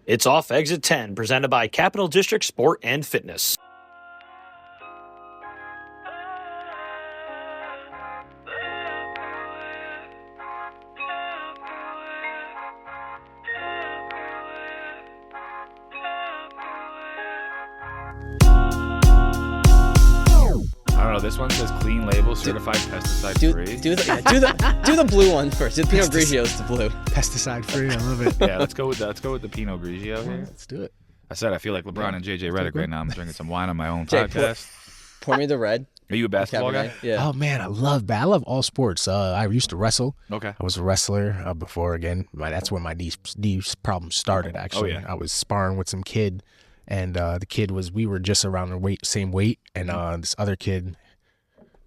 It's off exit 10, presented by Capital District Sport and Fitness. I don't know. This one says clean label, certified pesticide free. Do the blue one first. The Pinot Grigio is the blue. Pesticide free. I love it. Yeah, let's go with the Pinot Grigio here. Let's do it. I said I feel like LeBron and JJ Redick right now. I'm drinking some wine on my own Jay, podcast. Pour me the red. Are you a basketball guy? Yeah. Oh man, I love all sports. I used to wrestle. Okay. I was a wrestler before. Again, that's when my knee problems started. Actually, I was sparring with some kid, and the kid we were just around the same weight, and this other kid.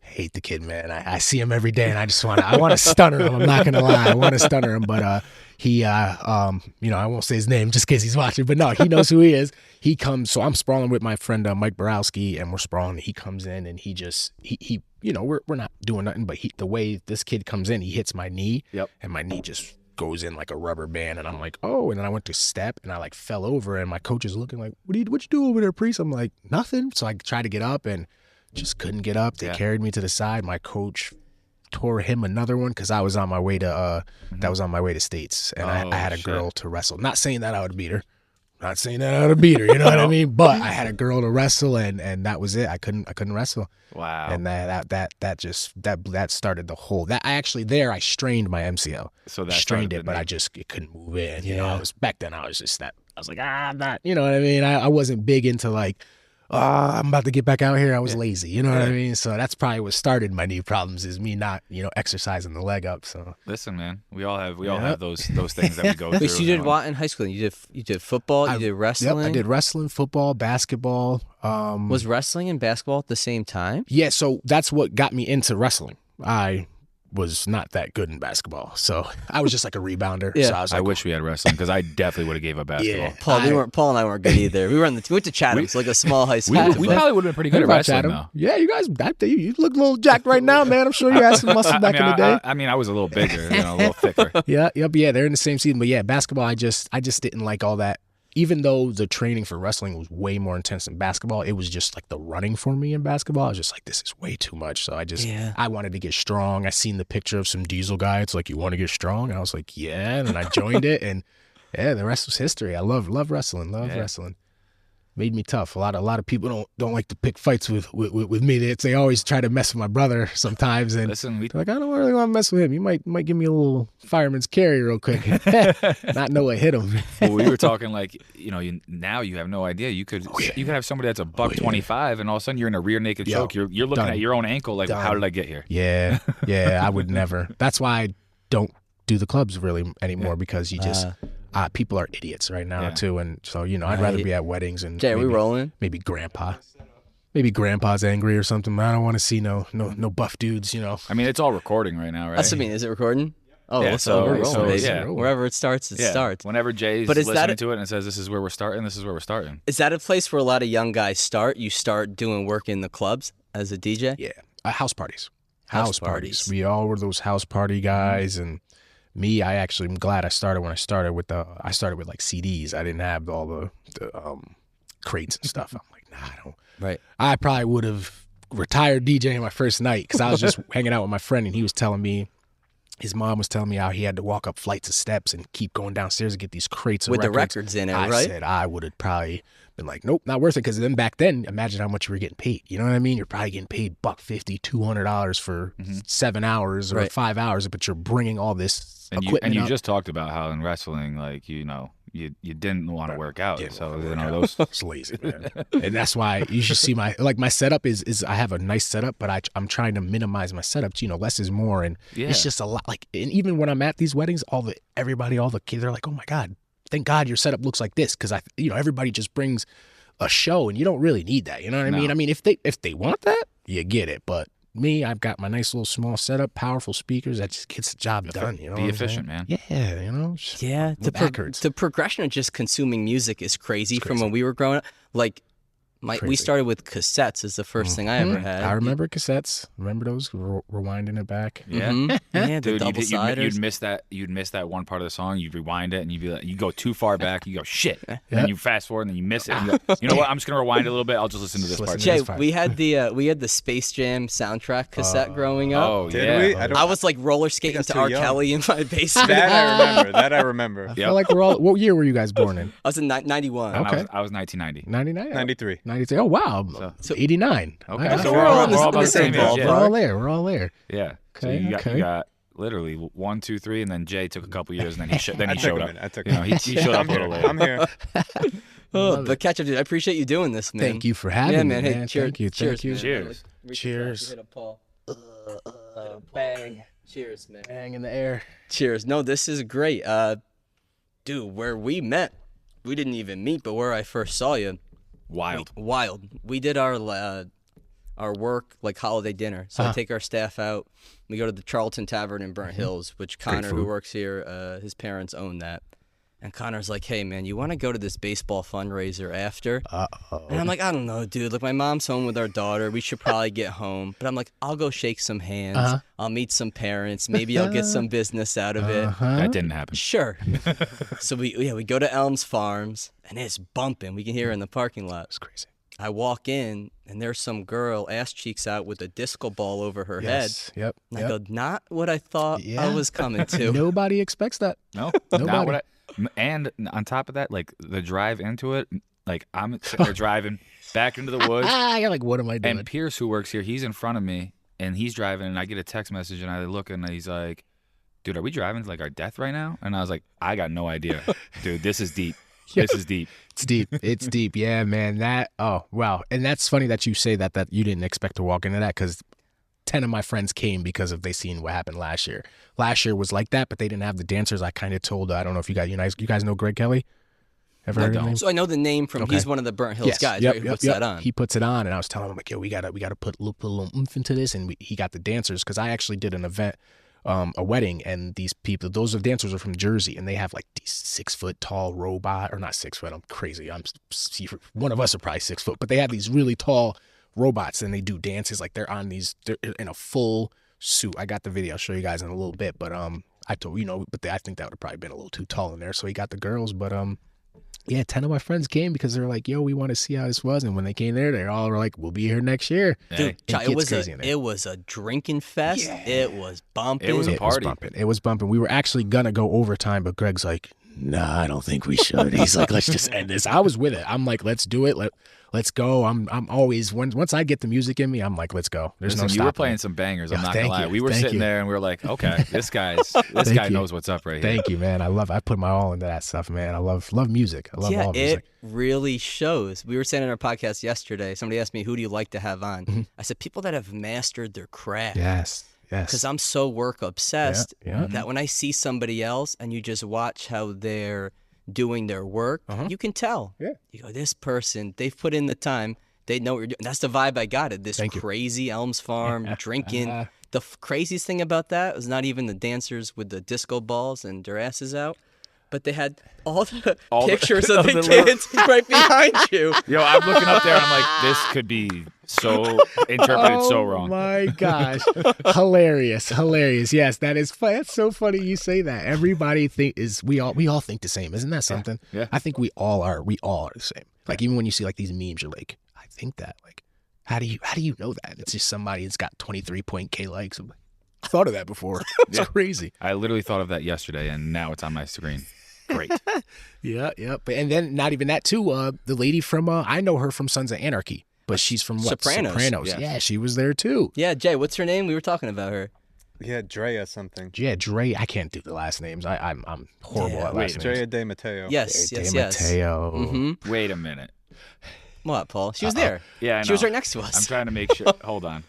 Hate the kid, man. I see him every day, and I want to stunner him. I'm not gonna lie, I want to stunner him, but he, I won't say his name just in case he's watching, but no, he knows who he is. He comes, so I'm sprawling with my friend Mike Borowski, and we're sprawling. He comes in, and he we're not doing nothing, but the way this kid comes in, he hits my knee, and my knee just goes in like a rubber band, and I'm like, oh, and then I went to step, and I like fell over, and my coach is looking like, what you do over there, Priest? I'm like, nothing. So I tried to get up, and just couldn't get up. They carried me to the side. My coach tore him another one because I was on my way to States, and I had a girl to wrestle. Not saying that I would beat her. You know what I mean? But I had a girl to wrestle, and that was it. I couldn't wrestle. Wow. And that started the whole. I strained my MCL. So that strained it, but it couldn't move in. You know, back then I was just that. I was like, I'm not. You know what I mean? I wasn't big into like. I'm about to get back out here. I was lazy, you know what I mean? So that's probably what started my knee problems is me not, exercising the leg up. So listen, man, we all have those things that we go through. Wait, so you did what in high school? You did football. You did wrestling. Yep, I did wrestling, football, basketball. Was wrestling and basketball at the same time? Yeah, so that's what got me into wrestling. I was not that good in basketball, so I was just like a rebounder. Yeah. So I was like, I wish we had wrestling because I definitely would have gave up basketball. Yeah. Paul and I weren't good either. We went to Chatham, like a small high school. We probably would have been pretty good at wrestling though. Yeah, you guys, you look a little jacked right now, man. I'm sure you had some muscle back in the day. I was a little bigger, a little thicker. Yeah, they're in the same season, but yeah, basketball. I just didn't like all that. Even though the training for wrestling was way more intense than basketball, it was just like the running for me in basketball. I was just like, this is way too much. So I wanted to get strong. I seen the picture of some diesel guy. It's like, you want to get strong? And I was like, yeah. And then I joined it, and the rest was history. I love wrestling. Wrestling. Made me tough. A lot of people don't like to pick fights with me. They always try to mess with my brother sometimes, and listen, they're like, I don't really want to mess with him. You might give me a little fireman's carry real quick. Not know what hit him. Well, we were talking like now you have no idea. You could have somebody that's a $125, and all of a sudden you're in a rear naked choke. You're looking at your own ankle like, how did I get here? Yeah, I would never. That's why I don't do the clubs really anymore because you just. People are idiots right now too, and so I'd rather be at weddings and. Jay, are we rolling? Maybe grandpa's angry or something. I don't want to see no buff dudes. I mean, it's all recording right now, right? That's what I mean. Is it recording? Oh, yeah, so we're rolling. Yeah. Wherever it starts, it starts. Whenever Jay's listening to it and says, "This is where we're starting," this is where we're starting. Is that a place where a lot of young guys start? You start doing work in the clubs as a DJ? Yeah, house parties. House parties. We all were those house party guys, and. Me, I actually am glad I started when I started with like CDs. I didn't have all the crates and stuff. I'm like, nah, I don't. Right. I probably would have retired DJing my first night because I was just hanging out with my friend, and he was telling me, his mom was telling me how he had to walk up flights of steps and keep going downstairs to get these crates of with records. The records in it, right? I said I would have probably been like, nope, not worth it. Because then back then, imagine how much you were getting paid. You know what I mean? You're probably getting paid $150, $200 for 7 hours or 5 hours, but you're bringing all this equipment and you up. just talked about how in wrestling, like you didn't want to work out, so those. It's lazy, man. And that's why you should see my setup is I have a nice setup, but I'm trying to minimize my setup. Less is more, and it's just a lot. Like, and even when I'm at these weddings, all the kids are like, oh my God. Thank God your setup looks like this because everybody just brings a show and you don't really need that. You know what I mean? I mean, if they want that, you get it. But me, I've got my nice little small setup, powerful speakers that just gets the job done. Be efficient, man. Yeah, the progression of just consuming music is crazy. From when we were growing up. Like We started with cassettes. Is the first thing I ever had. I remember cassettes. Remember those? Rewinding it back. Yeah, Yeah, dude, the double-siders. you'd miss that. You'd miss that one part of the song. You'd rewind it, and you'd be like, you go too far back. You go shit, and then you fast forward, and then you miss it. And you go, you know what? I'm just gonna rewind it a little bit. I'll just listen to this part. Jay, we had the Space Jam soundtrack cassette growing up. Oh Did yeah. we? I was like roller skating to too R. young. Kelly in my basement. That I remember. I feel like we're all. What year were you guys born in? I was in 91. Okay. I was 1990. 99. 93. 93. Oh wow. So 89. Okay, so we're all about the same age. ballpark. Yeah. We're all there. Yeah. So Okay, you got literally 1, 2, 3, and then Jay took a couple years, and then he showed up. I took You know, he showed up a little later. I'm here. But Ketchup, dude, I appreciate you doing this, man. Thank you for having me, man. man. Hey, cheers. Thank you. Cheers, man. Cheers. Cheers. Hit a Paul. Bang. Cheers, man. Bang in the air. Cheers. No, this is great. Dude, where we met, we didn't even meet, but where I first saw you, Wild. We did our work like holiday dinner. So I take our staff out. We go to the Charlton Tavern in Burnt Hills, which Connor, who works here, his parents own that. And Connor's like, hey, man, you want to go to this baseball fundraiser after? Uh-oh. And I'm like, I don't know, dude. Like, my mom's home with our daughter. We should probably get home. But I'm like, I'll go shake some hands. I'll meet some parents. Maybe I'll get some business out of it. That didn't happen. Sure. So we go to Elms Farms, and it's bumping. We can hear it in the parking lot. It's crazy. I walk in, and there's some girl, ass cheeks out, with a disco ball over her head. Yep. And I go, not what I thought I was coming to. Nobody expects that. No, Nobody. not what and on top of that, like the drive into it, like I'm sitting there driving back into the woods. You're like, what am I doing? And Pierce, who works here, he's in front of me, and he's driving, and I get a text message, and I look, and he's like, dude, are we driving to like our death right now? And I was like, I got no idea. Dude, this is deep. This is deep. It's deep. It's deep. Yeah, man. Wow. And that's funny that you say that you didn't expect to walk into that, because 10 of my friends came because they seen what happened last year. Last year was like that, but they didn't have the dancers. I kind of told, I don't know if you guys know Greg Kelly? Ever heard of him? So I know the name from, he's one of the Burnt Hills guys, right, who puts that on. He puts it on, and I was telling him, like, yo, we gotta put a little oomph into this, and he got the dancers, because I actually did an event, a wedding, and these people, those dancers are from Jersey, and they have like these 6 foot tall robot, or not 6 foot, I'm crazy. One of us are probably 6 foot, but they have these really tall robots, and they do dances, like they're in a full suit. I got the video, I'll show you guys in a little bit, but I told I think that would have probably been a little too tall in there, so he got the girls. But yeah, 10 of my friends came because they're like, yo, we want to see how this was. And when they came there, they all were like, we'll be here next year. Dude, it was a drinking fest. Yeah. It was bumping. It was a party. It was bumping. We were actually going to go overtime, but Greg's like, nah, I don't think we should. He's like, let's just end this. I was with it. I'm like, let's do it. Let's go. I'm always, once I get the music in me, I'm like, let's go. There's no stopping. You were playing some bangers. I'm not gonna lie. We were sitting there and we were like, okay, this guy knows what's up right here. Thank you, man. I put my all into that stuff, man. I love music. I love all music. It really shows. We were saying in our podcast yesterday, somebody asked me, who do you like to have on? I said, people that have mastered their craft. Yes. Because I'm so work obsessed that when I see somebody else and you just watch how they're doing their work, you can tell. Yeah. You go, this person, they've put in the time. They know what you're doing. That's the vibe I got. This crazy Elms Farm drinking. The craziest thing about that was not even the dancers with the disco balls and their asses out, but they had all the pictures of the kids right behind you. Yo, I'm looking up there and I'm like, this could be so interpreted so wrong. Oh my gosh. Hilarious. Yes, that's so funny you say that. Everybody we all think the same. Isn't that something? Yeah. I think we all are the same. Like even when you see like these memes, you're like, I think that. Like, how do you know that? It's just somebody that's got 23.k likes. I'm like, I thought of that before. It's crazy. I literally thought of that yesterday and now it's on my screen. Great. Yeah. And then not even that too. The lady from I know her from Sons of Anarchy, but she's from what? Sopranos. Yeah, she was there too. Yeah, Jay, what's her name? We were talking about her. Yeah, Drea something. Yeah, Dre. I can't do the last names. I'm horrible at last names. Drea De Matteo. Yes. Matteo. Mm-hmm. Wait a minute. What, Paul? She was there. Yeah, I know. She was right next to us. I'm trying to make sure. Hold on.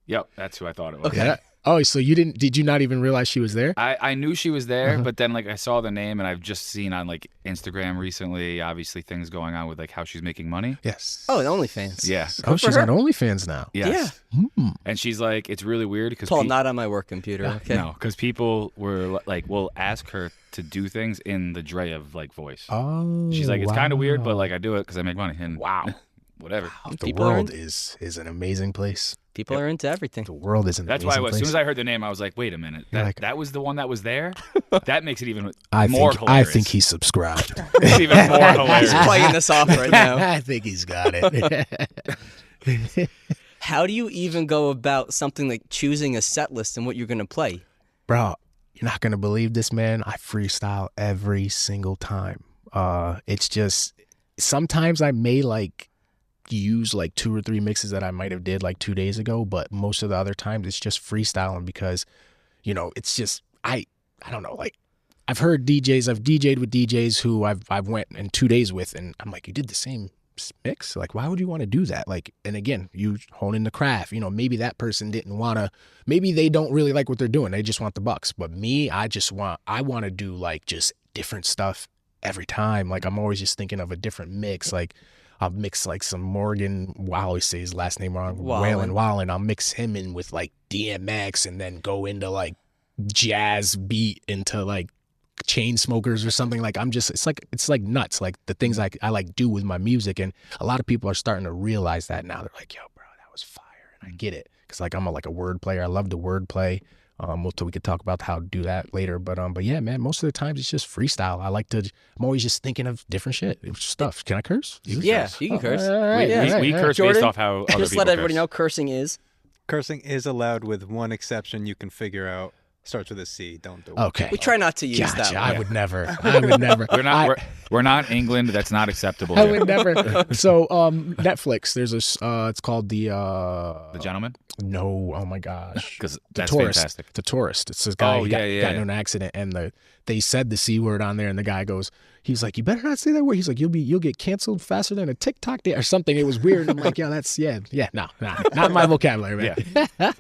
Yep, that's who I thought it was. Okay. Oh, so did you not even realize she was there? I knew she was there, but then like I saw the name, and I've just seen on like Instagram recently, obviously things going on with like how she's making money. Yes. Oh, and OnlyFans. Yeah. Oh, she's on OnlyFans now. Yes. Yeah. And she's like, it's really weird because Paul, not on my work computer. Okay. No, because people were like, will ask her to do things in the Drea like voice. Oh. She's like, it's kind of weird, but like I do it because I make money. And wow. Whatever. The world is an amazing place. People are into everything. The world is an That's amazing why place. as soon as I heard the name, I was like, wait a minute. That was the one that was there? That makes it even more hilarious. I think he's subscribed. It's even more hilarious. He's playing this off right now. I think he's got it. How do you even go about something like choosing a set list and what you're going to play? Bro, you're not going to believe this, man. I freestyle every single time. It's just, sometimes I may like use like 2 or 3 mixes that I might have did like 2 days ago, but most of the other times it's just freestyling because, you know, it's just, I don't know, like I've heard DJs, I've DJ'd with DJs who I've went in 2 days with, and I'm like, you did the same mix? Like, why would you want to do that? Like, and again, you hone in the craft, you know, maybe that person didn't want to, maybe they don't really like what they're doing. They just want the bucks. But me, I want to do like just different stuff every time. Like, I'm always just thinking of a different mix. Like, I'll mix like some Morgan, I always say his last name wrong, Wallen. I'll mix him in with like DMX and then go into like jazz beat into like chain smokers or something. Like, I'm just, it's like nuts, like the things I like do with my music. And a lot of people are starting to realize that now. They're like, yo, bro, that was fire. And I get it. Cause like I'm a word player. I love the word play. So we could talk about how to do that later. But yeah, man, most of the times it's just freestyle. I'm always just thinking of different stuff. Can I curse? Yeah, you can curse. We curse Jordan, based off how other just people let everybody curse. know cursing is. Cursing is allowed with one exception you can figure out. Starts with a C. Don't do it. Okay. We try not to use Gotcha. that one. I would never. We're not England. That's not acceptable. I here. would never. So Netflix, there's it's called The Gentleman? No, oh my gosh. Because The that's Tourist. fantastic. The Tourist. It's this guy got in an accident, and they said the C word on there, and the guy goes, he's like, you better not say that word. He's like, you'll get canceled faster than a TikTok day or something. It was weird. I'm like, no, not my vocabulary, man. Yeah.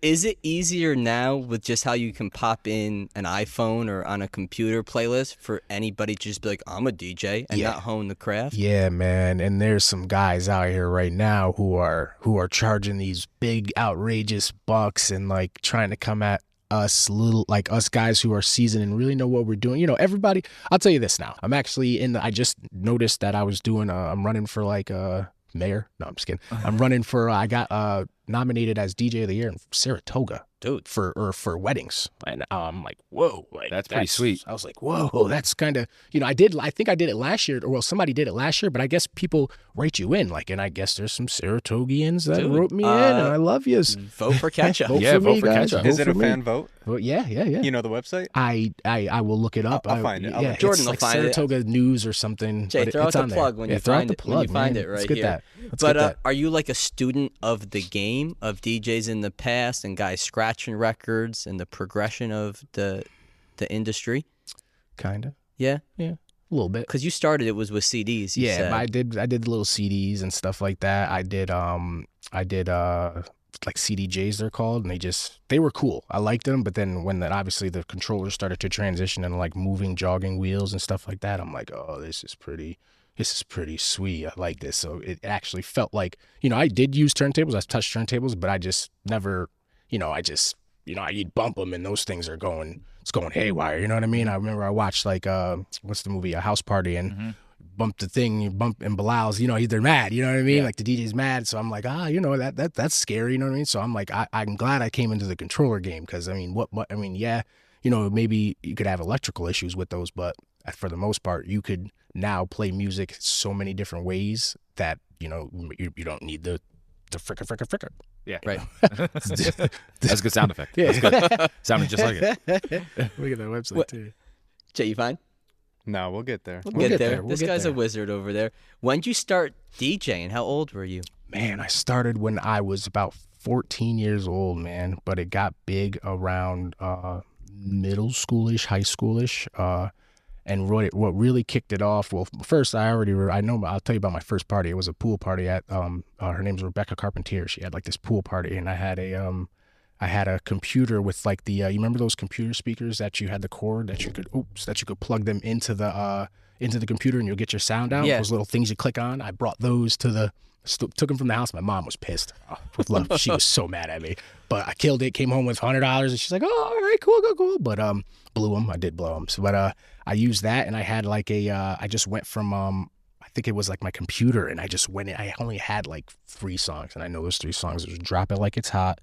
Is it easier now with just how you can pop in an iPhone or on a computer playlist for anybody to just be like, I'm a DJ and not hone the craft? Yeah, man. And there's some guys out here right now who are charging these big outrageous bucks and like trying to come at us us guys who are seasoned and really know what we're doing. You know, everybody, I'll tell you this now. I'm actually I just noticed that I was doing I'm running for like mayor. No, I'm just kidding. I'm running for I got nominated as DJ of the year in Saratoga. Dude, for weddings. And I'm like, whoa, like that's pretty sweet. I was like, whoa, that's kind of, you know, I think I did it last year, or well, somebody did it last year, but I guess people write you in, like, and I guess there's some Saratogians that wrote me in, and I love you. Vote for Ketchup. Vote for Ketchup. Is it a fan vote? Well, yeah. You know the website? I will look it up. I'll find it. Yeah, Jordan it's will like find Saratoga News or something. Jay, throw out the plug when you find it. When you find it right here. But are you like a student of the game, of DJs in the past and guys scratching records and the progression of the industry? Kinda. Yeah, a little bit. Because you started it was with CDs. You said. But I did little CDs and stuff like that. I did like CDJs they're called, and they were cool. I liked them, but then when obviously the controllers started to transition and like moving jogging wheels and stuff like that, I'm like, oh, this is pretty sweet. I like this. So it actually felt like, you know, I did use turntables. I touched turntables, but I just never, you know, you'd bump them and those things are going haywire. You know what I mean? I remember I watched like, what's the movie? A House Party, and bump the thing, you bump, and Bilal's, you know, they're mad. You know what I mean? Yeah. Like the DJ's mad. So I'm like, you know, that's scary. You know what I mean? So I'm like, I'm glad I came into the controller game, because I mean, yeah, you know, maybe you could have electrical issues with those, but for the most part, you could now play music so many different ways that, you know, you don't need the fricker. Yeah. Right. That's a good sound effect. Yeah. That's good. Sounded just like it. Look at that website too. Jay, you fine? No, we'll get there. We'll get there. This guy's a wizard over there. When did you start DJing? How old were you? Man, I started when I was about 14 years old, man. But it got big around middle schoolish, high schoolish. And what really kicked it off, well, first I'll tell you about my first party. It was a pool party at, her name's Rebecca Carpentier. She had like this pool party, and I had I had a computer with like the you remember those computer speakers that you had the cord that you could plug them into the computer and you'll get your sound out. Yeah. Those little things you click on. I brought those took them from the house. My mom was pissed. With love, she was so mad at me. But I killed it. Came home with $100, and she's like, "Oh, all right, cool." But blew them. I did blow them. So, but I used that, and I had like I just went from I think it was like my computer, and I just went in. I only had like 3 songs, and I know those 3 songs. It was "Drop It Like It's Hot,"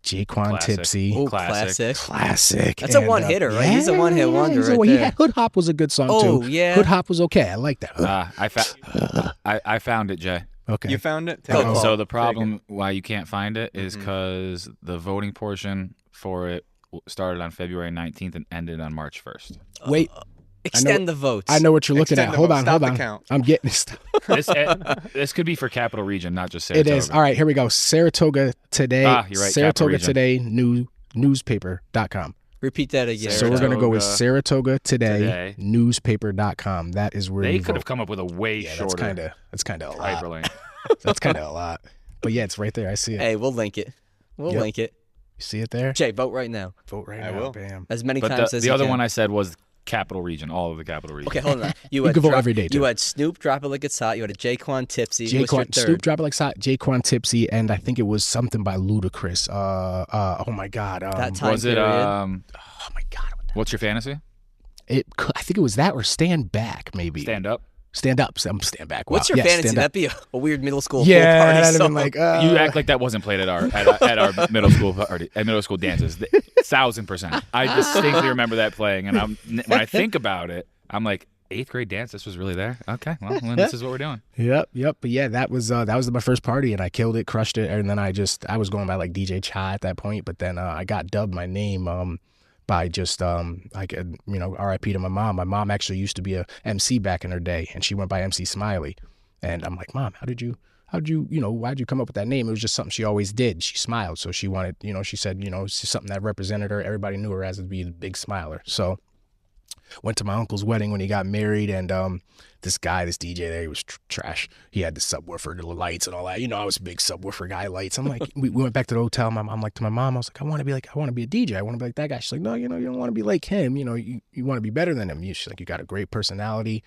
Jaquan Tipsy. Oh, classic. That's a one-hitter, right? He's a one-hit wonder right there. Hood Hop was a good song, too. Oh, yeah. Hood Hop was okay. I like that. I found it, Jay. Okay. You found it? So the problem why you can't find it is because the voting portion for it started on February 19th and ended on March 1st. Wait. Extend the votes. I know what you're looking at. Hold on. Count. I'm getting this. This could be for Capital Region, not just Saratoga. It is. All right, here we go. Saratoga Today. You're right. Saratoga Today newspaper.com. Repeat that again. So we're going to go with Saratoga Today newspaper.com. That is where they could have come up with a way shorter. That's kind of a lot. hyperlink. That's kind of a lot. But yeah, it's right there. I see it. Hey, we'll link it. We'll link it. You see it there? Jay, vote right now. Vote right now. I will. Bam. As many But times as the you other can. one I said was Capital Region, all of the Capital Region. Okay, hold on. You can vote every day, too. You had Snoop, Drop It Like It's Hot. You had a Jaquan Tipsy. What's your third? Snoop, Drop It Like It's Hot, Jaquan Tipsy, and I think it was something by Ludacris. Oh my God. That time Was it? period. Oh my God. What's your fantasy? I think it was that or Stand Back, maybe. Stand Up. Stand Up. Stand Back. Wow. What's your Yeah, fantasy? Stand Up. That'd be a weird middle school Yeah, pool party that'd have song. been like, You act like that wasn't played at our middle school party, at middle school dances. 1,000%. I distinctly remember that playing, and when I think about it, I'm like, 8th grade dance. This was really there. Okay, well, then this is what we're doing. Yep. But yeah, that was my first party, and I killed it, crushed it, and then I was going by like DJ Cha at that point, but then I got dubbed my name by just R.I.P. to my mom. My mom actually used to be a MC back in her day, and she went by MC Smiley, and I'm like, Mom, why'd you come up with that name? It was just something she always did. She smiled, so she wanted, she said, it's just something that represented her. Everybody knew her as to be the big smiler. So went to my uncle's wedding when he got married, and this DJ there, he was trash. He had the subwoofer, the lights and all that. I was a big subwoofer guy, lights. I'm like, we went back to the hotel. I'm like to my mom, I was like, I want to be a DJ. I want to be like that guy. She's like, no, you don't want to be like him. You want to be better than him. She's like, you got a great personality,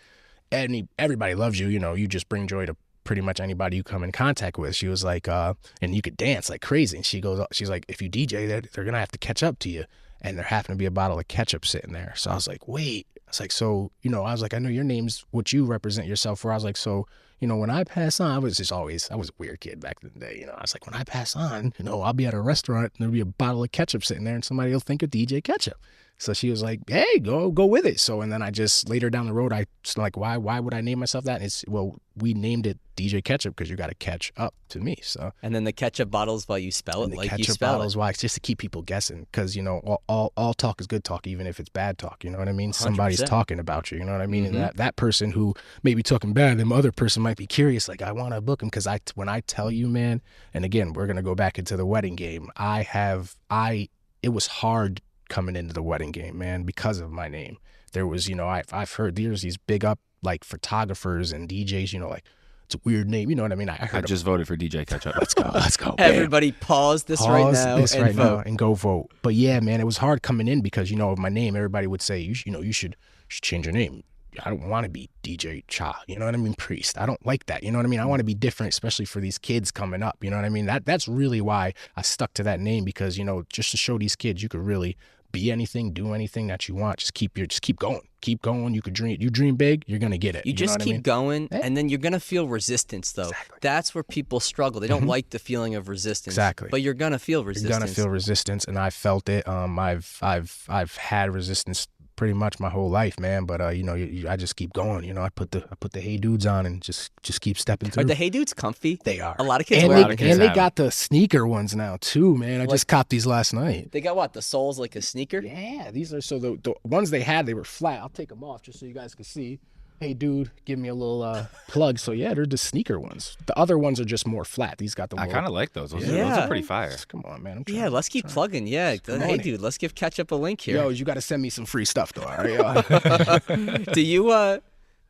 and everybody loves you. You just bring joy to pretty much anybody you come in contact with. She was like, and you could dance like crazy. And she's like, if you DJ, they're gonna have to catch up to you. And there happened to be a bottle of ketchup sitting there. So I was like, wait. I was like, so, I was like, I know your name's what you represent yourself for. I was like, so, when I pass on, I was a weird kid back in the day. I was like, when I pass on, I'll be at a restaurant and there'll be a bottle of ketchup sitting there and somebody will think of DJ Ketchup. So she was like, hey, go with it. So, and then I just, later down the road, I just like, why would I name myself that? And we named it DJ Ketchup because you got to catch up to me. So. And then the ketchup bottles while you spell it like you spell bottles, it. why? It's just to keep people guessing because, all talk is good talk, even if it's bad talk. You know what I mean? 100%. Somebody's talking about you. You know what I mean? Mm-hmm. And that person who may be talking bad, the other person might be curious. Like, I want to book him because when I tell you, man, and again, we're going to go back into the wedding game. It was hard coming into the wedding game, man, because of my name. There was, I've heard there's these big up like photographers and DJs, like it's a weird name. You know what I mean? I just voted for DJ Ketchup. Let's go. Everybody pause this right now and vote. And go vote. But yeah, man, it was hard coming in because, of my name, everybody would say, you should change your name. I don't want to be DJ Cha, you know what I mean? Priest. I don't like that, you know what I mean? I want to be different, especially for these kids coming up, you know what I mean? That's really why I stuck to that name because, just to show these kids you could really be anything, do anything that you want. Just keep going. Keep going. You could dream. You dream big, you're gonna get it. You just keep going, and then you're gonna feel resistance. Though that's where people struggle. They don't like the feeling of resistance. Exactly. But you're gonna feel resistance. You're gonna feel resistance, and I felt it. I've had resistance pretty much my whole life, man. But I just keep going. I put the Hey Dudes on and just keep stepping through. Are the Hey Dudes comfy? They are. A lot of kids and wear them. And they got the sneaker ones now too, man. I just copped these last night. They got what? The soles like a sneaker? Yeah, these are the ones they had. They were flat. I'll take them off just so you guys can see. Hey, dude, give me a little plug. So yeah, they're the sneaker ones. The other ones are just more flat. These got the. I kind of like those. Those Yeah. are pretty fire. Come on, man. Let's keep plugging. Yeah. Hey, dude, let's give Ketchup a link here. Yo, you got to send me some free stuff though. All right.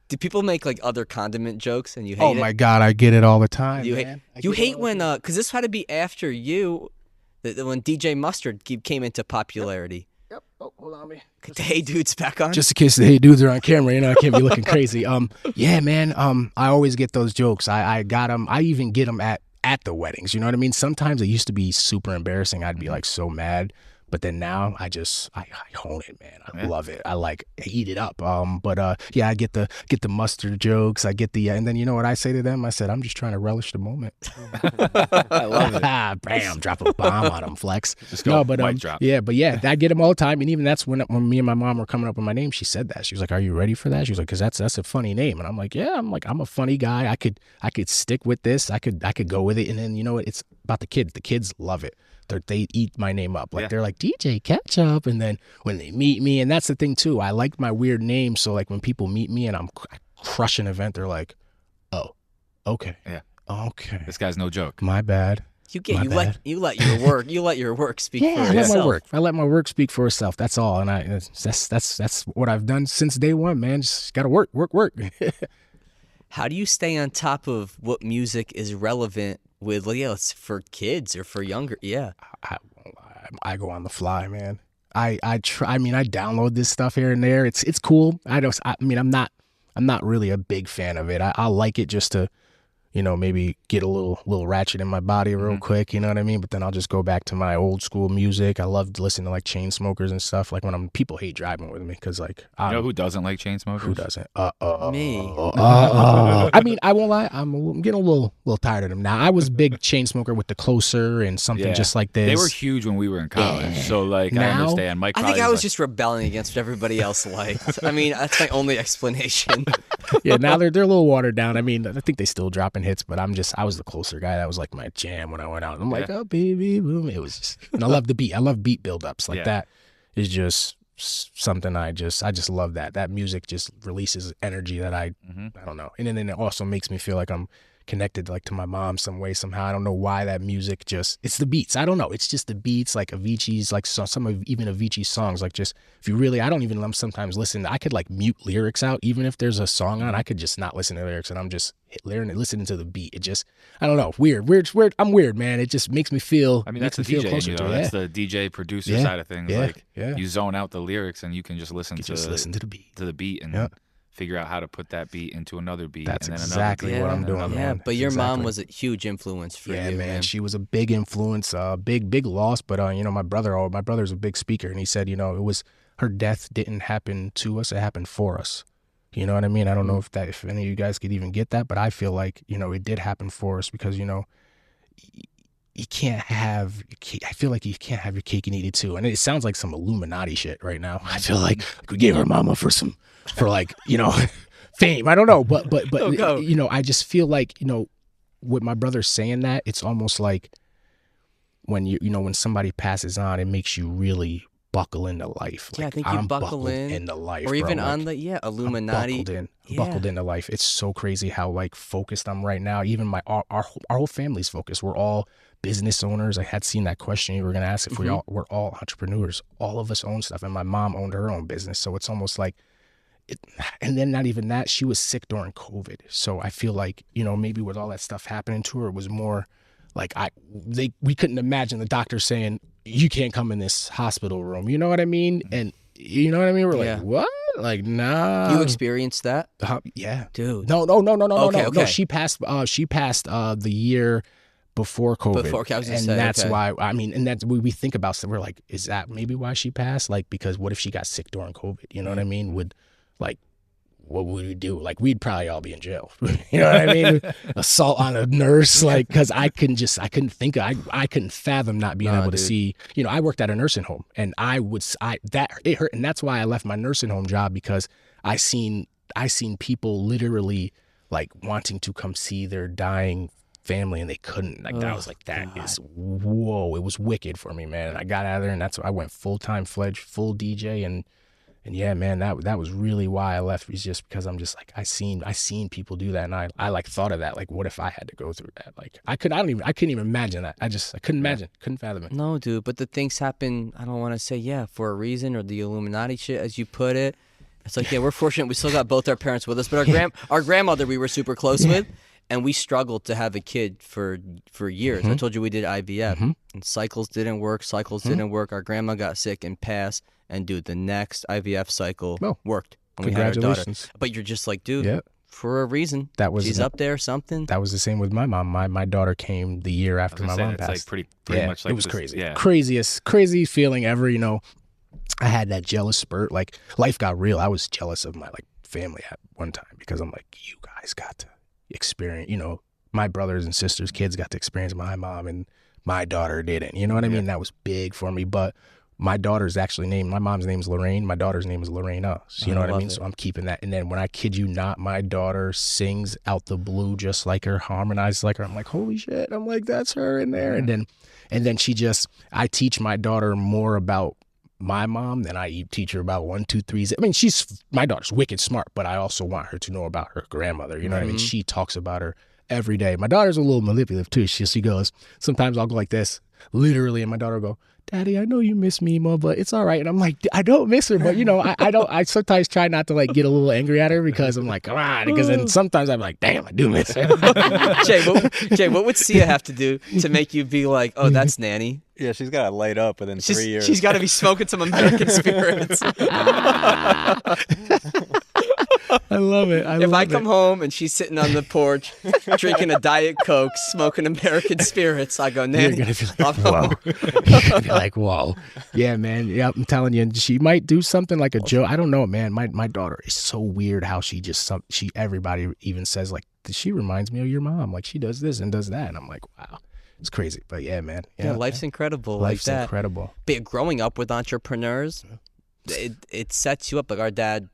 Do people make like other condiment jokes and you hate it? Oh my God, I get it all the time. You man. hate when because this had to be after you. When DJ Mustard came into popularity. Yep. Oh, hold on me. The Hey Dudes back on. Just in case the Hey Dudes are on camera, I can't be looking crazy. Yeah, man. I always get those jokes. I got them. I even get them at the weddings. You know what I mean? Sometimes it used to be super embarrassing. I'd be like so mad. But then now I hone it, man. I love it. I eat it up. Yeah, I get the mustard jokes. I get the and then you know what I say to them? I said, I'm just trying to relish the moment. I love it. Bam, drop a bomb on them, flex. Just go, mic drop. Yeah, I get them all the time. And even that's when me and my mom were coming up with my name, she said that. She was like, "Are you ready for that?" She was like, "Cause that's a funny name." And I'm like, "Yeah." I'm a funny guy. I could stick with this. I could go with it. And then you know what? It's about the kids. The kids love it. They eat my name up. They're like DJ Ketchup, and then when they meet me, and that's the thing too. I like my weird name, so like when people meet me and I crush an event, they're like, "Oh, okay, yeah, okay, this guy's no joke." My bad. You let your work speak for itself. I let my work speak for itself. That's all, and that's what I've done since day one, man. Just gotta work. How do you stay on top of what music is relevant with, it's for kids or for younger? Yeah. I go on the fly, man. I try. I download this stuff here and there. It's cool. I'm not really a big fan of it. I like it just to, maybe get a little ratchet in my body real quick, you know what I mean? But then I'll just go back to my old school music. I love to listen to like Chainsmokers and stuff. Like when people hate driving with me because like you know who doesn't like Chainsmokers? Who doesn't? Me. I won't lie. I'm getting a little tired of them now. I was a big Chainsmoker with the Closer and something just like this. They were huge when we were in college. So like now, I understand. Mike I think I was just rebelling against what everybody else liked. That's my only explanation. Yeah, now they're a little watered down. I think they still dropping hits, but I was the Closer guy. That was like my jam when I went out. I'm like, oh baby, boom. It was just, and I love the beat. I love beat buildups. Like that is just something I just love that. That music just releases energy that I don't know. And then it also makes me feel like I'm connected like to my mom some way, somehow. I don't know why that music it's the beats. I don't know. It's just the beats, like Avicii's, like some of even Avicii's songs, like just, if you really, I don't even sometimes listen. I could like mute lyrics out. Even if there's a song on, I could just not listen to lyrics and I'm just listening to the beat. It just, I don't know. Weird. I'm weird, man. It just makes me feel, that's the DJ, that's the DJ producer side of things. You zone out the lyrics and you can just listen to the beat and figure out how to put that beat into another beat. That's and then exactly another beat, what I'm doing, Yeah, man. but your mom was a huge influence for you. Yeah, man. She was a big influence, big loss. But my brother's a big speaker, and he said, it was her death didn't happen to us; it happened for us. You know what I mean? I don't know if any of you guys could even get that, but I feel like it did happen for us because you can't have. I feel like you can't have your cake and eat it too. And it sounds like some Illuminati shit right now. I feel like we gave her mama for fame. I don't know, but I just feel like with my brother saying that, it's almost like when when somebody passes on, it makes you really buckle into life. I think you buckle into life, or even bro. on the Illuminati. Buckled into life. It's so crazy how like focused I'm right now. Even our whole family's focused. We're all business owners. I had seen that question you were going to ask if we're all entrepreneurs. All of us own stuff, and my mom owned her own business. So it's almost like. And then not even that, she was sick during COVID. So I feel like, maybe with all that stuff happening to her, it was more like we couldn't imagine the doctor saying, you can't come in this hospital room. You know what I mean? And you know what I mean? We're like, what? Like, nah. You experienced that? Yeah. Dude. No. No, she passed the year before COVID. That's why, and that's we think about stuff. We're like, is that maybe why she passed? Like, because what if she got sick during COVID? You know what I mean? Like, what would we do? Like, we'd probably all be in jail. You know what I memean? Assault on a nurse, like, because I couldn't fathom not being able to see. I worked at a nursing home, and it hurt, and that's why I left my nursing home job, because I seen people literally like wanting to come see their dying family, and they couldn't. Like, I was like, that is whoa! It was wicked for me, man. And I got out of there, and that's why I went full-time fledged, full DJ, and yeah, man, that was really why I left. Was just because I'm just like, I seen people do that, and I like thought of that. Like, what if I had to go through that? Like, I couldn't even imagine that. I couldn't imagine, couldn't fathom it. No, dude, but the things happen. I don't want to say for a reason, or the Illuminati shit, as you put it. It's like, we're fortunate we still got both our parents with us, but our grandmother we were super close with. And we struggled to have a kid for years. I told you we did IVF, and cycles didn't work. Our grandma got sick and passed. And dude, the next IVF cycle worked. And we had our daughter. Congratulations. But you're just like, dude, for a reason. She's up there, something. That was the same with my mom. My daughter came the year after my mom passed. It's like pretty much like it was this, crazy. Yeah. Crazy feeling ever. You know, I had that jealous spurt. Like life got real. I was jealous of my family at one time because I'm like, you guys got to experience. You know, my brothers and sisters' kids got to experience my mom, and my daughter didn't. You know what I mean? That was big for me. But my daughter's actually named, my mom's name is Lorraine. My daughter's name is Lorena. So you know what I mean? So I'm keeping that. And then when I kid you not, my daughter sings out the blue just like her, harmonizes like her. I'm like, holy shit. I'm like, that's her in there. And then I teach my daughter more about my mom than I teach her about 1, 2, 3. I mean, my daughter's wicked smart, but I also want her to know about her grandmother. You know what I mean? She talks about her every day. My daughter's a little manipulative too. She goes, sometimes I'll go like this, literally, and my daughter will go, Daddy, I know you miss Mima, but it's all right. And I'm like, I don't miss her, but you know, I sometimes try not to get a little angry at her because I'm like, come on, because then sometimes I'm like, damn, I do miss her. Jay, what would Sia have to do to make you be like, oh, that's Nanny? Yeah, she's got to light up within 3 years. She's got to be smoking some American spirits. I love it. If I come home and she's sitting on the porch drinking a Diet Coke, smoking American spirits, I go, Nanny, you're gonna be like, whoa. You're gonna be like, whoa. Yeah, man. Yeah, I'm telling you, she might do something like a joke. I don't know, man. My daughter is so weird how everybody even says she reminds me of your mom. Like she does this and does that. And I'm like, wow. It's crazy. But yeah, man. Yeah, life's incredible. Life's like that. incredible. But growing up with entrepreneurs, it sets you up. Like our dad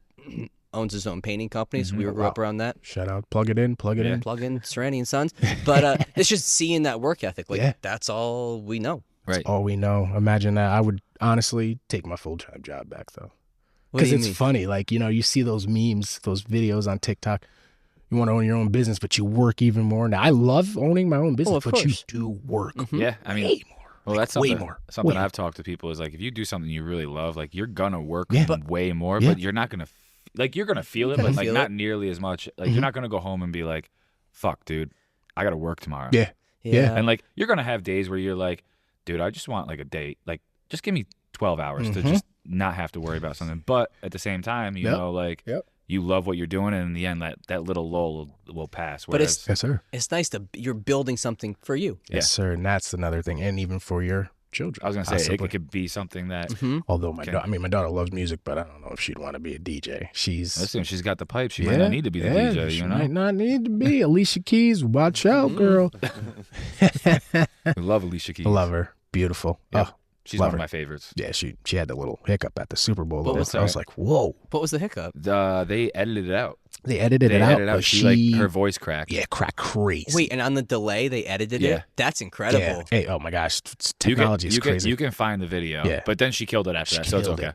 owns his own painting company, so we grew up around that. Shout out, plug it in. Plug in, Serrani and Sons. But it's just seeing that work ethic. That's all we know. Right. That's all we know. Imagine that. I would honestly take my full-time job back though, because it's funny. You see those memes, those videos on TikTok. You want to own your own business, but you work even more. Now I love owning my own business, but you do work. Yeah, I mean, way more. Well, that's way something. more. Something Way I've talked to people is if you do something you really love, you're gonna work way more, Yeah. but you're not gonna you're gonna feel it, but not nearly as much. You're not gonna go home and be like, "Fuck, dude, I gotta work tomorrow." Yeah. And you're gonna have days where you're like, "Dude, I just want a day. Just give me 12 hours to just not have to worry about something." But at the same time, you know, you love what you're doing, and in the end, that little lull will pass. Whereas, Yes, sir. It's nice you're building something for you. Yes, sir. And that's another thing, and even for your children. I was gonna say it could be something that. Although my daughter loves music, but I don't know if she'd want to be a DJ. Listen, she's got the pipe. She might not need to be the DJ. She You know, might not need to be. Alicia Keys, watch out, girl. we love Alicia Keys. I love her. Beautiful. Yep. Oh, She's love one of her. my favorites. Yeah, she had the little hiccup at the Super Bowl. What was I was like, whoa. What was the hiccup? They edited it out. They edited it out. But She her voice cracked. Yeah, cracked crazy. Wait, and on the delay they edited Yeah. it? That's incredible. Yeah. Hey, oh my gosh, technology is crazy. You can find the video, but then she killed it after that, so it's okay.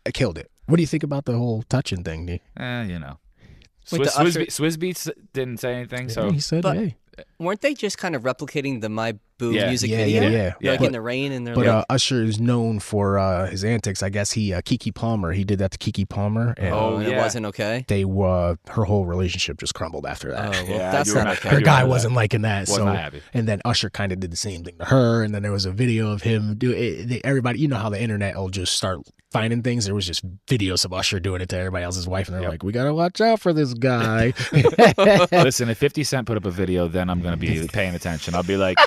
I killed it. What do you think about the whole touching thing, D? You know. Wait, Swizz Beatz didn't say anything, so he said, But- hey. Weren't they just kind of replicating the My Boo music Yeah, video? yeah. Like But- in the rain and they're But Usher is known for his antics. I guess Keke Palmer. He did that to Keke Palmer, and and it wasn't okay? they her whole relationship just crumbled after that. Oh, well, Yeah, that's you were not not- okay. Her you guy remember wasn't liking that, Was not happy. And then Usher kind of did the same thing to her. And then there was a video of him everybody, you know how the internet will just start finding things. There was just videos of Usher doing it to everybody else's wife, and they're like, "We gotta watch out for this guy." Listen, if 50 Cent put up a video, then I'm going to be paying attention. I'll be like,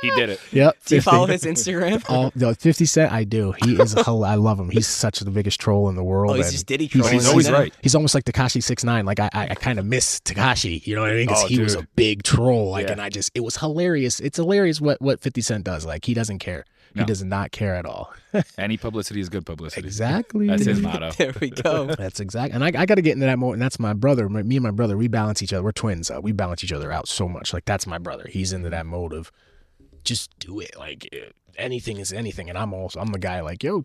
he did it. Yep. Do you 50. follow his Instagram? No, 50 Cent, I do. He is I love him. He's such the biggest troll in the world. Oh, he's and just Diddy But trolling. he's always right. He's almost like Tekashi 6ix9ine. Like I kind of miss Tekashi. You know what I mean? Because he was a big troll. And it was hilarious. It's hilarious what 50 Cent does. Like he doesn't care. No. He does not care at all. Any publicity is good publicity. Exactly. That's his motto. There we go. That's exact. And I got to get into that more. And that's my brother. Me and my brother, we balance each other. We're twins. We balance each other out so much. Like that's my brother. He's into that mode of just do it. Like anything is anything. And I'm the guy like, yo,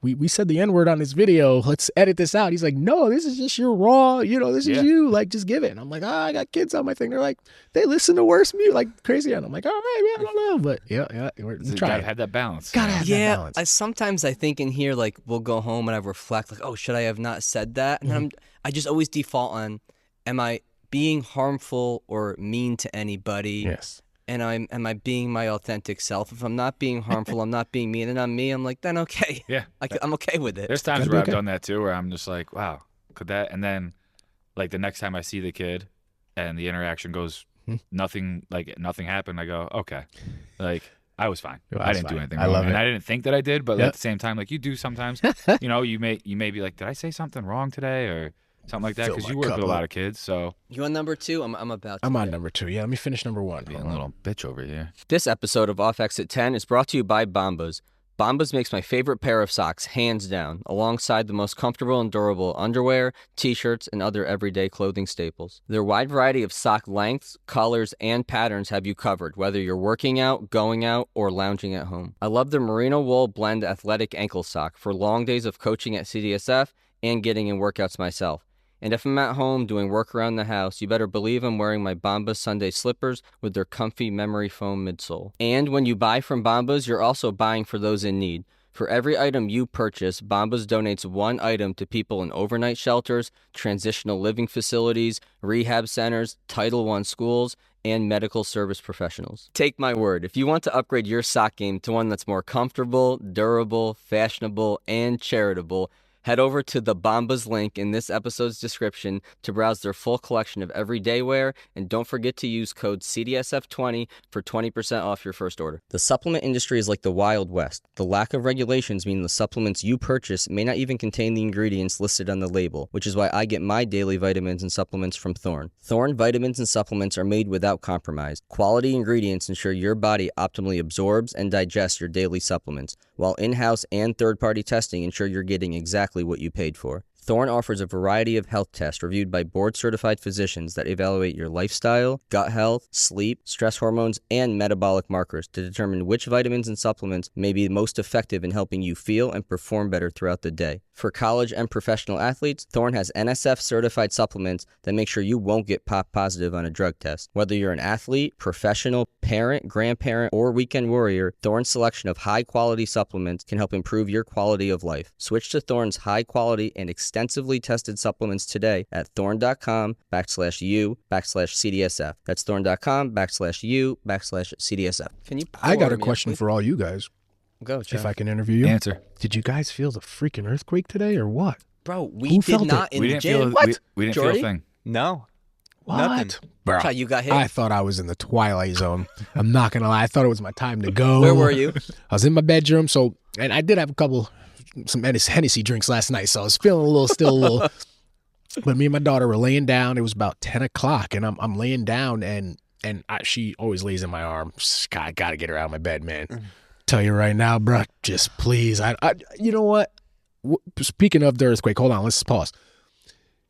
we said the N-word on this video. Let's edit this out. He's like, no, this is just your raw, this is you. Like, just give it. And I'm like, I got kids on my thing. They're like, they listen to worse music, like crazy. And I'm like, all right, man, I don't know. But yeah, we're You trying. gotta have that balance. Gotta have that balance. Sometimes I think in here, like, we'll go home and I reflect, like, oh, should I have not said that? And then I just always default on, am I being harmful or mean to anybody? Yes. And am I being my authentic self? If I'm not being harmful, I'm not being mean, and I'm me, I'm like, then okay. Yeah. I'm okay with it. There's times Gotta where be I've okay. done that too, where I'm just like, wow, could that? And then, like the next time I see the kid, and the interaction goes, nothing happened. I go, okay, like I was fine. Well, I that's didn't do fine. anything I wrong, love and it. I didn't think that I did. But Yep. at the same time, like you do sometimes, you know, you may be like, did I say something wrong today or something like that? Fill Because my you work cup with a up. lot of kids, so You on number 2? I'm about to. I'm on number 2. Yeah, let me finish number 1. being a little bitch over here. This episode of Off Exit 10 is brought to you by Bombas. Bombas makes my favorite pair of socks, hands down, alongside the most comfortable and durable underwear, t-shirts, and other everyday clothing staples. Their wide variety of sock lengths, colors, and patterns have you covered, whether you're working out, going out, or lounging at home. I love their merino wool blend athletic ankle sock for long days of coaching at CDSF and getting in workouts myself. And if I'm at home doing work around the house, you better believe I'm wearing my Bombas Sunday slippers with their comfy memory foam midsole. And when you buy from Bombas, you're also buying for those in need. For every item you purchase, Bombas donates 1 item to people in overnight shelters, transitional living facilities, rehab centers, Title I schools, and medical service professionals. Take my word, if you want to upgrade your sock game to one that's more comfortable, durable, fashionable, and charitable, head over to the Bombas link in this episode's description to browse their full collection of everyday wear, and don't forget to use code CDSF20 for 20% off your first order. The supplement industry is like the Wild West. The lack of regulations mean the supplements you purchase may not even contain the ingredients listed on the label, which is why I get my daily vitamins and supplements from Thorne. Thorne vitamins and supplements are made without compromise. Quality ingredients ensure your body optimally absorbs and digests your daily supplements, while in-house and third-party testing ensure you're getting exactly what you paid for. Thorne offers a variety of health tests reviewed by board-certified physicians that evaluate your lifestyle, gut health, sleep, stress hormones, and metabolic markers to determine which vitamins and supplements may be most effective in helping you feel and perform better throughout the day. For college and professional athletes, Thorne has NSF-certified supplements that make sure you won't get pop positive on a drug test. Whether you're an athlete, professional, parent, grandparent, or weekend warrior, Thorne's selection of high-quality supplements can help improve your quality of life. Switch to Thorne's high-quality and extensively tested supplements today at thorne.com/u/CDSF. That's thorne.com/u/CDSF. Can you? I got pour a me up, question please? for all you guys. Go, Chuck. If I can interview you. Answer. Did you guys feel the freaking earthquake today or what? Bro, we Who did felt not it? in We the didn't gym. feel. What? We didn't Jordy? feel a thing. No. What? Nothing. Bro, Chuck, you got hit. I thought I was in the twilight zone. I'm not gonna lie. I thought it was my time to go. Where were you? I was in my bedroom. And I did have some Hennessy drinks last night, so I was feeling still a little. But me and my daughter were laying down. It was about 10 o'clock, and I'm laying down, and she always lays in my arms. God, I gotta get her out of my bed, man. Tell you right now, bro, just please. You know what? Speaking of the earthquake, hold on, let's pause.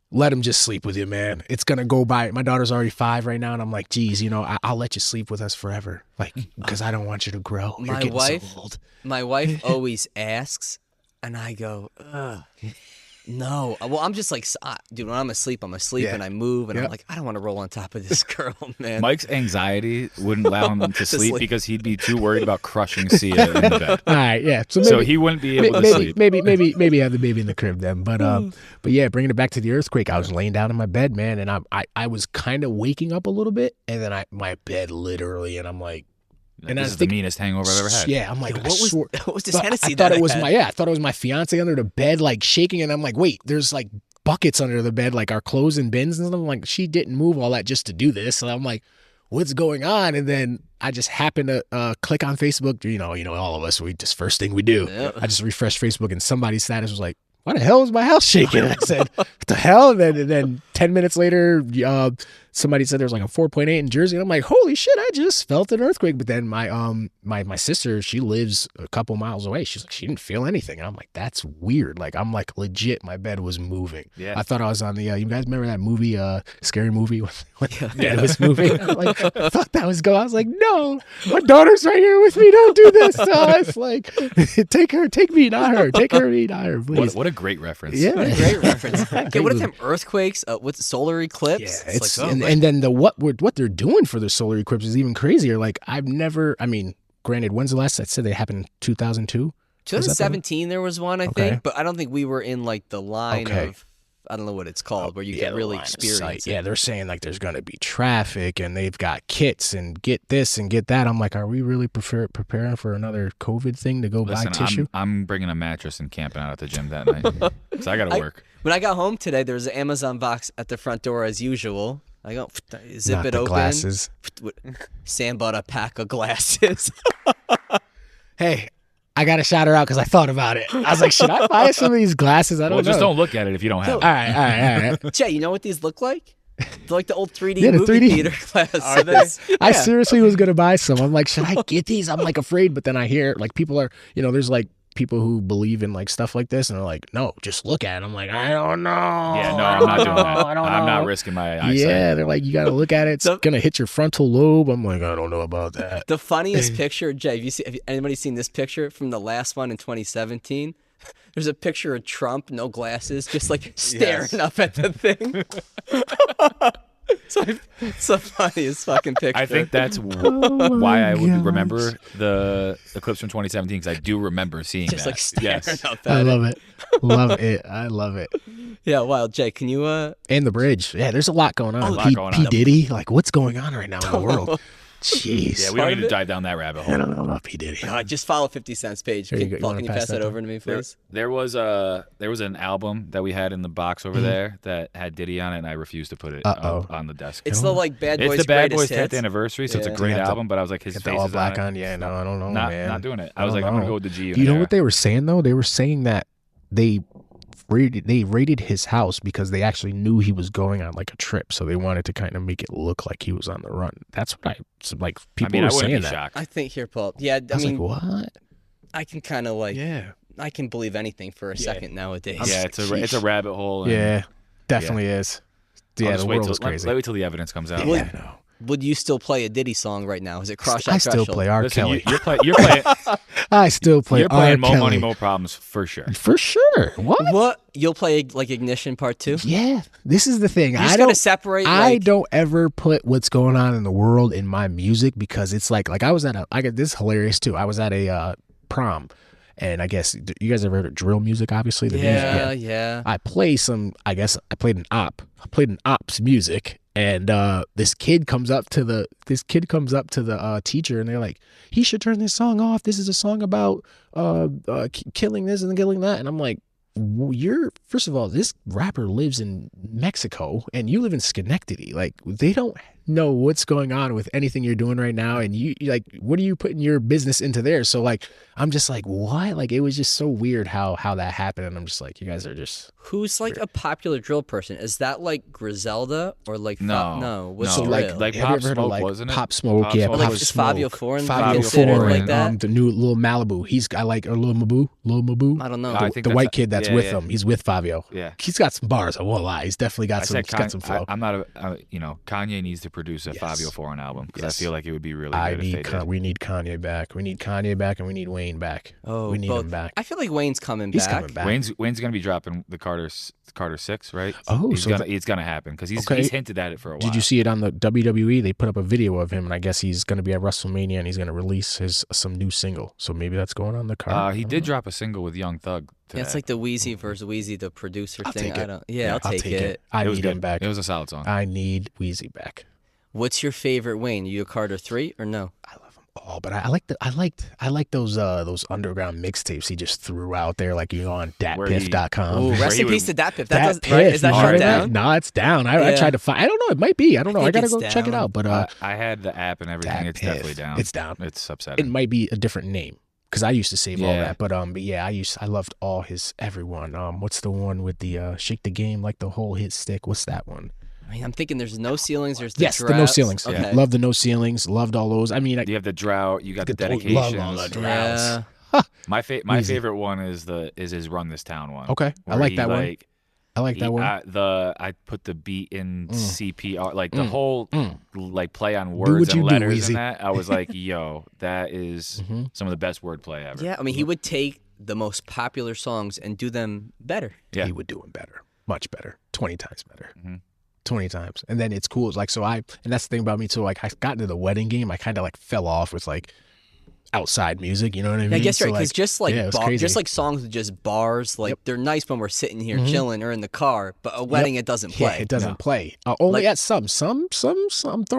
Let him just sleep with you, man. It's gonna go by. My daughter's already 5 right now, and I'm like, geez, I'll let you sleep with us forever, like, because I don't want you to grow. You're getting so old. My wife always asks, and I go, ugh. No. Well, I'm just like, dude, when I'm asleep, Yeah. and I move, and I'm Yep. like, I don't want to roll on top of this girl, man. Mike's anxiety wouldn't allow him to sleep because he'd be too worried about crushing Sia in the bed. All right, yeah. So he wouldn't be able to sleep. Maybe have the baby in the crib then. But yeah, bringing it back to the earthquake, I was laying down in my bed, man, and I was kind of waking up a little bit, and then my bed literally, and I'm like, and This is the meanest hangover I've ever had. Yeah, I'm like, what was this Hennessy I thought that it was I had? I thought it was my fiance under the bed, like shaking, and I'm like, wait, there's like buckets under the bed, like our clothes and bins and stuff. I'm like, she didn't move all that just to do this, and I'm like, what's going on? And then I just happened to click on Facebook. You know, all of us, first thing we do. Yep. I just refreshed Facebook, and somebody's status was like, why the hell is my house shaking? And I said, what the hell? And then 10 minutes later, somebody said there was like a 4.8 in Jersey. And I'm like, holy shit, I just felt an earthquake. But then my sister, she lives a couple miles away. She's like, she didn't feel anything. And I'm like, that's weird. Like, I'm like, legit, my bed was moving. Yeah. I thought I was on the, you guys remember that movie, Scary Movie? When it was moving? Like, I thought that was going. I was like, no, my daughter's right here with me. Don't do this. It's like, take me, not her. Take her, me, not her, please. What a great reference. Yeah. What a great reference. Okay, what if movie. them earthquakes with solar eclipse? Yeah, It's like, and then what they're doing for the solar eclipse is even crazier. Like, granted, when's the last? I said they happened in 2002. 2017 there was one, I think, but I don't think we were in like the line of I don't know what it's called, where you can really experience it. Yeah, they're saying like there's gonna be traffic and they've got kits and get this and get that. I'm like, are we really preparing for another COVID thing to go buy tissue? I'm bringing a mattress and camping out at the gym that night, so I gotta work. When I got home today, there was an Amazon box at the front door as usual. I go zip Not it the open. glasses. Sam bought a pack of glasses. Hey, I got to shout her out because I thought about it. I was like, should I buy some of these glasses? I don't know. Just don't look at it if you don't have it. All right. Jay, you know what these look like? They're like the old 3D Yeah, the movie 3D. theater glasses. Are they? I seriously was going to buy some. I'm like, should I get these? I'm like afraid, but then I hear like people are, there's like people who believe in like stuff like this and they're like, no, just look at it. I'm like, I don't know. Yeah, no, I'm not doing that. I don't know. I'm not risking my eyesight. Yeah, they're like, you got to look at it. It's going to hit your frontal lobe. I'm like, I don't know about that. The funniest picture, Jay, have anybody seen this picture from the last one in 2017? There's a picture of Trump, no glasses, just like staring up at the thing. It's the funniest fucking picture. I think that's why I would remember the clips from 2017, because I do remember seeing just that. like staring up at I it. love it. Love it. I love it. Yeah, wow, Jay, can you And the bridge. Yeah, there's a lot going on. A lot going on. P. Diddy, like what's going on right now in the world? Jeez. Yeah, we don't need to dive down that rabbit hole. I don't know about P. Diddy. just follow 50 Cent's page. There you go. You Paul, wanna can you pass that over to me, please? There was an album that we had in the box over there that had Diddy on it, and I refused to put it up on the desk. It's the like Bad Boys It's the Bad Boys Greatest 10th Hits. anniversary, so it's a Yeah. great album. But I was like, his Get face the all is black on on. it. Yeah, no, I don't know, man. Not doing it. I I was don't like, I'm gonna know. go with the G. You know what they were saying though? They were saying that they raided his house because they actually knew he was going on like a trip, so they wanted to kind of make it look like he was on the run. That's what people were I wouldn't saying be that. shocked. I think here, Paul. Yeah, I was like, what? I can kind of like, Yeah. I can believe anything for a second nowadays. Yeah, it's a rabbit hole. And Yeah, definitely is. I'll Yeah, just the wait world till- is crazy. Wait till the evidence comes out. Yeah, I know. Would you still play a Diddy song right now? Is it Cross That I still Threshold? play R. Listen, Kelly. you're playing. I still play You're playing R. Mo Kelly. Money, Mo Problems for sure. For sure. What? What? You'll play like Ignition Part 2? Yeah, this is the thing. You just I gotta don't separate. I Like, don't ever put what's going on in the world in my music because it's like I was at this is hilarious too. I was at a prom, and I guess you guys ever heard of drill music? Obviously, the music. yeah. I play some. I guess I played an op. I played an ops music, and this kid comes up to the teacher, and they're like, "He should turn this song off. This is a song about killing this and killing that." And I'm like, "You're first of all, this rapper lives in Mexico, and you live in Schenectady. Like, they don't know what's going on with anything you're doing right now, and you like, what are you putting your business into there?" So like, I'm just like, what? Like, it was just so weird how that happened, and I'm just like, you guys are just. Who's like a popular drill person? Is that like Griselda or like No, What's no. drill? Like Have you Pop ever heard of Smoke, like wasn't it? Pop Smoke? Pop Yeah, Smoke Or like Pop just Smoke. Fabio Foreign? Fabio considered Foreign, like that? the new Lil Malibu. I like Lil Mabu. I don't know. I The think white that's- kid that's yeah, with yeah. him. He's with Fabio. Yeah. He's got some bars. I won't lie. He's definitely got I some. said He's got some flow. I'm not Kanye needs to produce a Yes. Fabio Foreign album because Yes. I feel like it would be really good if they did. We need Kanye back. We need Kanye back, and we need Wayne back. Oh, we need both. him back. I feel like Wayne's coming He's back. coming back. Wayne's gonna be dropping the Carter 6, right? Oh, it's gonna happen because he's hinted at it for a while. Did you see it on the WWE? They put up a video of him, and I guess he's going to be at WrestleMania, and he's going to release some new single. So maybe that's going on the card. He did drop a single with Young Thug today. Yeah, it's like the Wheezy versus Wheezy, the producer I'll thing. take it. I don't. Yeah, I'll take it. I It was need good. him back. It was a solid song. I need Wheezy back. What's your favorite Wayne? You a Carter 3 or no? I love him all, but I like those underground mixtapes he just threw out there, like on datpiff.com. Ooh, rest he in would- peace to that Piff. That That right? Is that you shut heard down? No, it's down. I Yeah. tried to find. I don't know. It might be. I don't know. I think gotta it's go check it down. out. But I had the app and everything. Dat It's Piff. definitely down. It's down. It's it upsetting. might be a different name because I used to save all Yeah. that. But yeah, I loved all his everyone. What's the one with the shake the game like the whole hit stick? What's that one? I mean, I'm thinking there's no ceilings. There's the Yes, the no Droughts. ceilings. Okay. Love the no ceilings. Loved all those. I mean, You have the drought. You got the love all dedications. the droughts. Yeah. My Easy. favorite one is his Run This Town one. Okay, I where like he, that one. like, I like that one. I put the beat in CPR, like the whole like play on what words you and do, letters Weezy. and that. I was like, yo, that is some of the best wordplay ever. Yeah, I mean, he would take the most popular songs and do them better. Yeah. He would do him better, much better, 20 times better. 20 times. And then it's cool. It's like, and that's the thing about me too. Like I got into the wedding game. I kind of like fell off with like outside music. You know what I mean? I guess So, right, because just like yeah, it was crazy. just like songs with just bars, like they're nice when we're sitting here chilling or in the car. But a wedding, it doesn't play. Yeah, it doesn't play. Only Like- at some.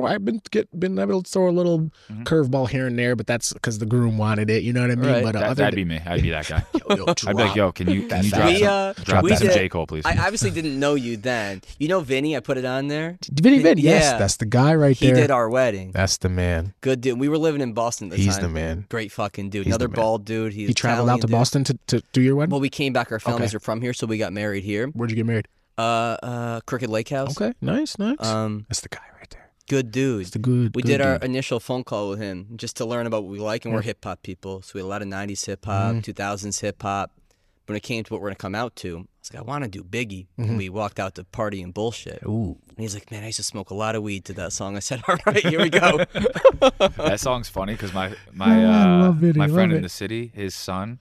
I've been able to throw a little curveball here and there, but that's because the groom wanted it. You know what I mean? Right. But That'd be me. I'd be that guy. yo, I'd be like, yo, can you drop We, drop we that some did- J. Cole, please? I obviously didn't know you then. You know Vinny? I put it on there. Vinny, yes, Yeah. that's the guy right He there. did our wedding. That's the man. Good dude. We were living in Boston at the He's time. the man. Great fucking dude. He's Another the man. bald dude. He's He traveled out to Italian Boston to do your dude. wedding. Well, we came back. Our families Okay. are from here, so we got married here. Where'd you get married? Crooked Lake House. Okay, nice. That's the guy right there. Good dude. It's the good. We good did our dude. initial phone call with him just to learn about what we like, and we're hip hop people, so we had a lot of '90s hip hop, 2000s hip hop. When it came to what we're gonna come out to, I was like, I want to do Biggie. And we walked out to Party and Bullshit. Ooh. And he's like, man, I used to smoke a lot of weed to that song. I said, all right, here we go. That song's funny because my love it, I my friend love in it. the city, his son,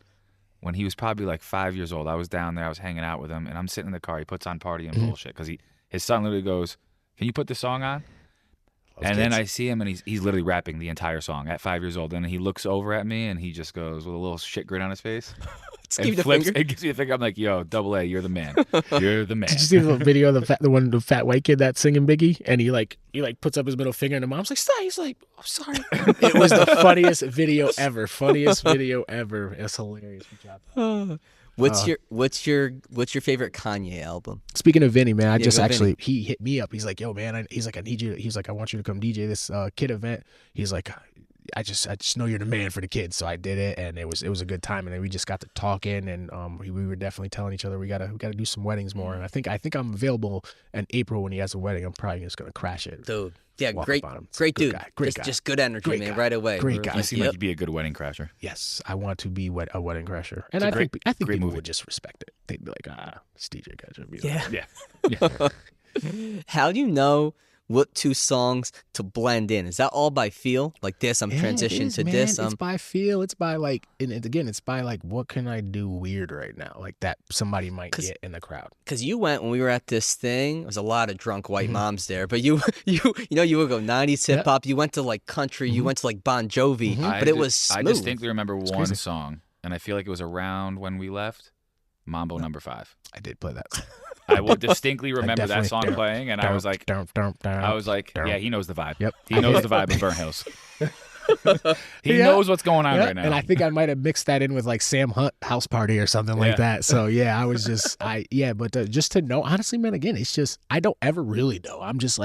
when he was probably like 5 years old, I was down there, I was hanging out with him, and I'm sitting in the car. He puts on Party and Bullshit because his son literally goes, "Can you put this song on?" And then I see him, and he's literally rapping the entire song at 5 years old. And he looks over at me, and he just goes with a little shit grin on his face. Just And give you the flips finger. and gives me the finger. I'm like, yo, Double A, you're the man. You're the man. Did you see the video of the fat white kid that's singing Biggie, and he puts up his middle finger, and the mom's like, "Stop!" He's like, "I'm sorry." It was the funniest video ever. It's hilarious. Good job. What's your favorite Kanye album? Speaking of Vinny, man, I Yeah, just go actually he hit me up. He's like, "Yo, man," I need you. He's like, "I want you to come DJ this kid event." He's like, I just know you're the man for the kids, so I did it, and it was a good time, and then we just got to talking, and we were definitely telling each other we gotta do some weddings more, and I think I'm available in April when he has a wedding. I'm probably just gonna crash it. Dude. Yeah, Walk great up on him. It's a great good dude. guy. Great guy. Just good energy, Great man, guy. right away. Great We're guy. You like, seem yep. like you'd be a good wedding crasher. Yes, I want to be a wedding crasher, and It's I a great- think great people movie. would just respect it. They'd be like, it's DJ Ketchup. Yeah. Yeah. How do you know what two songs to blend in? Is that all by feel? Like this, I'm transitioning to this. It's by feel. It's by it's by what can I do weird right now? Like that somebody might get in the crowd. Because you went when we were at this thing. There was a lot of drunk white Mm-hmm. moms there, but you would go '90s hip hop. You went to like country. You went to like Bon Jovi, but it was smooth. I distinctly remember one crazy. song, and I feel like it was around when we left. Mambo number 5. I did play that. I will distinctly remember that definitely- song playing, and I was like, yeah, he knows the vibe. Yep. He knows the vibe of Burnt Hills. He knows what's going on right now. And I think I might have mixed that in with like Sam Hunt House Party or something like that. So yeah, I was just but just to know, honestly, man, again, it's just I don't ever really know. I'm just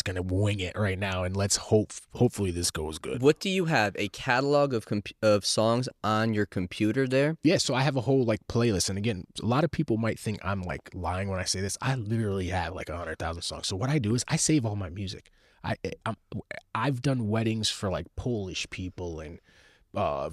gonna wing it right now, and let's hopefully this goes good. What do you have? A catalog of songs on your computer there? Yeah, so I have a whole like playlist, and again, a lot of people might think I'm like lying when I say this. I literally have like 100,000 songs. So what I do is I save all my music. I've done weddings for like Polish people and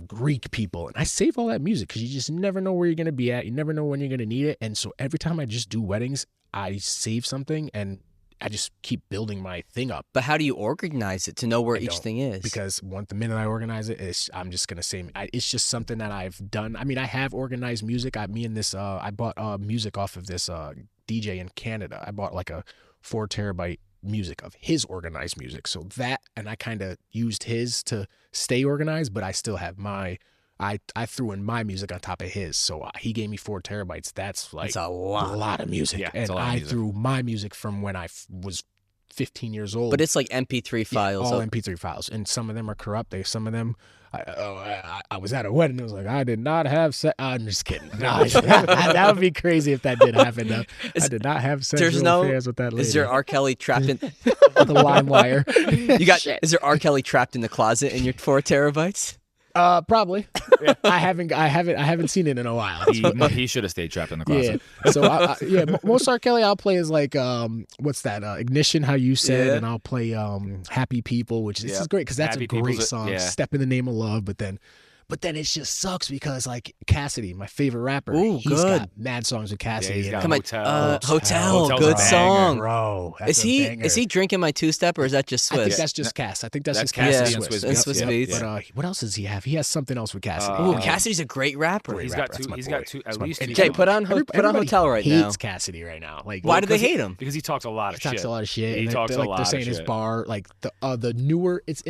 Greek people, and I save all that music because you just never know where you're gonna be at. You never know when you're gonna need it, and so every time I just do weddings, I save something and I just keep building my thing up. But how do you organize it to know where each thing is? Because the minute I organize it, I'm just gonna say it's just something that I've done. I mean, I have organized music. I bought music off of this DJ in Canada. I bought like a 4 terabyte music of his organized music. So that, and I kind of used his to stay organized, but I still have I threw in my music on top of his. So he gave me 4 terabytes. That's like a lot of music. Yeah, and it's a lot of I music. threw my music from when I was 15 years old. But it's like MP3 files. All MP3 files, and some of them are corrupt. Some of them, I was at a wedding. It was like I did not have sex. I'm just kidding. No, that would be crazy if that did happen. Though. I did not have sexual affairs with that lady. Is there R. Kelly trapped in the line wire? Is there R. Kelly trapped in the closet in your 4 terabytes? Probably. I haven't seen it in a while. He should have stayed trapped in the Yeah. closet. So most R. Kelly I'll play is like what's that? Ignition, how you said, Yeah. and I'll play Happy People, which this is great because that's Happy a great People's song. yeah. Step in the Name of Love, but then But then it just sucks because like Cassidy, my favorite rapper, Ooh, he's good. got mad songs with Cassidy. he's got Come on, Hotel. Hotel, Hotel's good a banger, song. Bro, that's Is a he banger. is he drinking my two-step or is that just I think Swiss? that's just Cass. I think that's just Cassidy Cassidy and Swiss. Swiss And Beats. Swiss Yep. Beats. But what else does he have? He has something else with Cassidy. Ooh, Cassidy's a great rapper. Great He's rapper. got That's two. my He's boy. got two. At That's my least boy. two. Jay, put on Hotel right now. Hates Cassidy right now. Like, Why do they because hate him? Because he talks a lot of he shit. talks a lot of shit. He and talks they're, a like, lot they're of saying his shit. bar, like the newer. It's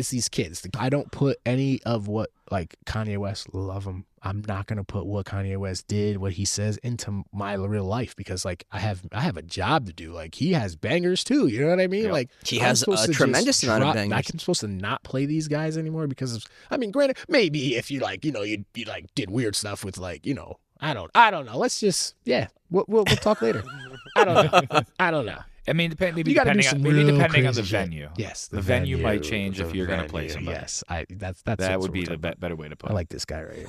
these kids. I don't put any of what like Kanye West. Love him. I'm not gonna put what Kanye West did, what he says, into my real life because like I have a job to do. Like he has bangers too. You know what I mean? Yep. Like He I'm has supposed a to tremendous just amount of drop- bangers. I'm supposed to not play these guys anymore because of, I mean, granted, maybe if you like, you know, you like did weird stuff with like, you know, I don't know. Let's just we'll talk later. I don't know. I mean, maybe You gotta do depending some on maybe real depending on crazy the shit. venue. Yes, the venue might change if the you're going to play venue, somebody. Yes, that's That what would we're be the talking about. better way to put I it. like this guy right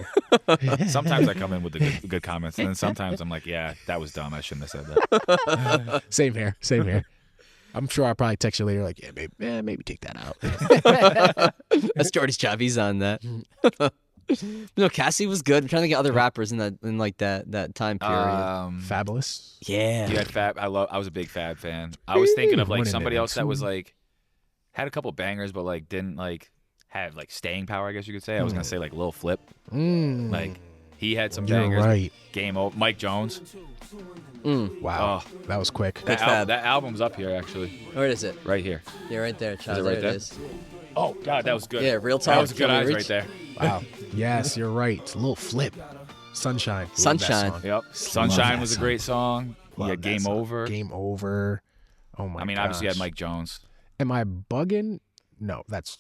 here. Sometimes I come in with the good comments, and then sometimes I'm like, yeah, that was dumb. I shouldn't have said that. Same here. I'm sure I'll probably text you later, like, maybe take that out. That's Jordy's job. He's on that. No, Cassie was good. I'm trying to get other rappers in that time period. Fabulous. Yeah. You had Fab. I was a big Fab fan. I was thinking of like Winning somebody it, else that was too. like had a couple bangers, but like didn't like have like staying power. I guess you could say. I was gonna say like Lil Flip. Like he had some You're bangers. right. Game over. Mike Jones. Wow, Oh. that was quick. Good Fab. That album's up here actually, Where is it? right here. Yeah, right there, child. it right there there? it is. Oh God, that was good. Yeah, real talk. That was good Can we eyes reach? right there. Wow. Yes, you're right. It's a little flip. Sunshine. Love that Sunshine. song. Yep. Sunshine that was a song. great song. Love Yeah, that Game song. Over. Game Over. Oh my. I mean, obviously you had gosh. Mike Jones. Am I bugging? No, that's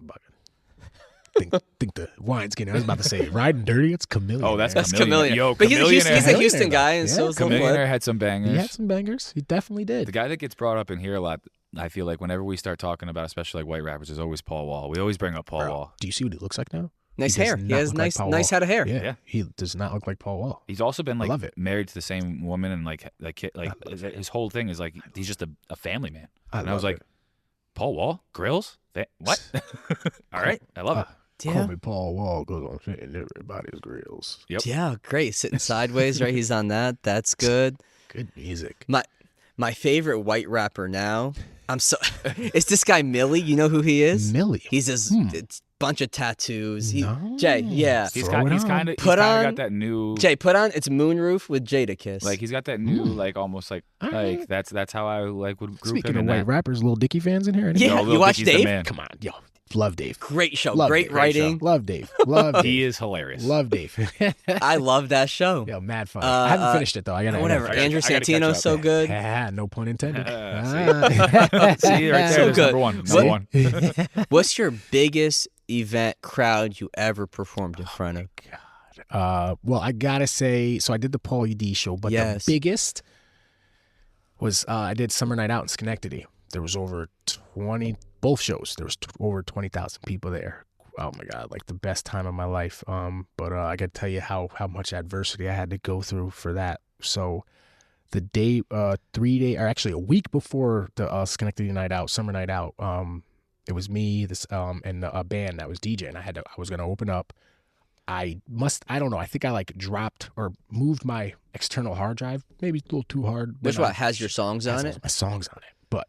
I'm bugging. Think the wine's getting. I was about to say riding dirty. It's Chameleon. Oh, that's man. That's Chameleon. Chameleon. Yo, But he's a Chameleon. Houston guy, and Yeah, so is Lil Chameleon Flip. had some bangers. He had some bangers. He definitely did. The guy that gets brought up in here a lot, I feel like whenever we start talking about, especially like white rappers, is always Paul Wall. We always bring up Paul Bro, Wall. do you see what he looks like now? Nice He does hair. He not has look like nice Paul nice Wall. head of hair. Yeah, Yeah. he does not look like Paul Wall. He's also been like love it. married to the same woman, and like his whole thing is like he's just a family man. And I was love like, Paul Wall, grills, what? All right, I love it. Yeah. Call me Paul Wall because I'm sitting everybody's grills. Yep. Yeah, great. Sitting sideways, right? He's on that. That's good. Good music. My favorite white rapper now. It's this guy Millie. You know who he is? Millie. He's this it's bunch of tattoos. No. Jay, yeah. He's Throw it on. kind of Put on- got that new Jay, put on it's Moonroof with Jada Kiss. like he's got that new like almost like Alright. like that's how I like would group Speaking him of in white that. rappers, Lil Dicky fans in here? Yeah, No, you Lil watch Dicky's the Dave? man. Come on, yo, love Dave. Great show. Love Great Dave. writing. Love Dave. Love Dave. He is hilarious. Love Dave. I love that show. Yo, mad fun. I haven't finished it though. I gotta Whatever. I gotta- Andrew I gotta catch Santino's up. so good. Yeah, no pun intended. See, right there, So there's good. number one. Number one. What's your biggest event crowd you ever performed in front of? Well, I gotta say, so I did the Paul E.D. show, but Yes. the biggest was I did Summer Night Out in Schenectady. There was over 20, both shows. There was over 20,000 people there. Oh my God, like the best time of my life. But I gotta tell you how much adversity I had to go through for that. So the day, 3 day, or actually a week before the Schenectady Night Out, Summer Night Out, it was me, and a band that was DJing. I was gonna open up. I don't know. I think I like dropped or moved my external hard drive, maybe a little too hard. Which when one has your songs on it? my songs on it, but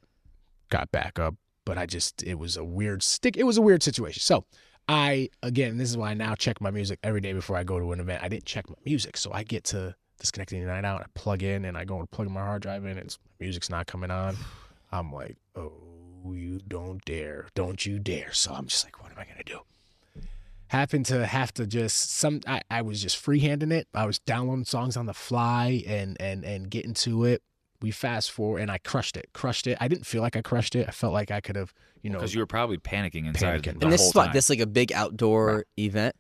got back up. But it was a weird It was a weird situation. So again, this is why I now check my music every day before I go to an event. I didn't check my music. So I get to the Schenectady Night Out, I plug in and I go and plug my hard drive in, and music's not coming on. I'm like, oh, you don't dare. Don't you dare. So I'm just like, what am I going to do? Happened to have to just I was just freehanding it. I was downloading songs on the fly and getting to it. We fast forward and I crushed it. I didn't feel like I crushed it. I felt like I could have, Because you were probably panicking inside Panicking. the And this whole is what time. this is like a big outdoor event.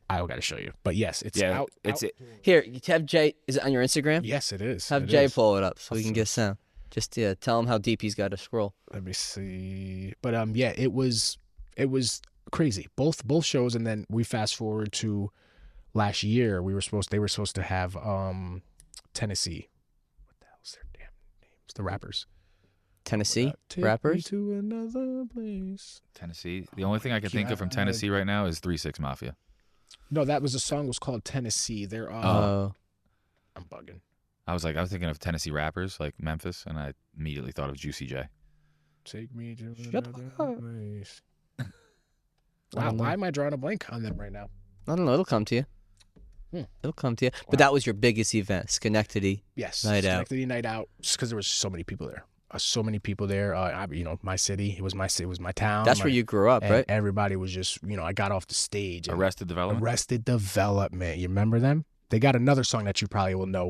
I got to show you. But yes, it's yeah, out. it's out. Here, you have Jay. Is it on your Instagram? Yes, it is. Have It Jay is. pull it up so we can get sound. Just tell him how deep he's got to scroll. Let me see. But yeah, it was crazy. Both shows, and then we fast forward to last year. They were supposed to have Tennessee. What the hell's their damn names? The rappers. Tennessee Take rappers? me to another place. Tennessee. The only thing I can think of from Tennessee right now is 3-6 Mafia. No, that was a song was called Tennessee. They're Oh. I'm bugging. I was thinking of Tennessee rappers like Memphis, and I immediately thought of Juicy J. Take me to Shut another up. place. I Wow, don't know. why am I drawing a blank on them right now? I don't know. It'll come to you. Hmm. It'll come to you. But that was your biggest event, Schenectady. Yes, Night out. Schenectady night out, just because there was so many people there. So many people there. My city. It was my town. That's where you grew up, and right? Everybody was just, I got off the stage. and Arrested Development. Arrested Development. You remember them? They got another song that you probably will know.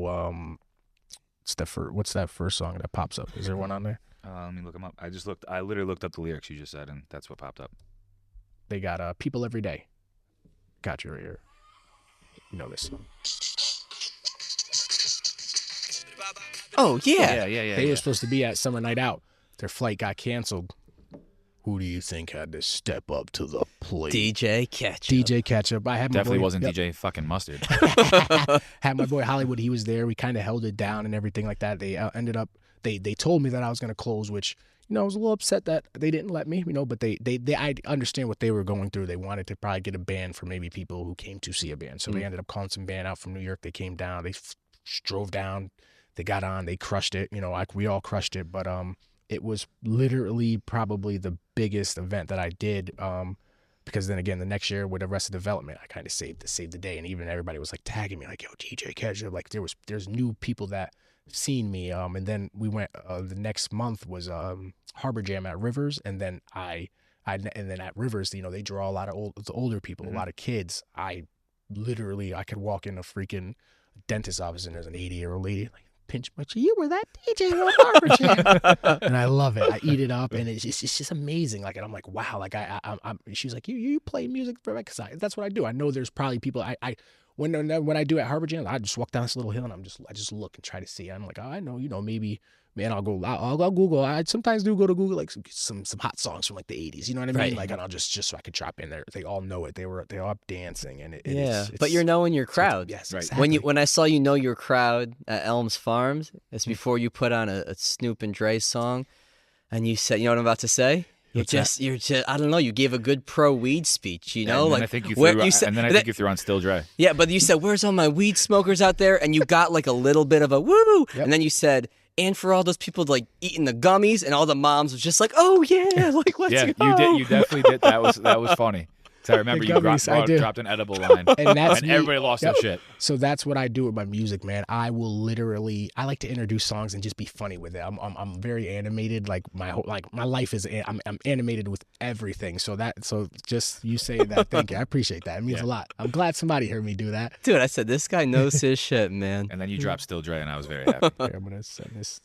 What's that first song that pops up? Is there one on there? Let me look them up. I literally looked up the lyrics you just said, and that's what popped up. They got People Every Day. Got you right here. You know this song. Oh, yeah. They were supposed to be at Summer Night Out. Their flight got canceled. Who do you think had to step up to the plate? DJ Ketchup. DJ Ketchup. I had my Definitely boy, wasn't yep. DJ fucking Mustard. Had my boy Hollywood. He was there. We kind of held it down and everything like that. They ended up. They told me that I was going to close, which I was a little upset that they didn't let me. But I understand what they were going through. They wanted to probably get a band for maybe people who came to see a band. So they ended up calling some band out from New York. They came down. They drove down. They got on. They crushed it. We all crushed it. But it was literally probably the biggest event that I did. Because then again, the next year with Arrested Development, I kind of saved the day, and even everybody was like tagging me, like, "Yo, DJ Ketchup." Like there's new people that seen me. And then we went. The next month was Harbor Jam at Rivers, and then and then at Rivers, they draw a lot of older people, a lot of kids. I could walk in a freaking dentist office, and there's an 80-year-old lady like, pinch my cheek. You were that DJ on Harbor Jam. And I love it. I eat it up, and it's just amazing. Like, and I'm like, wow. Like she's like, you play music for me? Because that's what I do. I know there's probably people. When I do at Harbor Jam, I just walk down this little hill and I just look and try to see. I'm like, oh, I know, maybe. Man, I'll Google. I sometimes do go to Google, like some hot songs from like the 80s. You know what I mean? Right. Like, and I'll just so I could drop in there. They all know it. They all up dancing, and But you're knowing your crowd. Yes, right. exactly. When I saw you know your crowd at Elms Farms, it's before you put on a Snoop and Dre song, and you said, you know what I'm about to say? You're just I don't know. You gave a good pro weed speech, And then I think you threw on Still Dre. Yeah, but you said, "Where's all my weed smokers out there?" And you got like a little bit of a woo, and then you said, "And for all those people like eating the gummies," and all the moms was just like, "Oh yeah, like let's go." You definitely did. That was funny. Because I remember you dropped an edible line, and everybody lost their shit. So that's what I do with my music, man. I like to introduce songs and just be funny with it. I'm very animated. Like my life is I'm animated with everything. So just you saying that, thank you. I appreciate that. It means a lot. I'm glad somebody heard me do that. Dude, I said this guy knows his shit, man. And then you dropped Still Dre, and I was very happy. Here, I'm gonna send this.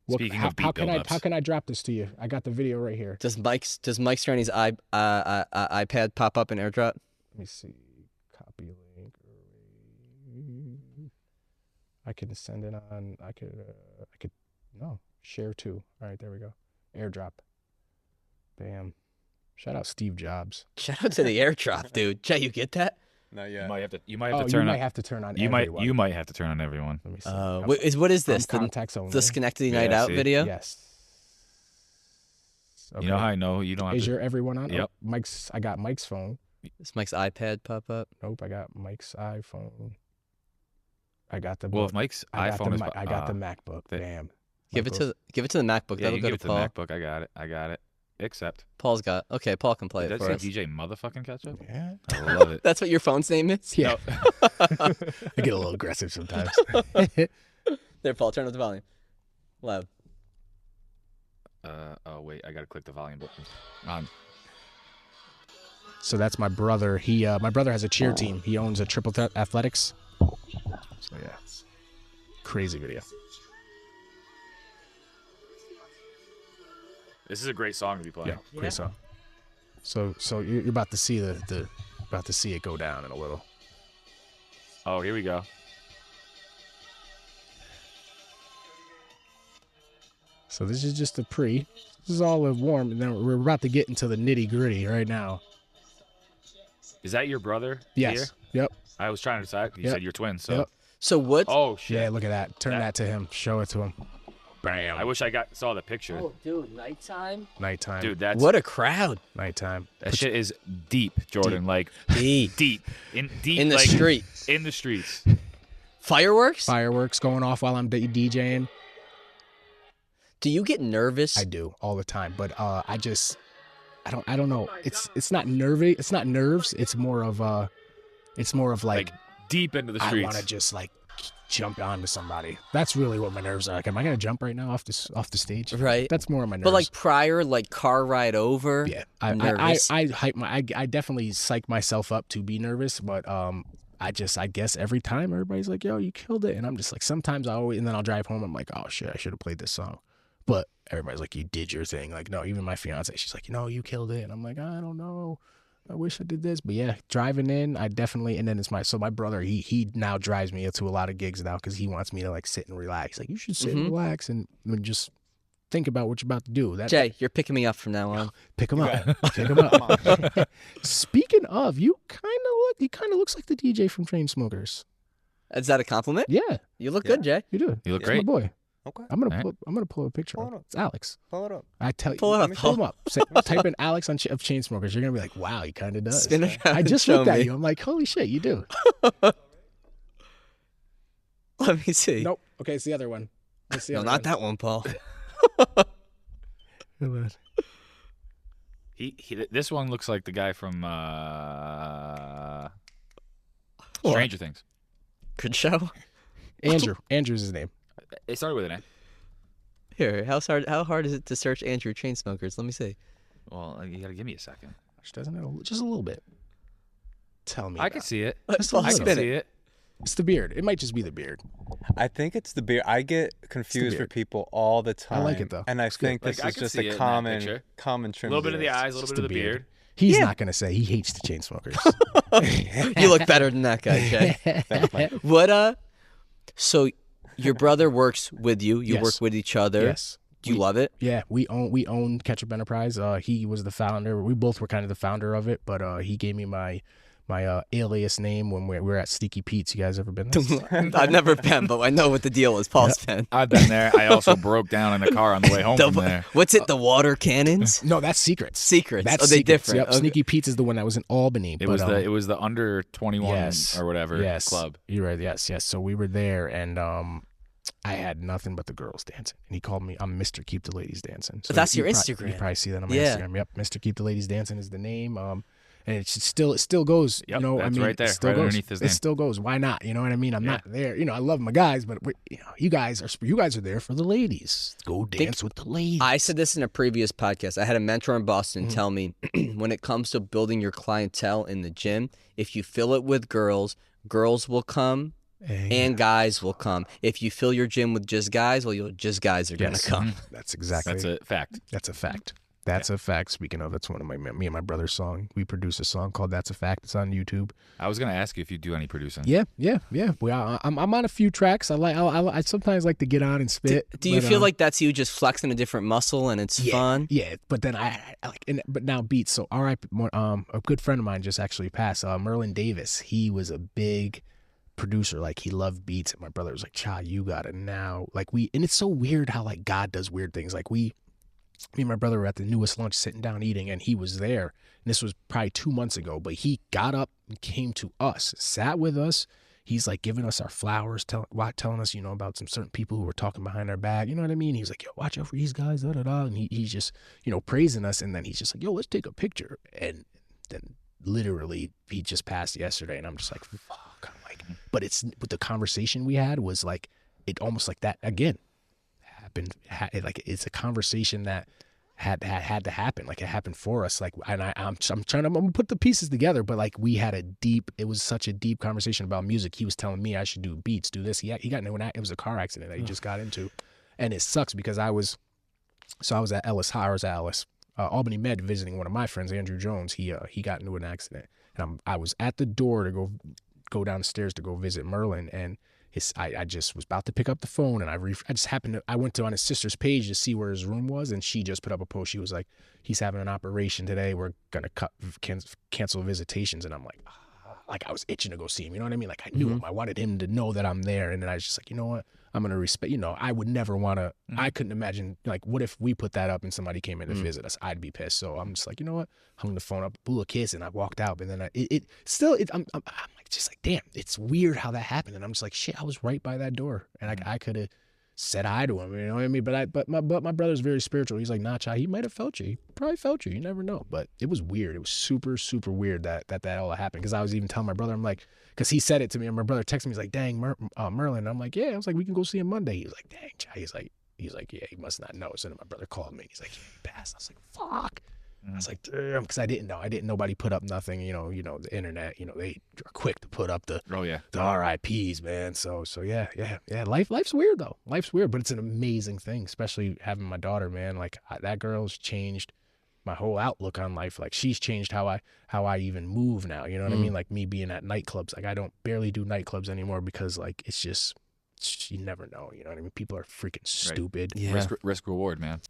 Speaking of beat how buildups. can I drop this to you? I got the video right here. Does Mike Strani's iPad pop up in AirDrop? Let me see. Copy link. I can send it on. I could. No. Share to. All right, there we go. AirDrop. Bam. Shout out Steve Jobs. Shout out to the AirDrop, dude. Jay, you get that? Not yet. You might have to turn on. You everyone. might have to turn on everyone. Let me see. What is this? Contacts only. The Schenectady Night Yeah, Out see? video? Yes. Okay. You know how I know you don't have Is to. your everyone on? Yep. Oh, I got Mike's phone. Does Mike's iPad pop up? Nope, I got Mike's iPhone. I got the. Well, if Mike's iPhone is. I got the MacBook. Bam. Give it to the MacBook. Yeah, That'll you go give to it to the Paul. MacBook. I got it. Except. Paul's got. Okay, Paul can play Did it that for say us. DJ motherfucking Ketchup? Yeah. I love it. That's what your phone's name is? Yeah. I get a little aggressive sometimes. There, Paul, turn up the volume. Loud. Oh wait, I gotta click the volume button. On. So that's my brother. My brother has a cheer team. He owns a Triple Threat Athletics. So yeah, crazy video. This is a great song to be playing. Yeah, great song. So you're about to see about to see it go down in a little. Oh, here we go. So this is just a pre. This is all a warm, and then we're about to get into the nitty gritty right now. Is that your brother? Yes. Here? Yep. I was trying to decide. You Yep. said you're twins. So. Yep. So what? Oh shit. Yeah, look at that. Turn that to him. Show it to him. Bam. I wish I saw the picture. Oh, dude, nighttime. Dude, that's What a crowd. Nighttime. that shit is deep, Jordan. Like Deep. in In the like, street. in the streets. Fireworks? Fireworks going off while I'm DJing. Do you get nervous? I do all the time, but I don't know. It's not nervy. It's not nerves. It's more of like deep into the I streets. want to just like jump onto somebody. That's really what my nerves are. Like, am I gonna jump right now off the stage? Right. That's more of my nerves. But like prior, like car ride over. yeah, nervous. I definitely psych myself up to be nervous, but I guess every time everybody's like, yo, you killed it, and I'm just like, sometimes and then I'll drive home. I'm like, oh shit, I should have played this song. But everybody's like, you did your thing. Like, no, even my fiance, she's like, no, you killed it. And I'm like, I don't know. I wish I did this. But yeah, driving in, I definitely, and then my brother, he now drives me to a lot of gigs now because he wants me to like sit and relax. He's like, you should sit and relax and just think about what you're about to do. Jay, you're picking me up from now on. Pick him up. Pick him up. Speaking of, he kind of looks like the DJ from Chainsmokers. Is that a compliment? Yeah. You look good, Jay. You do. You look It's great. my boy. Okay. I'm gonna pull a picture Pull up. it up. It's Alex. Pull it up. I tell you, Pull it up. pull him up. Type in Alex of Chainsmokers. You're gonna be like, wow, he kind of does. Spin around I and just show looked at me. you. I'm like, holy shit, you do. Let me see. Nope. Okay, it's the other one. It's the No, other not one. that one, Paul. This one looks like the guy from Stranger Things. Good show. Andrew's his name. It started with an A. Here, how hard is it to search Andrew Chainsmokers? Let me see. Well, you got to give me a second. Doesn't it? Just a little bit. Tell me. I can see it. Just a Paul, I little. can spin see it. it. It's the beard. It might just be the beard. I think it's the beard. I get confused beard. with people all the time. I like it, though. And I It's good. think Like, this I is can just see it a in that common picture. trim. A little bit of the beard. eyes, a little bit of the beard. He's Yeah. not gonna say he hates the Chainsmokers. You look better than that guy, Jay. Thanks, Mike. What so your brother works with you. You Yes. work with each other. Yes. Do you love it? Yeah, we own Ketchup Enterprise. He was the founder. We both were kind of the founder of it, but he gave me my alias name when we were at Sneaky Pete's. You guys ever been there? I've never been, but I know what the deal is. Paul's been. I've been there. I also broke down in the car on the way home from there. What's it? The water cannons? No, that's Secrets. Secrets. That's Are they Secrets. different? Yep. Okay. Sneaky Pete's is the one that was in Albany. It was the under 21 Yes. or whatever club. You're right. Yes. So we were there, and I had nothing but the girls dancing. And he called me, I'm Mr. Keep the Ladies Dancing. So That's your you Instagram. probably see that on my Yeah. Instagram. Yep, Mr. Keep the Ladies Dancing is the name. And it still goes. Yep, you know, that's I mean, right there, it still right goes. underneath his It name. still goes. Why not? You know what I mean? I'm not there. You know, I love my guys, but you guys are there for the ladies. Go dance with the ladies. I said this in a previous podcast. I had a mentor in Boston Mm-hmm. tell me when it comes to building your clientele in the gym, if you fill it with girls, girls will come and guys will come. If you fill your gym with just guys, well, just guys are going to come. That's exactly. That's a fact. That's a fact. That's a fact. Speaking of, that's one of me and my brother's song. We produce a song called "That's a Fact." It's on YouTube. I was going to ask you if you do any producing. Yeah. I'm on a few tracks. I sometimes like to get on and spit. Do you but, feel like that's you just flexing a different muscle and it's fun? Yeah, but then I like, but now beats. So a good friend of mine just actually passed. Merlin Davis. He was a big producer. Like, he loved beats, and my brother was like, "Cha, you got it now." Like, and it's so weird how like God does weird things. Like me and my brother were at the newest lunch sitting down eating, and he was there. And this was probably 2 months ago, but he got up and came to us, sat with us. He's like giving us our flowers, telling us, about some certain people who were talking behind our back. You know what I mean? He was like, yo, watch out for these guys, da da da. And he's just, praising us. And then he's just like, yo, let's take a picture. And then literally he just passed yesterday. And I'm just like, fuck. I'm like, but the conversation we had was like, it almost like that again. Like, it's a conversation that had to happen. Like, it happened for us. Like, and I'm gonna put the pieces together, but like, it was such a deep conversation about music. He was telling me I should do beats, do this. He got into it was a car accident that he just got into, and it sucks because I was at Albany Med visiting one of my friends, Andrew Jones. He got into an accident, and I was at the door to go downstairs to go visit Merlin, and I just was about to pick up the phone, and I went on his sister's page to see where his room was, and she just put up a post. She was like, he's having an operation today. We're going to cancel visitations. And I'm like, I was itching to go see him. You know what I mean? Like, I knew him. I wanted him to know that I'm there. And then I was just like, you know what? I'm gonna respect. I would never want to. I couldn't imagine, like, what if we put that up and somebody came in to visit us? I'd be pissed. So I'm just like, you know what? Hung the phone up, blew a kiss, and I walked out. And then I'm like, just like, damn, it's weird how that happened. And I'm just like, shit, I was right by that door, and I could have said hi to him. You know what I mean? But my brother's very spiritual. He's like, nah, child, he might have felt you. He probably felt you. You never know. But it was weird. It was super, super weird that all happened. Because I was even telling my brother, I'm like, because he said it to me, and my brother texted me. He's like, dang, Merlin. And I'm like, yeah. I was like, we can go see him Monday. He was like, dang, child. He's like, yeah, he must not know. So then my brother called me. He's like, yeah, he passed. I was like, fuck. I was like, damn, because I didn't know. Nobody put up nothing. The internet. They are quick to put up the RIPs, man. So yeah. Life's weird though. Life's weird, but it's an amazing thing, especially having my daughter, man. Like that girl's changed my whole outlook on life. Like she's changed how I even move now. You know what I mean? Like me being at nightclubs. Like I don't barely do nightclubs anymore because like it's just you never know. You know what I mean? People are freaking stupid. Yeah. Risk reward, man.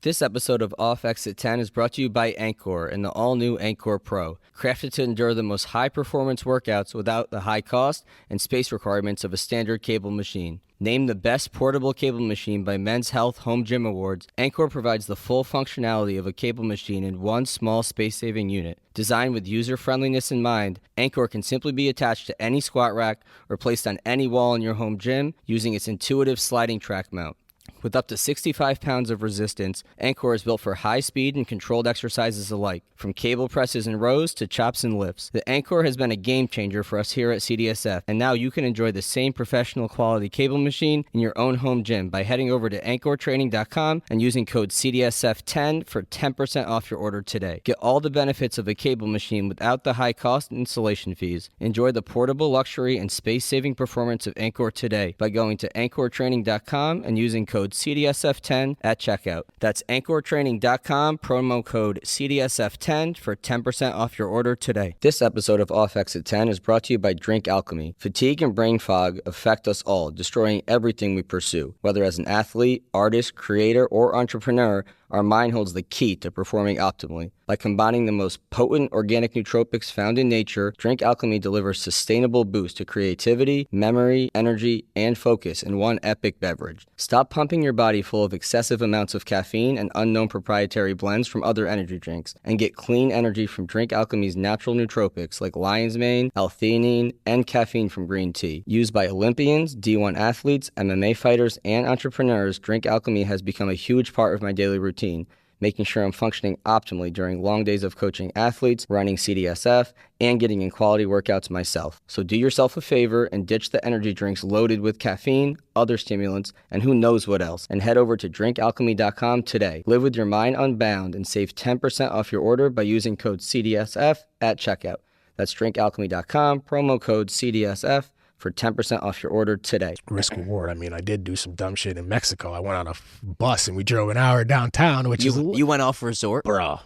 This episode of Off Exit 10 is brought to you by Anchor and the all-new Anchor Pro, crafted to endure the most high-performance workouts without the high cost and space requirements of a standard cable machine. Named the best portable cable machine by Men's Health Home Gym Awards, Anchor provides the full functionality of a cable machine in one small space-saving unit. Designed with user-friendliness in mind, Anchor can simply be attached to any squat rack or placed on any wall in your home gym using its intuitive sliding track mount. With up to 65 pounds of resistance, Anchor is built for high speed and controlled exercises alike, from cable presses and rows to chops and lifts. The Anchor has been a game changer for us here at CDSF, and now you can enjoy the same professional quality cable machine in your own home gym by heading over to anchortraining.com and using code CDSF10 for 10% off your order today. Get all the benefits of a cable machine without the high cost and installation fees. Enjoy the portable luxury and space-saving performance of Anchor today by going to anchortraining.com and using code CDSF10 at checkout. That's anchortraining.com, promo code CDSF10 for 10% off your order today. This episode of Off Exit 10 is brought to you by Drink Alchemy. Fatigue and brain fog affect us all, destroying everything we pursue. Whether as an athlete, artist, creator, or entrepreneur, our mind holds the key to performing optimally. By combining the most potent organic nootropics found in nature, Drink Alchemy delivers sustainable boost to creativity, memory, energy, and focus in one epic beverage. Stop pumping your body full of excessive amounts of caffeine and unknown proprietary blends from other energy drinks, and get clean energy from Drink Alchemy's natural nootropics like lion's mane, L-theanine, and caffeine from green tea. Used by Olympians, D1 athletes, MMA fighters, and entrepreneurs, Drink Alchemy has become a huge part of my daily routine, making sure I'm functioning optimally during long days of coaching athletes, running CDSF, and getting in quality workouts myself. So do yourself a favor and ditch the energy drinks loaded with caffeine, other stimulants, and who knows what else, and head over to drinkalchemy.com today. Live with your mind unbound and save 10% off your order by using code CDSF at checkout. That's drinkalchemy.com, promo code CDSF for 10% off your order today. Risk reward. I mean, I did do some dumb shit in Mexico. I went on a bus and we drove an hour downtown, which you went off resort? Bro.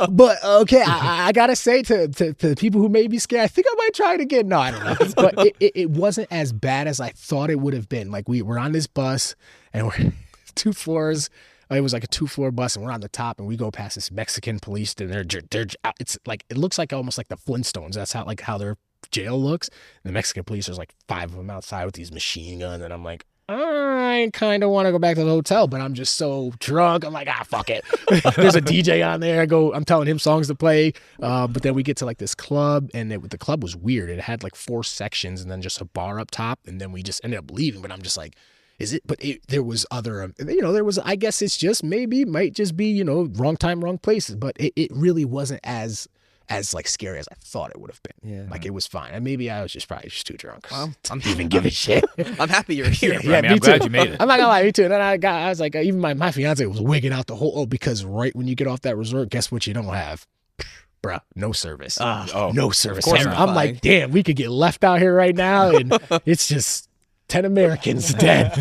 But okay, I gotta say to people who may be scared, I think I might try it again. No, I don't know. But it wasn't as bad as I thought it would have been. Like we're on this bus and we're 2 floors. It was like a 2-floor bus, and we're on the top, and we go past this Mexican police, and they're it's like it looks like almost like the Flintstones. That's how their jail looks. And the Mexican police, there's like 5 of them outside with these machine guns, and I'm like, I kind of want to go back to the hotel, but I'm just so drunk. I'm like, fuck it. There's a DJ on there. I'm telling him songs to play. But then we get to like this club, and the club was weird. It had like 4 sections and then just a bar up top, and then we just ended up leaving. But I'm just like, there was other, I guess it's just might just be, wrong time, wrong places. But it really wasn't as like scary as I thought it would have been. Yeah. Like it was fine. And maybe I was probably too drunk. Well, I'm even giving shit. I'm happy you're here. Yeah, I'm glad you made it. I'm not gonna lie, me too. And then I was like, even my fiance was wigging out the whole, because right when you get off that resort, guess what you don't have? Bruh, no service. No service. I'm like, damn, we could get left out here right now, and it's just 10 Americans dead.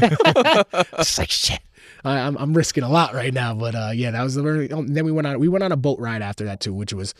It's like shit. I'm risking a lot right now, but that was the very. Then we went on a boat ride after that too, which was.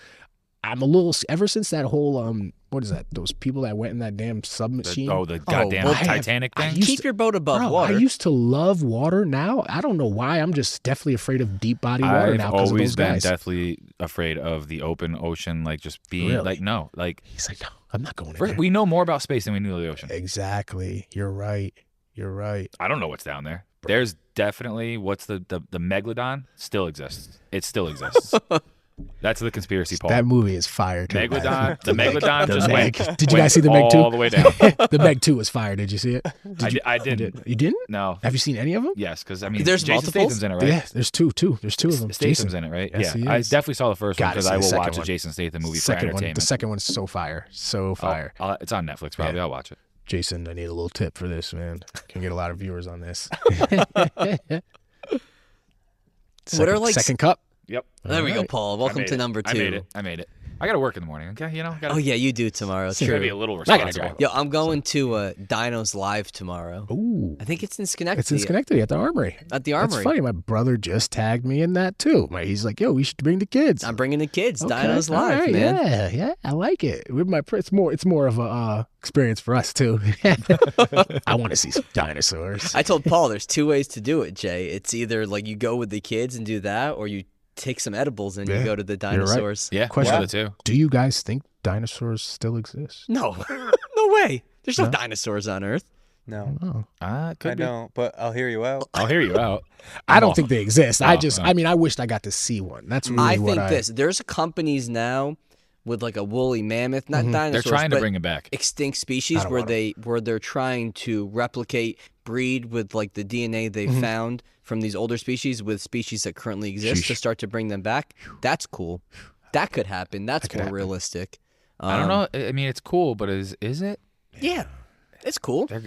I'm a little ever since that whole what is that? Those people that went in that damn submachine. The goddamn Titanic thing. Keep your boat above water. I used to love water. Now I don't know why. I'm just definitely afraid of deep body water now. I've always been deathly afraid of the open ocean, like just being like no, like he's like no, I'm not going in there. We know more about space than we knew of the ocean. Exactly, you're right. You're right. I don't know what's down there. There's definitely what's the Megalodon still exists. It still exists. That's the conspiracy, Paul. That movie is fire too. Megalodon. The Megalodon The just Meg. went. Did you guys see the Meg 2? All the way down. The Meg 2 was fire. Did you see it? I didn't. You didn't? No. Have you seen any of them? Yes, because I mean, There's Jason multiples? Statham's in it, right? Yeah, there's two. There's two of them. Statham's in it, right? Yes, he I is. definitely saw the first one Gotta because see I the will second watch a one. Jason Statham movie for Second one. entertainment. The second one's so fire. So fire. It's on Netflix, probably. I'll watch it. Jason, I need a little tip for this, man. Can get a lot of viewers on this. Second cup? Yep. There we go, Paul. Welcome to number 2. I made it. I got to work in the morning, okay? You know? Oh, yeah, you do tomorrow. Gotta be a True. little I gotta responsible. Yo, I'm going to Dino's Live tomorrow. Ooh. I think it's in Schenectady. It's in Schenectady at the Armory. At the Armory. That's funny. My brother just tagged me in that too. He's like, "Yo, we should bring the kids." I'm bringing the kids. Okay, Dino's all Live, right, man. Yeah, I like it. With my, it's more of a experience for us too. I want to see some dinosaurs. I told Paul there's 2 ways to do it, Jay. It's either like you go with the kids and do that, or you take some edibles and you go to the dinosaurs. Yeah, Question. one of the two. Do you guys think dinosaurs still exist? No. No way. There's no dinosaurs on Earth. No, Oh. I Could be. don't. But I'll hear you out. I'll hear you out. I don't think they exist. No, I mean, I wished I got to see one. That's really I what think there's companies now with like a woolly mammoth, not dinosaurs, They're trying to but bring it back. extinct species don't where want they're trying to replicate, breed with like the DNA they found from these older species with species that currently exist to start to bring them back. That's cool. That could happen. That's more realistic. I don't know. I mean, it's cool, but is it? Yeah, it's cool. I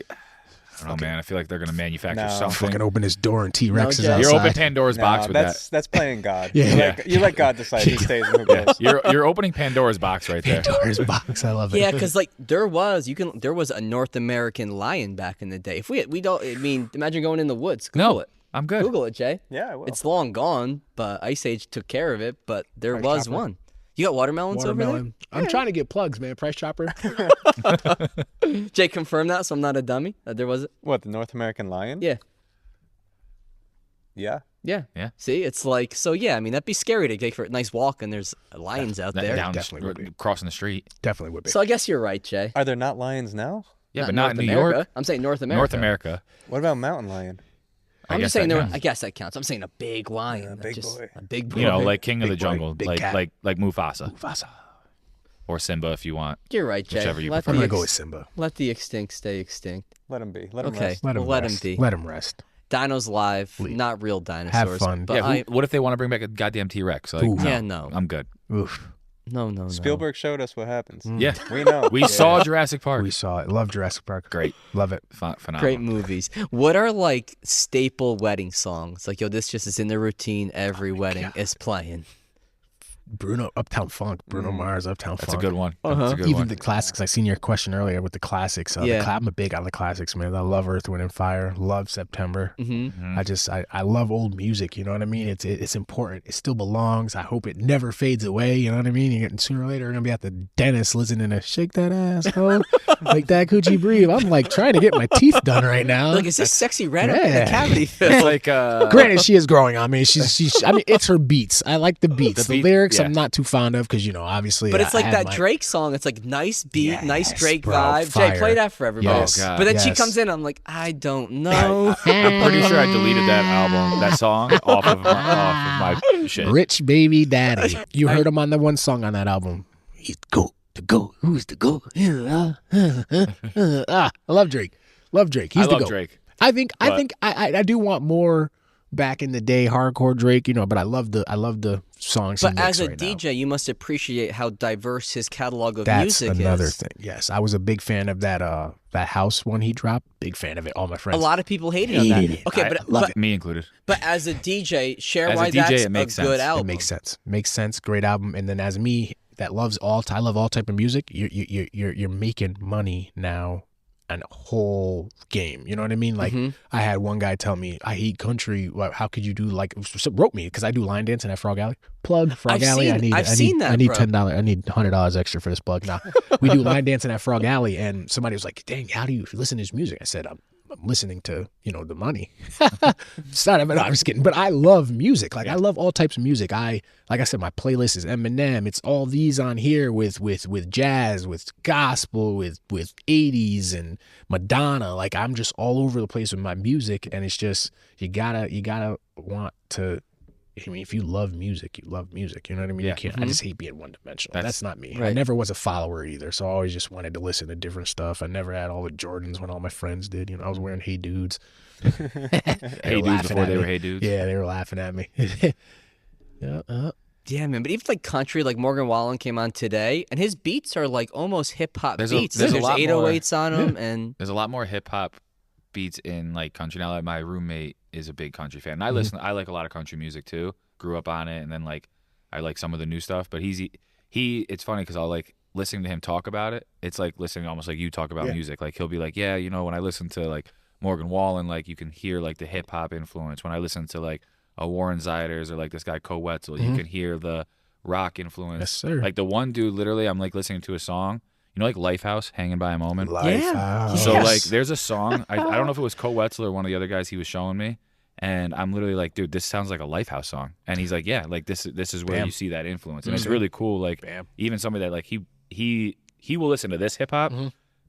don't know, man. I feel like they're going to manufacture No. something. Fucking open his door and T-Rex is Jay. outside. You're open Pandora's box with that's playing God. Yeah. You let God decide who stays and who goes. You're opening Pandora's box right there. Pandora's box. I love it. Yeah, because like there was a North American lion back in the day. If we don't, I mean, imagine going in the woods. Google it. I'm good. Google it, Jay. Yeah, I will. It's long gone, but Ice Age took care of it. But there was one. You got watermelons Watermelon. I'm trying to get plugs, man. Price Chopper. over there? Jay, confirm that, so I'm not a dummy. That there was. What, the North American lion? Yeah. Yeah. Yeah. Yeah. See, it's like so. Yeah, I mean that'd be scary to take for a nice walk, and there's lions out there. Down Definitely would be. crossing the street. Definitely would be. So I guess you're right, Jay. Are there not lions now? Yeah, but not in North New America. York. I'm saying North America. North America. What about mountain lion? I'm guess just saying that there. counts. I guess that counts. I'm saying a big lion. Yeah, That's big just boy. A big boy. You know, like King of the Big boy, Jungle, big like cat. like Mufasa Mufasa. or Simba if you want. You're right, Jay. Whichever you let prefer. I'm the gonna go with ex- Simba. Let the extinct stay extinct. Let him be. Let him Okay. rest. Let him Let rest. him be. Let him rest. Dinos live, not real dinosaurs. Have fun. But Yeah, I, what if they want to bring back a goddamn T-Rex? Like, Ooh. yeah, no, I'm good. Oof. no. Spielberg showed us what happens. Yeah, We know. we saw Jurassic Park. We saw it. Love Jurassic Park. Great. Love it. Phenomenal. Great movies. What are like staple wedding songs? Like, yo, this just is in the routine. Every wedding is playing. Bruno, Uptown Funk. Bruno Mars, Uptown That's Funk. a good one. That's a good Even one. the classics. I seen your question earlier with the classics. Yeah. I'm a big on the classics, man. I love Earth, Wind, and Fire. Love September. Mm-hmm. I love old music. You know what I mean? It's important. It still belongs. I hope it never fades away. You know what I mean? You're getting sooner or later, you're gonna be at the dentist listening to "Shake That Ass," ho, like that coochie breathe. I'm like trying to get my teeth done right now. Like, is this sexy red up in the Yeah. cavity It's fill? like Granted, she is growing on me. She's. I mean, it's her beats. I like the beats. The The beat- lyrics, yeah. I'm not too fond of because obviously. But it's I like had that my- Drake song. It's like nice beat, nice Yes, Drake bro, vibe. Jay, fire. play that for everybody. Yes. Oh, God. But then she Yes. comes in. I'm like, I don't know. I'm pretty sure I deleted that album, that song, off of my shit. Rich Baby Daddy. You heard him on the one song on that album. He's the GOAT. Who's the GOAT? I love Drake. Love Drake. He's I the love GOAT. Drake. I think But- I do want more back in the day hardcore Drake, but I love the songs he But makes as a right now. DJ, you must appreciate how diverse his catalog of That's music another is. thing. Yes, I was a big fan of that house one he dropped. Big fan of it. All my A friends. lot of people hated on that. Hated it. Okay, but Me included. but as a DJ, share As a why DJ, that's it makes a good sense. It album. It makes sense. Makes sense. Great album. And then as me that loves I love all type of music. You're making money now. An whole game, you know what I mean? Like I had one guy tell me, "I hate country. How could you do like?" Wrote me because I do line dancing at Frog Alley. Plug Frog I've Alley. seen- I've seen that, I need bro. $10. I need $100 extra for this plug. Now we do line dancing at Frog Alley, and somebody was like, "Dang, how do you listen to his music?" I said, listening to, the money. Sorry, but no, I'm just kidding. But I love music. Like I love all types of music. Like I said, my playlist is Eminem. It's all these on here with jazz, with gospel, with 80s and Madonna. Like I'm just all over the place with my music, and it's just you gotta want to. I mean, if you love music, you love music. You know what I mean? Yeah. You can't. I just hate being one-dimensional. That's not me. Right. I never was a follower either, so I always just wanted to listen to different stuff. I never had all the Jordans when all my friends did. I was wearing Hey Dudes. Hey Dudes before they were Hey Dudes. Yeah, they were laughing at me. Yeah, man. But even like country, like Morgan Wallen came on today, and his beats are like almost hip hop beats. There's a lot 808s on them, and there's a lot more hip hop beats in like country now. Like my roommate is a big country fan. And I like a lot of country music too. Grew up on it, and then like I like some of the new stuff. But it's funny because I'll like listening to him talk about it. It's like listening almost like you talk about music. Like he'll be like, yeah, when I listen to like Morgan Wallen, like you can hear like the hip hop influence. When I listen to like a Warren Ziders or like this guy Co Wetzel, you can hear the rock influence. Yes, sir. Like the one dude, literally, I'm like listening to a song. Like Lifehouse, Hanging by a Moment. Lifehouse. So like there's a song. I don't know if it was Co Wetzel or one of the other guys he was showing me. And I'm literally like, dude, this sounds like a Lifehouse song. And he's like, yeah, like this is where you see that influence. And it's really cool. Like even somebody that like he will listen to this hip hop.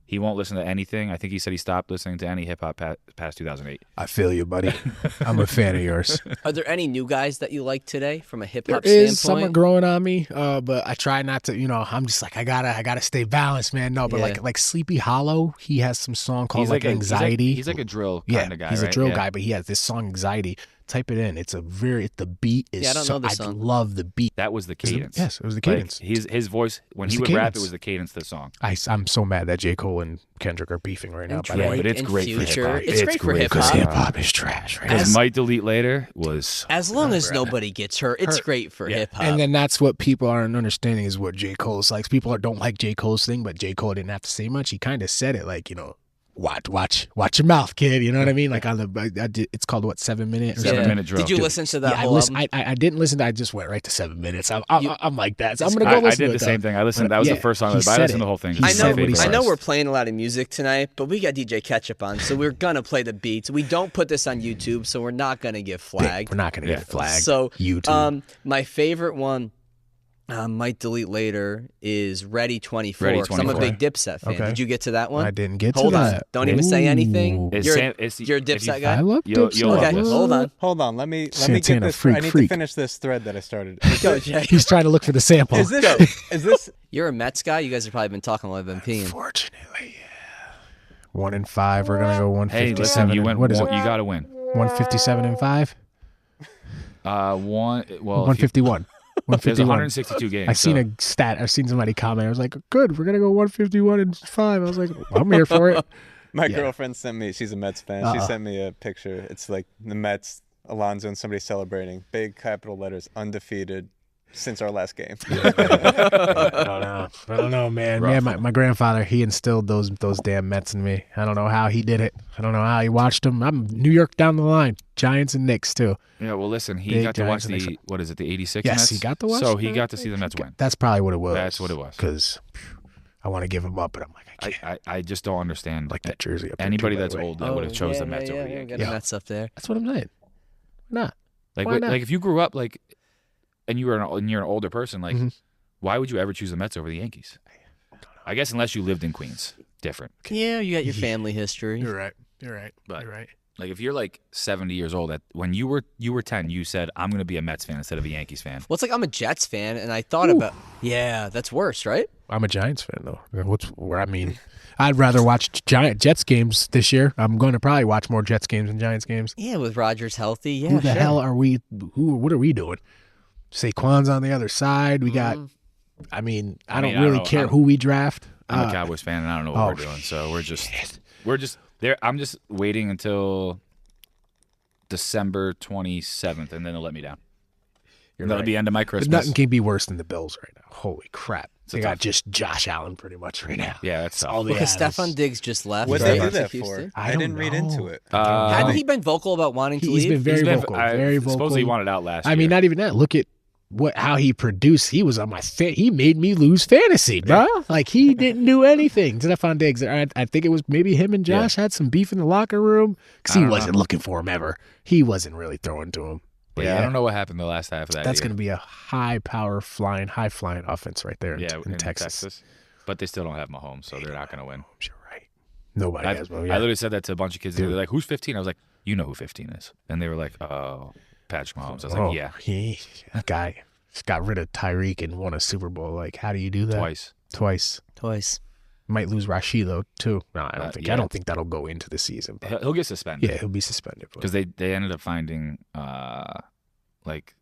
He won't listen to anything. I think he said he stopped listening to any hip hop past 2008. I feel you, buddy. I'm a fan of yours. Are there any new guys that you like today from a hip hop There is someone standpoint? growing on me, but I try not to. I'm just like I gotta stay balanced, man. No, but like Sleepy Hollow, he has some song called like Anxiety. He's like a drill kind of guy. He's right? a drill guy, but he has this song Anxiety. Type it in. The beat is. Yeah, I don't know the song. love the beat. That was the cadence. Yes, it was the cadence. Like, his voice when he would rap, it was the cadence of the song. I'm so mad that J. Cole and Kendrick are beefing right now. By the way, but it's great for Future. hip-hop. It's great for hip because hop. hip hop is trash. Right? Because Might Delete Later was. As long as nobody gets hurt, it's great for hip hop. And then that's what people aren't understanding is what J. Cole's like. People don't like J. Cole's thing, but J. Cole didn't have to say much. He kind of said it like, watch your mouth, kid. You know what I mean? Like it's called what 7 minute or 7 minute drill. Did you listen to that Yeah, whole album? I didn't listen. I just went right to 7 minutes. I'm like that. So I'm gonna go listen I to did it, the same though. thing. I listened. That was the first song. He But I said listened to it. the whole thing. He I said know. what he I know says. we're playing a lot of music tonight, but we got DJ Ketchup on, so we're gonna play the beats. We don't put this on YouTube, so we're not gonna get flagged. We're not gonna get flagged. So YouTube. my favorite one. Might delete later is Ready 24. Ready 'Cause I'm a 24. big Dipset fan. Okay. Did you get to that one? I didn't get Hold to on. that. Don't even say anything. Is You're, Sam- you're a if you- Dipset guy? I love You'll Dipset. love Okay, this. hold on. Hold on. Let me get Santana this. freak. I need to finish this thread that I started. Go, Jay. He's trying to look for the sample. Is this? You're a Mets guy? You guys have probably been talking while I've been peeing. Unfortunately, yeah. 1 and 5. We're gonna go Hey, 157. listen, you went. What is You it? got to win. 157 and 5. 151. There's 151. 162 games. I seen a stat. I've seen somebody comment. I was like, "Good, we're gonna go 151 and 5." I was like, "I'm here for it." My girlfriend sent me. She's a Mets fan. She Uh-oh. sent me a picture. It's like the Mets, Alonso, and somebody celebrating. Big capital letters, undefeated since our last game. I don't know, man. Rough. Yeah, my grandfather, he instilled those damn Mets in me. I don't know how he did it. I don't know how he watched them. I'm New York down the line. Giants and Knicks too. Yeah, well, listen, he Big got to watch Giants and the what is it, the '86 Yes, Mets? he got to watch So he that. got to see the Mets win. That's probably what it was. That's what it was. Because I want to give him up, but I'm like, I can't. I just don't understand Like that jersey up there, anybody too, by that's the way. old that would have chose the Mets over the we Yankees. got the Mets up there. That's what I'm saying. Why not? Like, Why not? like if you grew up like, and you're an older person, like, Mhm. why would you ever choose the Mets over the Yankees? I guess unless you lived in Queens, different. Yeah, you got your family history. You're right. You're right. But- You're right. Like if you're like 70 years old, when you were 10, you said I'm going to be a Mets fan instead of a Yankees fan. Well, it's like I'm a Jets fan, and I thought about. Yeah, that's worse, right? I'm a Giants fan though. I'd rather watch Jets games this year. I'm going to probably watch more Jets games than Giants games. Yeah, with Rodgers healthy. Yeah, Who the sure. hell are we? What are we doing? Saquon's on the other side. We got. I don't I don't really know. care who we draft. I'm a Cowboys fan, and I don't know what we're doing. So we're just there. I'm just waiting until December 27th, and then they'll let me down. That'll be end of my Christmas. Nothing can be worse than the Bills right now. Holy crap! They got tough- just Josh Allen pretty much right now. Yeah, that's tough. all they Because have. Stefan Diggs just left. What right? did they do To that Houston. for? I I don't didn't read know. into it. Hadn't he been vocal about wanting to He's leave? been very vocal. Very vocal. Supposedly he wanted out last year. I mean, not even that. Look at how he produced. He was on my he made me lose fantasy, bro. Like he didn't do anything. Then I found Diggs. I think it was maybe him and Josh had some beef in the locker room because he wasn't looking for him ever. He wasn't really throwing to him. But I don't know what happened the last half of that. That's going to be a high flying offense right there in Texas. But they still don't have Mahomes, so they're not going to win. You're right. Nobody has Mahomes. I literally said that to a bunch of kids. They're like, "Who's 15?" I was like, "You know who 15 is?" And they were like, "Oh, Patrick Mahomes." I was like, "Yeah." That guy got rid of Tyreek and won a Super Bowl. Like, how do you do that? Twice. Might lose Rashid though too. No, I don't think. I don't think that'll go into the season. But he'll get suspended. Yeah, he'll be suspended because they ended up finding like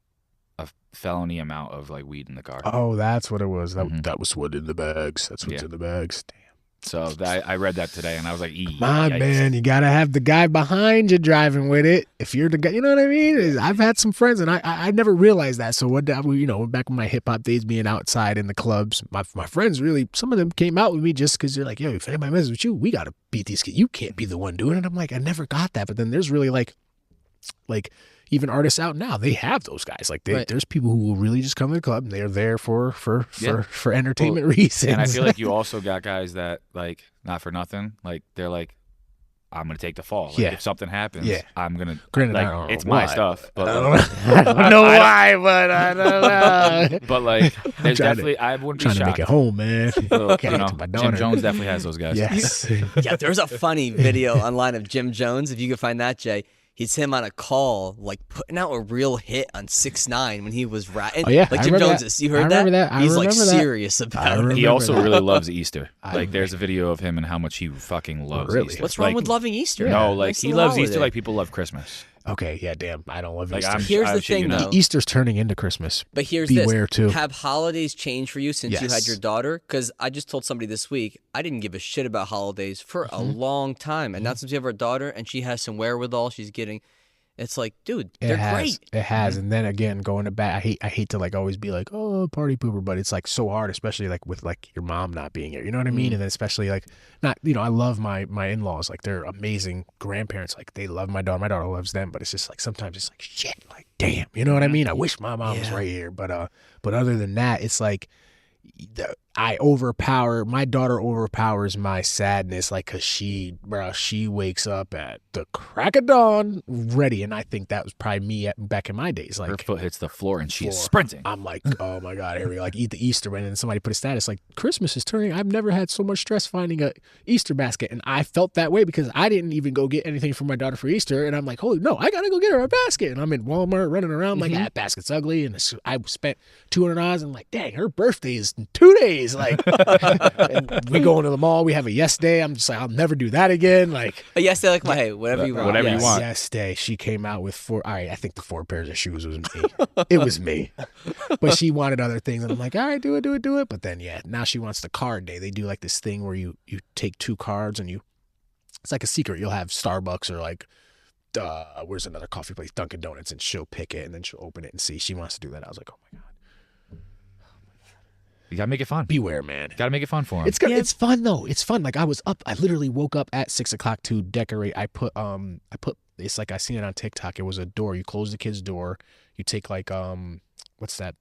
a felony amount of like weed in the car. Oh, that's what it was. That was what in the bags. That's what's in the bags. Damn. So I read that today, and I was like, man, you gotta have the guy behind you driving with it. If you're the guy, you know what I mean. I've had some friends, and I never realized that. So what, back in my hip hop days, being outside in the clubs, my friends really, some of them came out with me just because they're like, yo, if anybody messes with you, we gotta beat these kids. You can't be the one doing it. I'm like, I never got that. But then there's really like even artists out now, they have those guys. Like there's people who will really just come to the club and they're there for entertainment reasons. And I feel like you also got guys that like, not for nothing, like they're like, I'm gonna take the fall. Like, if something happens, I'm gonna. Granted, like, I don't know it's why, my stuff. But I don't know why, but I don't know. But like, there's definitely I wouldn't be shocked. Trying to make it home, man. Jim Jones definitely has those guys. Yes. Yeah, there's a funny video online of Jim Jones. If you can find that, Jay. He's him on a call, like putting out a real hit on 6ix9ine when he was ratting. Oh, yeah. Like Jim Jones, you heard that? He's like serious about it. He also really loves Easter. Like there's a video of him and how much he fucking loves Easter. What's wrong with loving Easter? No, like he loves Easter like people love Christmas. Okay, yeah, damn. I don't love Easter. Here's the thing, though. Easter's turning into Christmas. But here's Beware, too. Have holidays changed for you since you had your daughter? Because I just told somebody this week, I didn't give a shit about holidays for a long time. And now since we have our daughter and she has some wherewithal, she's getting... It's like, dude, they're great. It has, and then again, going to bed. I hate to like always be like, oh, party pooper, but it's like so hard, especially like with like your mom not being here. You know what I mean? And then especially like not, I love my in-laws. Like they're amazing grandparents. Like they love my daughter. My daughter loves them. But it's just like sometimes it's like shit. Like damn, you know what I mean? I wish my mom was right here. But other than that, it's like. My daughter overpowers my sadness, like, cause she wakes up at the crack of dawn ready. And I think that was probably me back in my days. Like her foot hits the floor and she's sprinting. I'm like, oh my God, here we go. Like eat the Easter bunny. And then somebody put a status like Christmas is turning. I've never had so much stress finding a Easter basket. And I felt that way because I didn't even go get anything for my daughter for Easter. And I'm like, holy no, I gotta go get her a basket. And I'm in Walmart running around like that basket's ugly. And I spent $200. And like, dang, her birthday is in 2 days. Like, and we go into the mall. We have a yes day. I'm just like, I'll never do that again. Like a yes day, like hey, whatever you want. Whatever you want. Yes day. She came out with 4. All right, I think the 4 pairs of shoes was me. It was me. But she wanted other things, and I'm like, all right, do it. But then now she wants the card day. They do like this thing where you take 2 cards and it's like a secret. You'll have Starbucks or like. Where's another coffee place? Dunkin' Donuts, and she'll pick it and then she'll open it and see. She wants to do that. I was like, oh my God. You gotta make it fun. Beware, man. Gotta make it fun for him. It's fun though. It's fun. Like I was up. I literally woke up at 6 o'clock to decorate. I put. It's like I seen it on TikTok. It was a door. You close the kid's door. You take like what's that?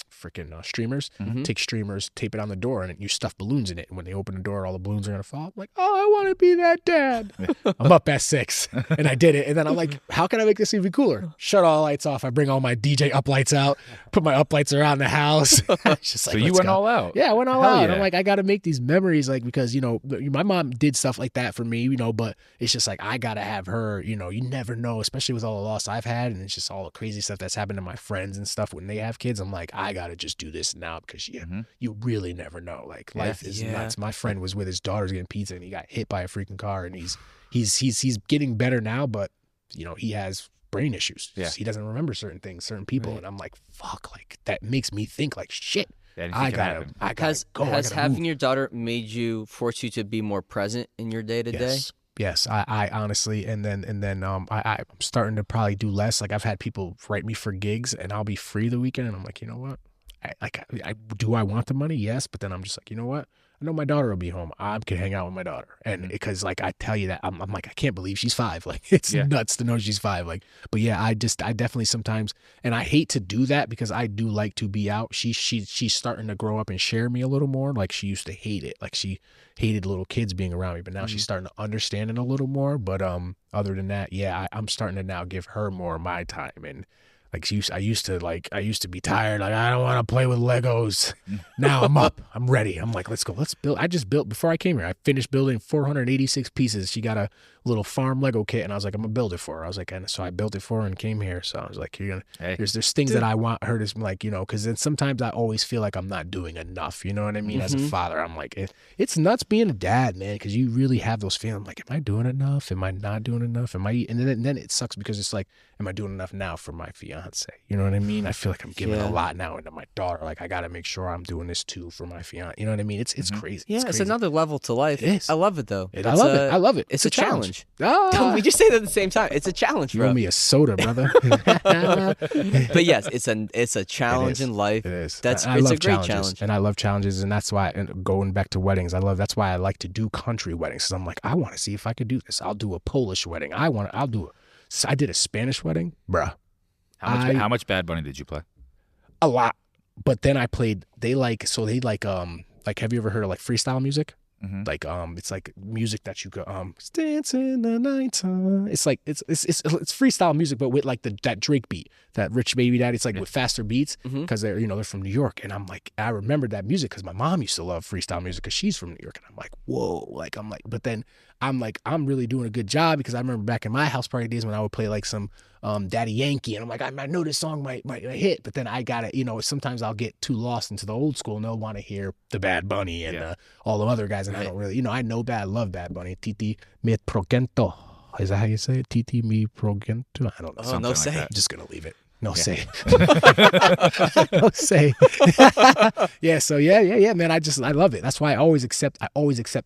Freaking streamers. Take streamers, tape it on the door, and you stuff balloons in it. And when they open the door, all the balloons are gonna fall. I'm like, oh, I want to be that dad. I'm up at 6, and I did it. And then I'm like, how can I make this even cooler? Shut all lights off. I bring all my DJ up lights out. Put my up lights around the house. Just like, so you went all out. Yeah, I went all out. Yeah. I'm like, I got to make these memories, like because my mom did stuff like that for me, but it's just like I gotta have her. You never know, especially with all the loss I've had, and it's just all the crazy stuff that's happened to my friends and stuff when they have kids. I'm like, I gotta just do this now because you really never know. Like life is nuts. My friend was with his daughters getting pizza and he got hit by a freaking car, and he's getting better now, but he has brain issues. Yeah. He doesn't remember certain things, certain people, and I'm like, fuck, like that makes me think like shit. I gotta go. Has having your daughter forced you to be more present in your day to day? Yes, I honestly, and then I'm starting to probably do less. Like I've had people write me for gigs, and I'll be free the weekend, and I'm like, you know what? do I want the money? Yes, but then I'm just like, you know what? I know my daughter will be home. I can hang out with my daughter, and because like I tell you that I'm like I can't believe she's 5. Like it's nuts to know she's 5. Like, but yeah, I definitely sometimes, and I hate to do that because I do like to be out. She's starting to grow up and share me a little more. Like she used to hate it. Like she hated little kids being around me, but now she's starting to understand it a little more. But other than that, yeah, I'm starting to now give her more of my time. And like I used to be tired. Like I don't want to play with Legos. Now I'm up. I'm ready. I'm like, let's go. Let's build. I just built before I came here. I finished building 486 pieces. She got a little farm Lego kit, and I was like, I'm gonna build it for her. I was like, and so I built it for her and came here. So I was like, you're gonna. There's things that I want her to like, you know, because then sometimes I always feel like I'm not doing enough. You know what I mean? As a father, I'm like, it's nuts being a dad, man, because you really have those feelings. I'm like, am I doing enough? Am I not doing enough? And then it sucks because it's like, am I doing enough now for my fiance? You know what I mean? I feel like I'm giving a lot now into my daughter. Like I got to make sure I'm doing this too for my fiance. You know what I mean? It's crazy. Yeah, it's another level to life. It is. I love it though. I love it. I love it. It's a challenge. Ah. We just say that at the same time. It's a challenge, You bro. owe me a soda, brother. But yes, it's a challenge in life. It is. It's I a love great challenges, challenge. and I love challenges, and that's why. And going back to weddings, that's why I like to do country weddings. Because I'm like, I want to see if I could do this. I'll do a Polish wedding. I did a Spanish wedding, bruh. How much Bad Bunny did you play? A lot, but then I played. They like have you ever heard of like freestyle music? Like it's like music that you go it's dancing the night time. It's like it's freestyle music, but with like that Drake beat, that Rich Baby Daddy. It's like with faster beats because they're from New York, and I'm like, I remembered that music because my mom used to love freestyle music because she's from New York, and I'm like, whoa, like but then I'm like, I'm really doing a good job because I remember back in my house party days when I would play like some Daddy Yankee, and I'm like, I know this song might hit, but then I gotta, sometimes I'll get too lost into the old school and they'll want to hear the Bad Bunny and all the other guys, and I don't really, I love Bad Bunny. Titi me progento. Is that how you say it? Titi me progento? I don't know. Oh, no say. I'm just gonna leave it. No say. No say. Yeah, so yeah, man. I love it. That's why I always accept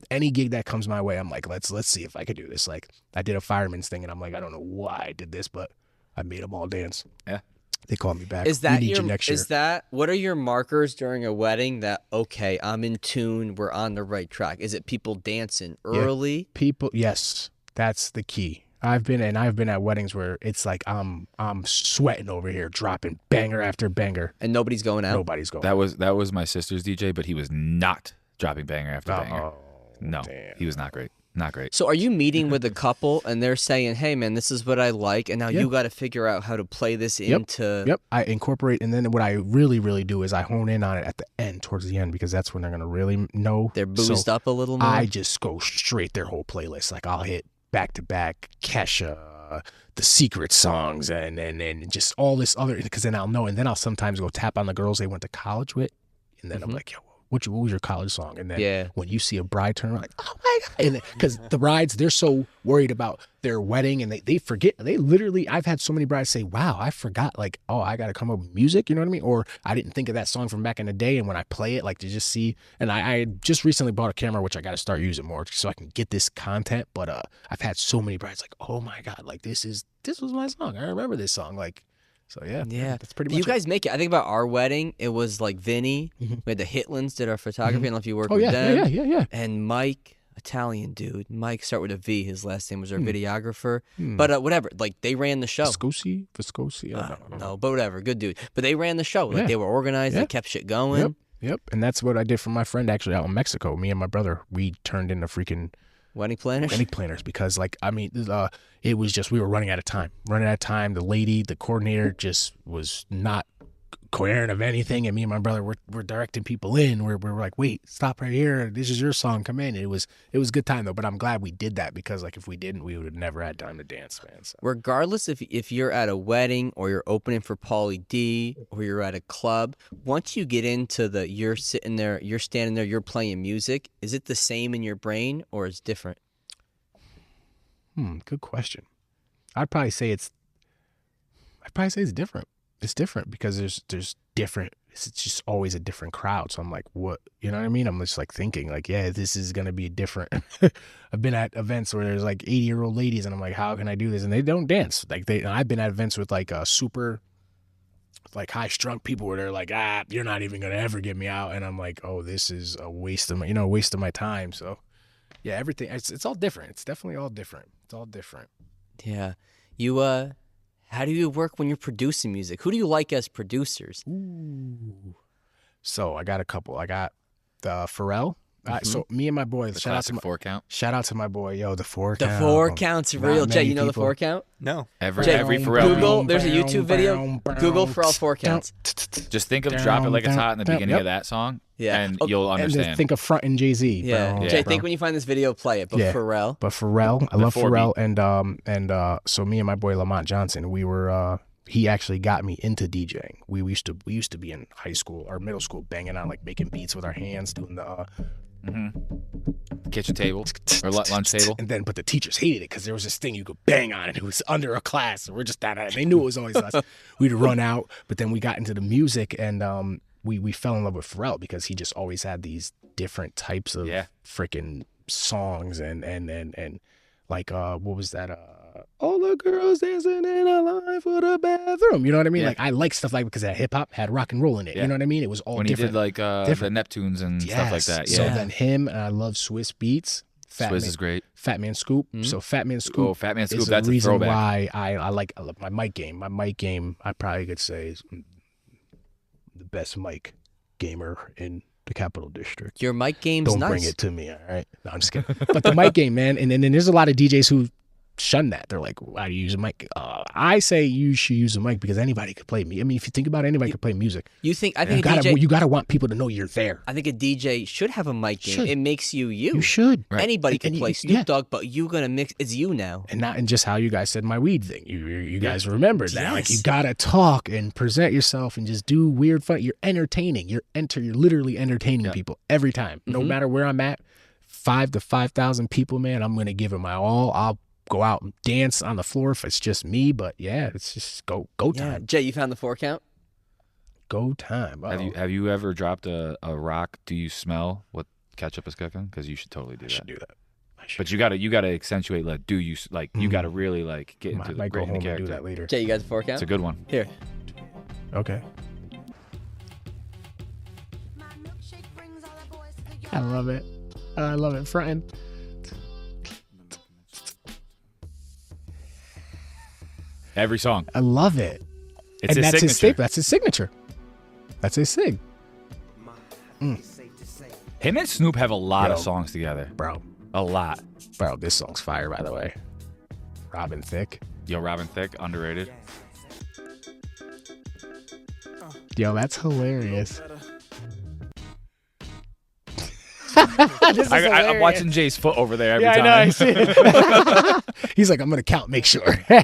any gig that comes my way. I'm like, let's see if I could do this. Like I did a fireman's thing, and I'm like, I don't know why I did this, but I made them all dance. Yeah. They called me back. Is that we need you next year. What are your markers during a wedding that, okay, I'm in tune, we're on the right track? Is it people dancing early? Yeah, yes, that's the key. I've been at weddings where it's like I'm sweating over here, dropping banger after banger, and nobody's going out. Nobody's going. That was my sister's DJ, but he was not dropping banger after banger. Oh, no, damn. He was not great. Not great. So are you meeting with a couple and they're saying, hey, man, this is what I like, and now you got to figure out how to play this into... Yep, I incorporate, and then what I really, really do is I hone in on it at the end, towards the end, because that's when they're going to really know. They're boozed up a little more? I just go straight their whole playlist. Like I'll hit back-to-back Kesha, the Secret songs, and just all this other, because then I'll know, and then I'll sometimes go tap on the girls they went to college with, and then I'm like, yo, what was your college song? And then when you see a bride turn around, like, oh my God. And because the brides, they're so worried about their wedding and they forget. They literally, I've had so many brides say, wow, I forgot, like, oh, I got to come up with music. You know what I mean? Or I didn't think of that song from back in the day. And when I play it, like to just see, and I just recently bought a camera, which I got to start using more so I can get this content. But I've had so many brides like, oh my God, like this was my song. I remember this song. Like, so yeah, that's pretty much you guys make it. I think about our wedding, it was like Vinny. We had the Hitlins did our photography. I don't know if you worked with them. Yeah. And Mike, Italian dude. Mike start with a V. His last name was our videographer. But whatever, like they ran the show. Viscosi. I don't know. No, but whatever, good dude. But they ran the show. Like they were organized. They kept shit going. Yep. And that's what I did for my friend actually out in Mexico. Me and my brother, we turned into freaking wedding planners because like I mean it was just we were running out of time. The coordinator just was not coherent of anything, and me and my brother we're directing people in. We're like, wait, stop right here, this is your song, come in. It was a good time though, but I'm glad we did that because like if we didn't, we would have never had time to dance, man. So. Regardless if you're at a wedding or you're opening for Pauly D or you're at a club, once you get into you're sitting there, you're standing there, you're playing music, is it the same in your brain or is it different? Good question. I'd probably say it's different. It's different because there's different. It's just always a different crowd. So I'm like, what? You know what I mean? I'm just like thinking like, yeah, this is gonna be different. I've been at events where there's like 80-year-old ladies, and I'm like, how can I do this? And they don't dance. Like I've been at events with like super like high-strung people where they're like, you're not even gonna ever get me out, and I'm like, oh, this is a waste of my time. So yeah, everything it's all different. It's definitely all different. It's all different. Yeah. You how do you work when you're producing music? Who do you like as producers? Ooh. So I got a couple. I got Pharrell. So me and my boy, The classic 4 count. shout out to my boy, the 4 The count. 4 count's real. Jay, you know the 4 count? No. Every Jay, Pharrell. Google, there's a YouTube video. Google Pharrell 4 counts. Just think of Drop It Like It's Hot in the beginning of that song, and you'll And understand. then think of Front and Jay-Z. Yeah. bro. Jay, think when you find this video, play it. But Pharrell. But Pharrell, I love 4 Pharrell, and so me and my boy Lamont Johnson, we were. He actually got me into DJing. We used to be in high school or middle school, banging on like making beats with our hands, doing the kitchen table or lunch table. And then, but the teachers hated it because there was this thing you could bang on, and it was under a class. And we're just that. They knew it was always us. We'd run out, but then we got into the music, and we fell in love with Pharrell because he just always had these different types of freaking songs, and like what was that? All the girls dancing in a line for the bathroom. You know what I mean? Yeah. Like I like stuff like because that hip hop had rock and roll in it. Yeah. You know what I mean? It was all When different. he did like the Neptunes and stuff like that. So Yeah. then him, and I love Swiss Beats. Swizz is great. Fat Man Scoop. So Fat Man Scoop. Oh, Fat Man Scoop. Is That's the a reason throwback. why I like my mic game. My mic game, I probably could say, is the best mic gamer in the Capital District. Your mic game's Don't nice. bring it to me, all right? No, I'm just kidding. But the mic game, man, and then there's a lot of DJs who shun that. They're like, why do you use a mic? I say you should use a mic because anybody could play. I mean, if you think about it, anybody could play music. I think a DJ. You gotta want people to know you're there. I think a DJ should have a mic game. Should. It makes you. You should. Right. Anybody And can you- play Snoop yeah. Dogg, but you gonna mix. It's you now. And just how you guys said my weed thing. You guys remembered that. Like Yes. you gotta talk and present yourself and just do weird fun. You're entertaining. You're literally entertaining people every time. No matter where I'm at, 5,000 to 5,000 people, man. I'm gonna give it my all. I'll go out and dance on the floor if it's just me. But yeah, it's just go Yeah. time. Jay, you found the 4 count? Go time. Have you ever dropped a rock? Do you smell what Ketchup is cooking? Because you should totally do I that. should do that. But you gotta accentuate like you gotta really like get into I the might go great in the home and do character. that later. Jay, you got the 4 count? It's a good one. Here. Okay. I love it. I love it. Frontin'. Every song. I love it. It's and his that's signature. his staple. That's his signature. That's his sig. Him and Snoop have a lot of songs together. Bro. A lot. Bro, this song's fire, by the way. Robin Thicke. Yo, Robin Thicke, underrated. Yo, that's hilarious. I'm watching Jay's foot over there every time. I see it. He's like, I'm gonna count, make sure. I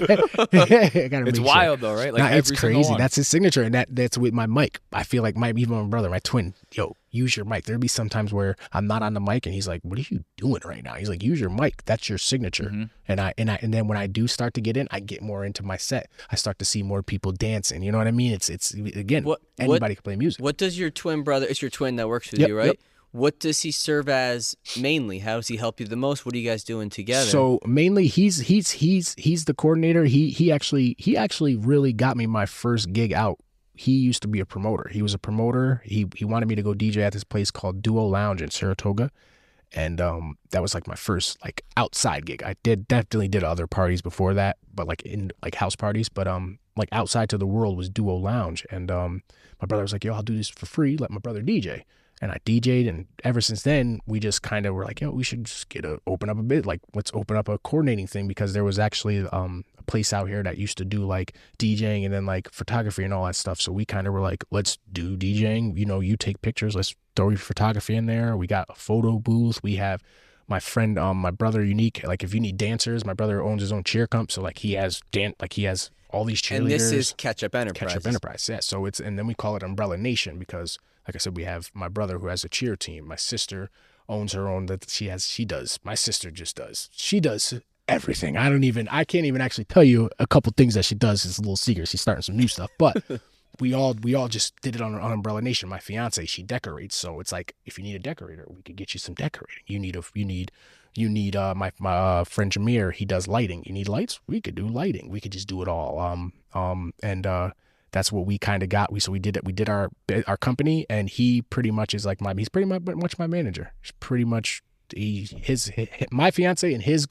gotta It's make wild sure. though, right? Like Nah, it's every single crazy. one. That's his signature, and that's with my mic. I feel like even my brother, my twin, yo, use your mic. There'll be some times where I'm not on the mic, and he's like, "What are you doing right now?" He's like, "Use your mic. That's your signature." And then when I do start to get in, I get more into my set. I start to see more people dancing. You know what I mean? It's again, anybody can play music. What does your twin brother? It's your twin that works with you, right? Yep. What does he serve as mainly? How does he help you the most? What are you guys doing together? So mainly he's the coordinator. He actually really got me my first gig out. He used to be a promoter. He was a promoter. He wanted me to go DJ at this place called Duo Lounge in Saratoga. And that was like my first like outside gig. I definitely did other parties before that, but like in like house parties, but like outside to the world was Duo Lounge. And my brother was like, "Yo, I'll do this for free. Let my brother DJ." And I DJ'd, and ever since then, we just kind of were like, yo, we should just open up a bit. Like, let's open up a coordinating thing, because there was actually a place out here that used to do like DJing and then like photography and all that stuff. So we kind of were like, let's do DJing. You know, you take pictures. Let's throw your photography in there. We got a photo booth. We have my friend, my brother, Unique. Like, if you need dancers, my brother owns his own cheer comp. So like he has all these cheerleaders. and this is Ketchup Enterprise. Ketchup Enterprise, yeah. So and then we call it Umbrella Nation because, like I said, we have my brother who has a cheer team. My sister owns her own she does. My sister just does. She does everything. I can't even actually tell you a couple things that she does. It's a little secret. She's starting some new stuff, but we all just did it on Umbrella Nation. My fiance, she decorates, so it's like, if you need a decorator, we could get you some decorating. You need my friend Jameer, he does lighting. You need lights? We could do lighting. We could just do it all. that's what we kind of got. We did our company, and he pretty much is like he's pretty much my manager. He's pretty much my fiance and his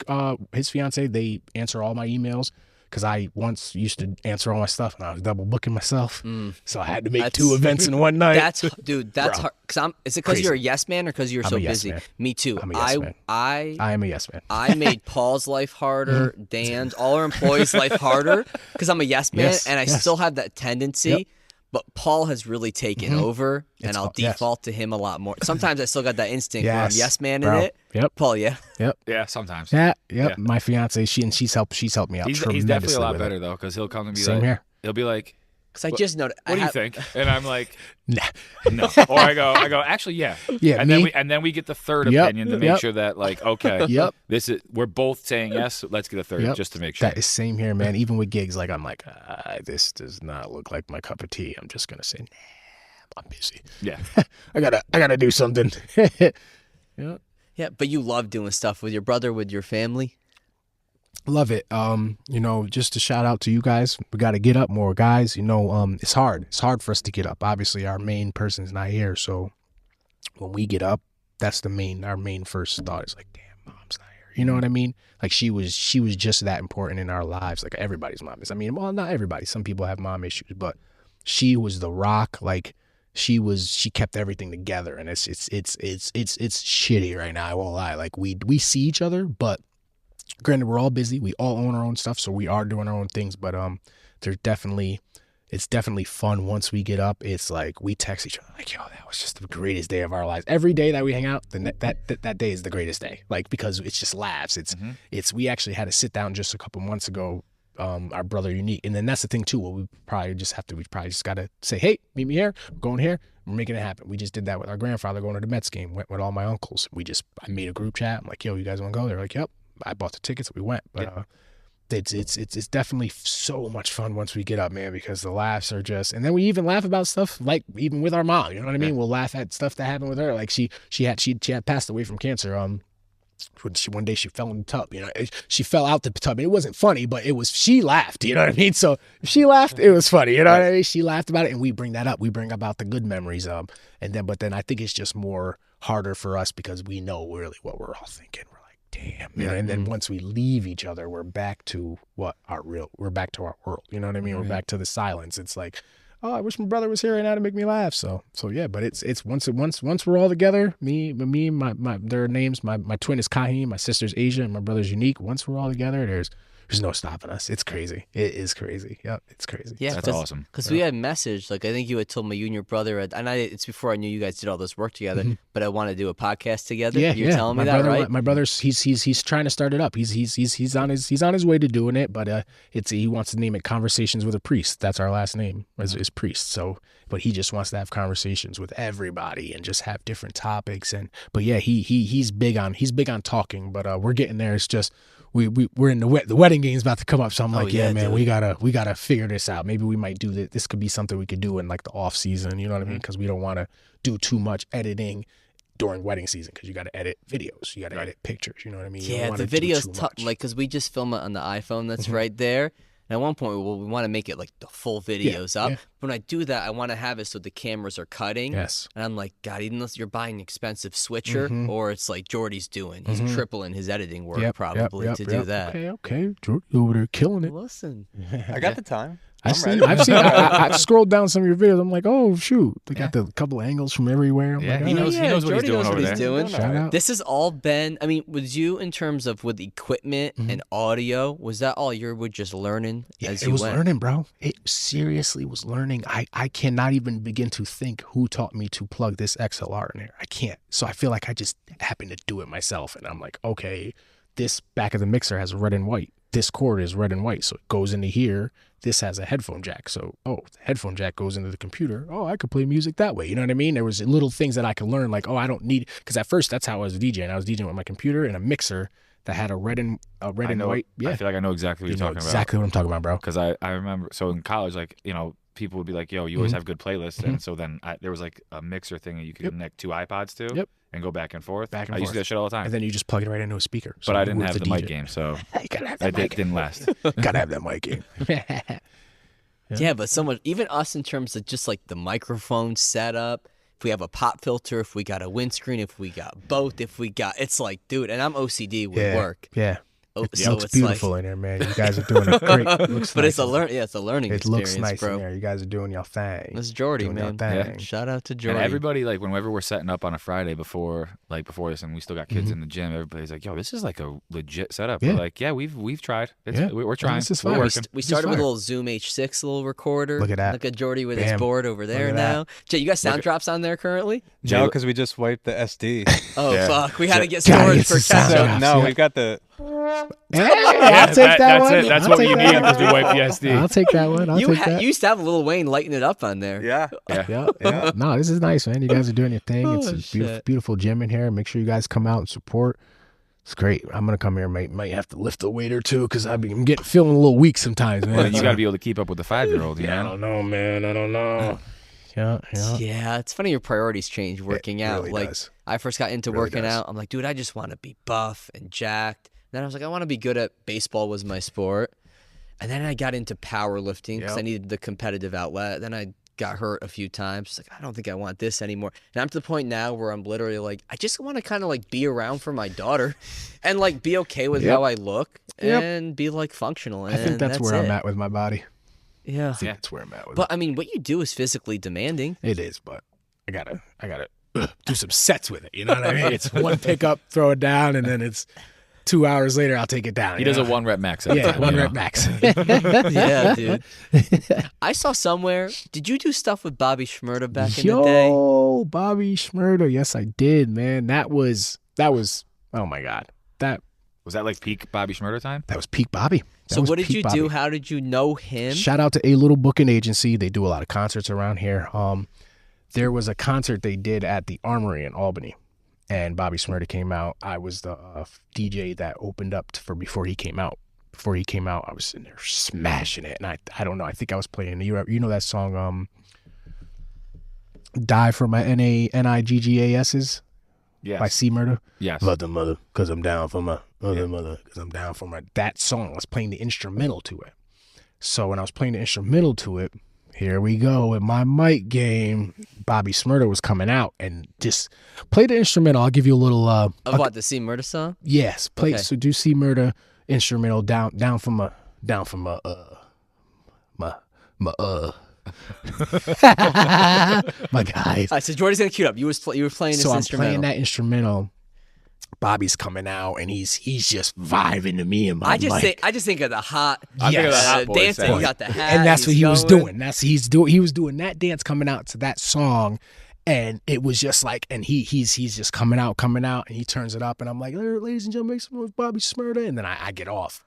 fiance, they answer all my emails. Because I once used to answer all my stuff and I was double booking myself, so I had to make 2 events in one night. That's hard. Is it because you're a yes man or because you're so busy? Man. Me too. I'm a yes man. I am a yes man. I made Paul's life harder, Dan's, all our employees' life harder because I'm a yes man, and I still have that tendency. Yep. But Paul has really taken over, and I'll default to him a lot more. Sometimes I still got that instinct where I'm yes man in it. Yep. Paul, yeah. Yep. Yeah, sometimes. Yeah. My fiance, she's helped me out tremendously. He's definitely a lot better though, because he'll come and be Same like, here. He'll be like, because I just noticed. What do you think? And I'm like, nah. No. Or I go, actually, yeah. Yeah. And then we get the third opinion to make sure that, like, okay, we're both saying yes. So let's get a third just to make sure. That is same here, man. Even with gigs, like I'm like, this does not look like my cup of tea. I'm just gonna say, nah, I'm busy. Yeah. I gotta do something. Yeah. Yeah, but you love doing stuff with your brother, with your family. Love it. Just a shout out to you guys. We got to get up more, guys. It's hard. It's hard for us to get up. Obviously, our main person's not here, so when we get up, that's our main first thought is like, damn, mom's not here. You know what I mean? Like she was just that important in our lives. Like everybody's mom is. I mean, well, not everybody. Some people have mom issues, but she was the rock. Like she kept everything together, and it's shitty right now. I won't lie. Like we see each other, but granted, we're all busy. We all own our own stuff, so we are doing our own things. But it's definitely fun once we get up. It's like we text each other like, yo, that was just the greatest day of our lives. Every day that we hang out, then that day is the greatest day. Like because it's just laughs. We actually had to sit down just a couple months ago. Our brother Unique, and then that's the thing too. Well, we probably just gotta say, hey, meet me here. We're going here. We're making it happen. We just did that with our grandfather going to the Mets game. Went with all my uncles. I made a group chat. I'm like, yo, you guys want to go? They're like, yep. I bought the tickets. We went, but it's definitely so much fun once we get up, man, because the laughs are just, and then we even laugh about stuff like even with our mom. You know what I mean? We'll laugh at stuff that happened with her. Like she had passed away from cancer. One day she fell in the tub. You know, she fell out the tub. It wasn't funny, but she laughed. You know what I mean? So if she laughed, it was funny. You know what I mean? She laughed about it, and we bring that up. We bring about the good memories. But then I think it's just more harder for us because we know really what we're all thinking. Damn, you know, and then once we leave each other, we're back to our world. You know what I mean? We're back to the silence. It's like, oh, I wish my brother was here right now to make me laugh. So yeah, but it's once we're all together, my their names, my twin is Kahim, my sister's Asia, and my brother's Unique. Once we're all together, there's no stopping us. It's crazy. It is crazy. Yep, it's crazy. Yeah, that's awesome. Because we had messaged, like I think you had told me you and your brother, it's before I knew you guys did all this work together, but I want to do a podcast together. Yeah, You're telling me that, right? My brother's he's trying to start it up. He's on his way to doing it, but he wants to name it Conversations with a Priest. That's our last name is Priest. So, but he just wants to have conversations with everybody and just have different topics. But yeah, he's big on talking. But we're getting there. It's just. We're in the wedding game's about to come up, so I'm like, yeah, man, dude. we gotta figure this out. Maybe we might do this. This could be something we could do in like the off season. You know what I mean? Because we don't want to do too much editing during wedding season because you got to edit videos, you got to edit pictures. You know what I mean? Yeah, the video's tough. Like, because we just film it on the iPhone that's right there. And at one point, we want to make it like the full videos up. Yeah. But when I do that, I want to have it so the cameras are cutting. Yes. And I'm like, God, even unless you're buying an expensive switcher or it's like Jordy's doing, he's tripling his editing work probably to do that. Okay. Jordy over there killing it. Listen. I got the time. I've scrolled down some of your videos. I'm like, oh shoot, they got the couple angles from everywhere. I'm like, he knows what he's doing over there. Shout out. This has all been. I mean, was you in terms of with equipment and audio? Was that all you were just learning as you went? It was learning, bro. It seriously was learning. I cannot even begin to think who taught me to plug this XLR in here. I can't. So I feel like I just happened to do it myself, and I'm like, okay, this back of the mixer has red and white. This cord is red and white, so it goes into here. This has a headphone jack, so the headphone jack goes into the computer. Oh, I could play music that way. You know what I mean? There was little things that I could learn, like, I don't need, because at first that's how I was DJing. I was DJing with my computer and a mixer that had a red and white. Yeah, I feel like I know exactly what you're talking about. Exactly what I'm talking about, bro. Because I remember, so in college, like, you know, people would be like, yo, you always have good playlists, and so then there was like a mixer thing that you could connect two iPods to. Yep. And go back and forth. I used to do that shit all the time. And then you just plug it right into a speaker. So but I didn't have the mic game, so you gotta have that mic. Didn't last. Gotta have that mic game. Yeah, but so much, even us in terms of just like the microphone setup, if we have a pop filter, if we got a windscreen, if we got both, it's like, dude, and I'm OCD with work. Yeah. It So looks it's beautiful like, in there, man. You guys are doing a great. Looks but nice. it's a learning It experience, looks nice bro. in there. You guys are doing your thing. That's Jordy, Doing your man. thing. Shout out to Jordy. And everybody, like, whenever we're setting up on a Friday before this, and we still got kids in the gym, everybody's like, "Yo, this is like a legit setup." Yeah. We're like, "Yeah, we've tried. We're trying. This is We're fine. working." We started with fire. a little Zoom H6 little recorder. Look at that. Look at Jordy with his Bam. board over there at now. Jay, you got sound drops on there currently? No, because we just wiped the SD. Oh, Yeah. fuck. We had to get Gotta storage get for some sound Ketchup. drops. No, Yeah. we've got the. Hey, I'll take that that's one. it. That's I'll what take you that need one. is to wipe the SD. I'll take that one. I'll You take that. used to have Lil Wayne lighting it up on there. Yeah. Yeah. No, this is nice, man. You guys are doing your thing. It's Oh, a beautiful, shit. beautiful gym in here. Make sure you guys come out and support. It's great. I'm gonna come here. Might have to lift a weight or two because I'm feeling a little weak sometimes, man. Well, then you got to be able to keep up with the 5-year-old. You I know? don't know, man. I don't know. Yeah. Yeah, it's funny your priorities change working out. really Like does. I first got into Really working does. out. I'm like, dude, I just want to be buff and jacked. Then I was like, I want to be good at baseball was my sport. And then I got into powerlifting because I Yep. needed the competitive outlet. Then I got hurt a few times. It's like, I don't think I want this anymore. And I'm to the point now where I'm literally like, I just want to kind of like be around for my daughter and like be okay with Yep. how I look Yep. and be like functional. And I think that's where I'm at with my body. Yeah. I think that's where I'm at with But I mean, what you do is physically demanding. it. It is, but I gotta do some sets with it. You know what I mean? It's one pickup, throw it down, and then it's 2 hours later I'll take it down. He you does a know? 1-rep max. Yeah, one you know? rep max. Yeah, dude. I saw somewhere. Did you do stuff with Bobby Shmurda back in the day? Yo, Bobby Shmurda. Yes, I did, man. That was. Oh my God. Was that like peak Bobby Shmurda time? That was peak Bobby. That So was what did peak you Bobby. do? How did you know him? Shout out to A Little Booking Agency. They do a lot of concerts around here. There was a concert they did at the Armory in Albany, and Bobby Shmurda came out. I was the DJ that opened up for before he came out. Before he came out, I was in there smashing it, and I don't know. I think I was playing. You know that song, "Die for My NIGGASs" Yes. by C Murder. Yes. Mother, cause I'm down for my mother, cause I'm down for my. That song, I was playing the instrumental to it. So when I was playing the instrumental to it, here we go with my mic game. Bobby Shmurda was coming out and just play the instrumental. I'll give you a little. Of what, the C Murder song? Yes, play. Okay. So do C Murda instrumental down from my my guys. All right, so Jordy's gonna cue up. You were playing this So I'm instrumental. playing that instrumental. Bobby's coming out and he's just vibing to me and my I just mic. think of the hot, I think of the hot boy dancing. sound. He got the hat, and that's what he's he was going. doing. He was doing that dance coming out to that song, and it was just like, and he's just coming out, and he turns it up, and I'm like, ladies and gentlemen, make some noise, Bobby Shmurda, and then I get off,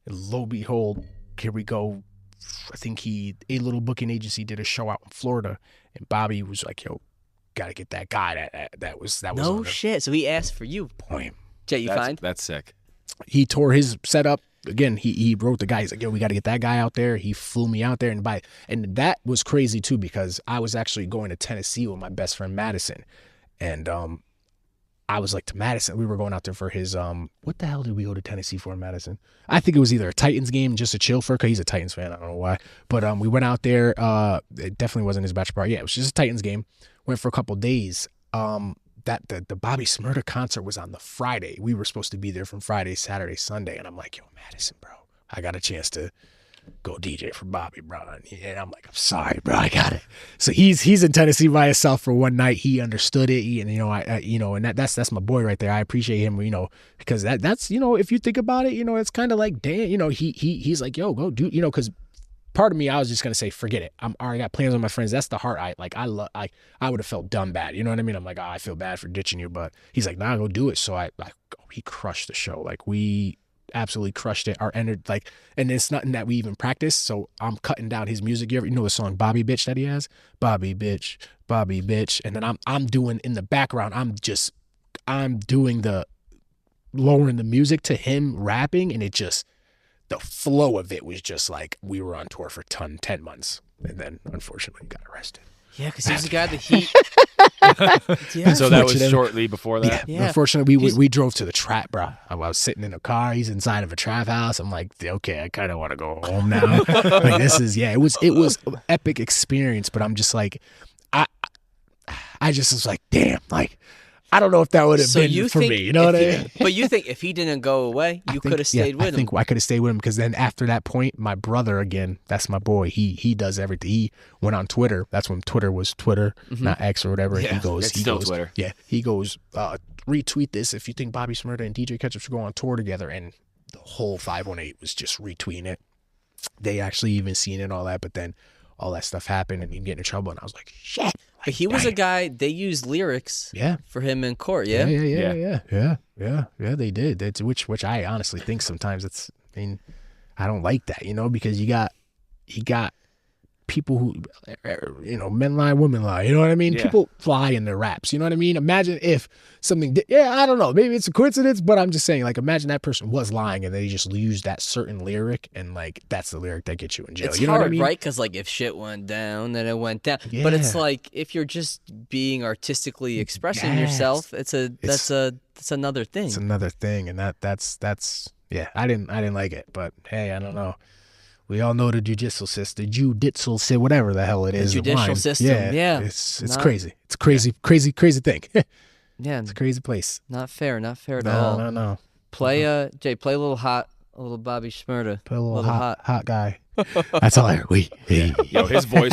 and lo behold, here we go. I think A Little Booking Agency did a show out in Florida, and Bobby was like, yo, gotta get that guy that was No on the shit. So he asked for you. point. Jay, you find? That's sick. He tore his setup again. He wrote the guy. He's like, yo, we got to get that guy out there. He flew me out there, and that was crazy too, because I was actually going to Tennessee with my best friend Madison, and I was like to Madison. We were going out there for his what the hell did we go to Tennessee for in Madison? I think it was either a Titans game, just a chill for, because he's a Titans fan. I don't know why, but we went out there. It definitely wasn't his bachelor party. Yeah, it was just a Titans game. Went for a couple days. That the Bobby Shmurda concert was on the Friday. We were supposed to be there from Friday, Saturday, Sunday, and I'm like, yo, Madison, bro, I got a chance to go DJ for Bobby, bro. And I'm like, I'm sorry, bro, I got it. So he's in Tennessee by himself for one night. He understood it, and and that's my boy right there. I appreciate him, because that's if you think about it, it's kind of like, damn, he's like, yo, go do, because. Part of me, I was just gonna say, forget it. I already got plans with my friends. That's the heart. I would have felt dumb bad. You know what I mean? I'm like, I feel bad for ditching you, but he's like, nah, go do it. So he crushed the show. Like, we absolutely crushed it. Our energy, and it's nothing that we even practice. So I'm cutting down his music. You know the song Bobby Bitch that he has? Bobby Bitch, and then I'm doing in the background. I'm doing the lowering the music to him rapping, and it just. The flow of it was just like we were on tour for 10 months, and then unfortunately got arrested. Yeah, because he's the guy that he Yeah. So that was shortly before that. Yeah. Unfortunately, we drove to the trap, bro. I was sitting in a car. He's inside of a trap house. I'm like, okay, I kind of want to go home now. Like this is it was an epic experience, but I'm just like, I just was like, damn, like. I don't know if that would have been for me. You know what I mean? But you think if he didn't go away, you could have stayed with him? I think I could have stayed with him because then after that point, my brother, again, that's my boy. He does everything. He went on Twitter. That's when Twitter was Twitter, not X or whatever. Yeah, he still goes, Twitter. Yeah, he goes, retweet this if you think Bobby Shmurda and DJ Ketchup should go on tour together. And the whole 518 was just retweeting it. They actually even seen it and all that, but then all that stuff happened and he'd get in trouble. And I was like, shit. But he was a guy, they used lyrics for him in court, yeah? Yeah, they did. Which I honestly think sometimes I don't like that, because you got people who, men lie, women lie, you know what I mean? Yeah. People lie in their raps, you know what I mean? Imagine if something, I don't know, maybe it's a coincidence, but I'm just saying, like, imagine that person was lying and they just used that certain lyric and, like, that's the lyric that gets you in jail. It's you know hard, what I mean? right? Because, like, if shit went down, then it went down. Yeah. But it's like, if you're just being artistically expressing yourself, that's another thing. It's another thing, and that's I didn't like it, but hey, I don't know. We all know the judicial system, whatever the hell it is. The judicial system, yeah. It's crazy. It's crazy thing. Yeah, It's a crazy place. not fair at all. No. Play a little Bobby Shmurda. Play a little hot guy. That's all I heard. Yo, his voice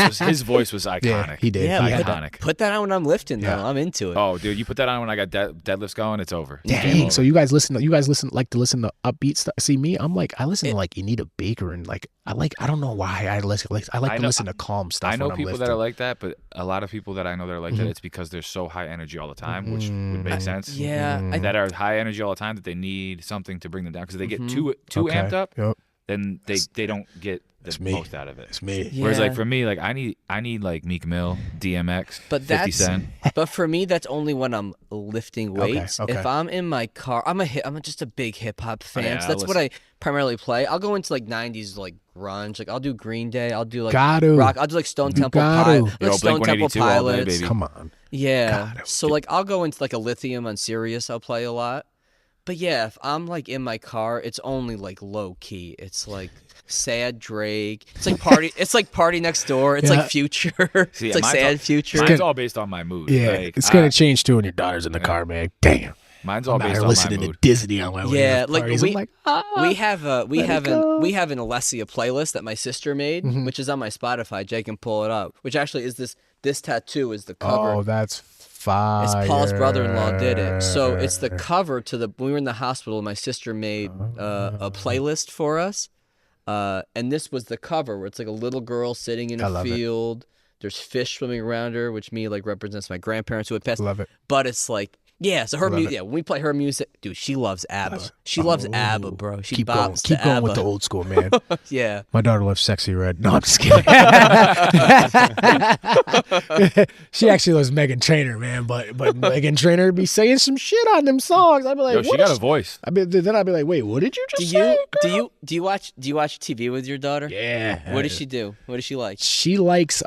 was iconic. Yeah, he did. Yeah, iconic. put that on when I'm lifting, though. Yeah. I'm into it. Oh, dude, you put that on when I got deadlifts going, it's over. Dang. So you guys listen to upbeat stuff. See me, I'm like, I listen to like Anita Baker and like I don't know why I listen to listen to calm stuff. I know when I'm people lifting. that are like that, but a lot of people that I know that are like that, it's because they're so high energy all the time, which would make sense. Yeah, That are high energy all the time that they need something to bring them down because if they get too Okay. amped up, Yep. then they don't get the It's me. most out of it. It's me. Yeah. Whereas like for me, like I need like Meek Mill, DMX, But 50 Cent. But for me, that's only when I'm lifting weights. Okay. If I'm in my car, I'm just a big hip hop fan. yeah, So that's what I primarily play. I'll go into like '90s like grunge. Like I'll do Green Day. I'll do like rock. I'll do like Stone Temple Pilots. Yo, Like Stone Temple Blink-182 all day, Pilots. baby. Come on. Yeah. God, So like I'll go into like a Lithium on Sirius. I'll play a lot. But yeah, if I'm like in my car, it's only like low key. It's like sad Drake. It's like party. It's like Party Next Door. It's like Future. See, it's like sad Future. Mine's all based on my mood. Yeah, Like, it's gonna change too when your daughter's in the car, man. Damn. Mine's all I'm out based here on my listening to mood. Disney on my way. Yeah, to the like parties. I'm we have an go. Alessia playlist that my sister made, which is on my Spotify. Jake can pull it up. Which actually is this tattoo is the cover. Oh, that's fire. It's Paul's brother-in-law did it. So it's the cover to when we were in the hospital. My sister made a playlist for us, and this was the cover where it's like a little girl sitting in a field. There's fish swimming around her, which represents my grandparents who had passed. Love it. But it's like. Yeah, so her music. Yeah, when we play her music, dude, she loves ABBA. She loves ABBA, bro. She Keep bops going. Keep to going ABBA. with the old school, man. Yeah. My daughter loves Sexy Red. No, I'm just kidding. She actually loves Megan Trainor, man. But Megan Trainor be saying some shit on them songs. I'd be like, Yo, she got a voice. Then I'd be like, wait, what did you just say? Do you watch TV with your daughter? Yeah. What does she do? What does she like? She likes.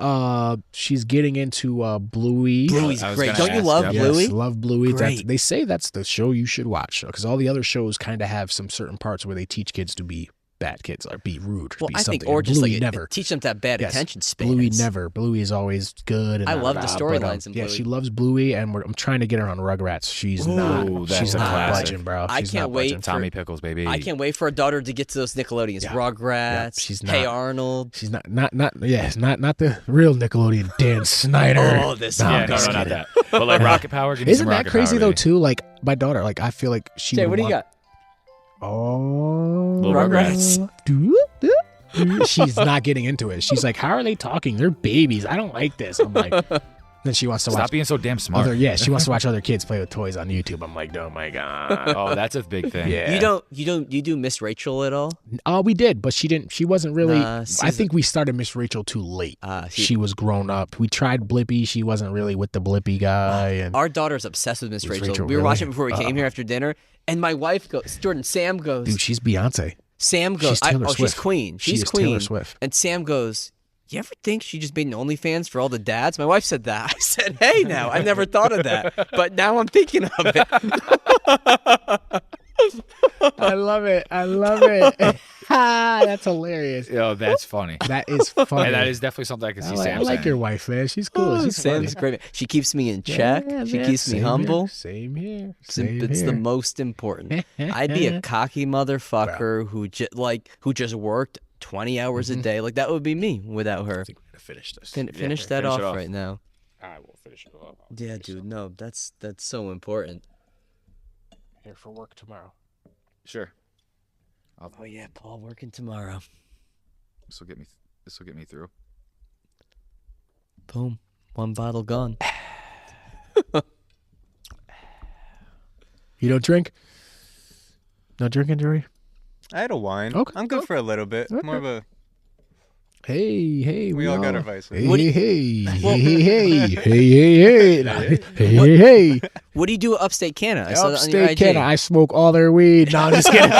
She's getting into Bluey. Bluey's I was great. gonna Don't you ask, love yeah. Bluey? Yes, love Bluey. Great. They say that's the show you should watch because all the other shows kind of have some certain parts where they teach kids to be bad kids or be rude. Well, be I something. think, or just Bluey like never. teach them to have bad Yes. attention spans. Bluey never. Bluey is always good. And I love the storylines in Yeah, Bluey. she loves Bluey, and I'm trying to get her on Rugrats. She's not. that's She's a not classic. budging, bro. I She's can't not wait budging. Tommy Pickles, baby. I can't wait for a daughter to get to those Nickelodeons. Yeah. Rugrats. She's Hey not. Arnold. She's not the real Nickelodeon Dan Snyder. Oh, this No, one. Yeah, I'm no, just not kidding. that. But like Rocket Power, give me Isn't some that Rocket crazy Power, though baby. too? Like my daughter, like I feel like she. Jay, would what do you want- got? Oh, Little Rugrats. She's not getting into it. She's like, "How are they talking? They're babies. I don't like this." I'm like, then she wants to Stop watch. being so damn smart. She wants to watch other kids play with toys on YouTube. I'm like, oh my god. Oh, that's a big thing. Yeah. You do Miss Rachel at all? Oh, we did, but she didn't. She wasn't really. Nah, I think we started Miss Rachel too late. She was grown up. We tried Blippy. She wasn't really with the Blippy guy. And Our daughter's obsessed with Miss Rachel. Rachel We were really? watching it before we came here after dinner, and my wife goes, Sam goes, dude, she's Beyonce. Sam goes, She's Taylor she's Swift. Queen. She She's is Queen. Taylor Swift. And Sam goes, you ever think she just made an OnlyFans for all the dads? My wife said that. I said, hey, now, I never thought of that. But now I'm thinking of it. I love it. I love it. That's hilarious. Yo, that's funny. That is funny. And that is definitely something I can see Sam I like saying. your wife, man. She's cool. She's Sam's funny. great. She keeps me in check. Yeah, She man. keeps me Same humble. Here. Same here. It's Same the here. most important. I'd be a cocky motherfucker who just worked 20 hours a day. Like, that would be me without her. I think we're gonna finish this. Finish that finish it off off. right now. I will finish it off. Yeah, dude. No, that's so important. Here for work tomorrow. Sure. Oh yeah, Paul working tomorrow. This will get me through. Boom. One bottle gone. You don't drink? No drinking, Joey? I had a wine. Okay. I'm good for a little bit. Okay. More of a. Hey, We all got our vices. Hey, What do hey, hey. What do you do at Upstate Canada? I saw that on your Upstate IG. Canada, I smoke all their weed. No, I'm just kidding.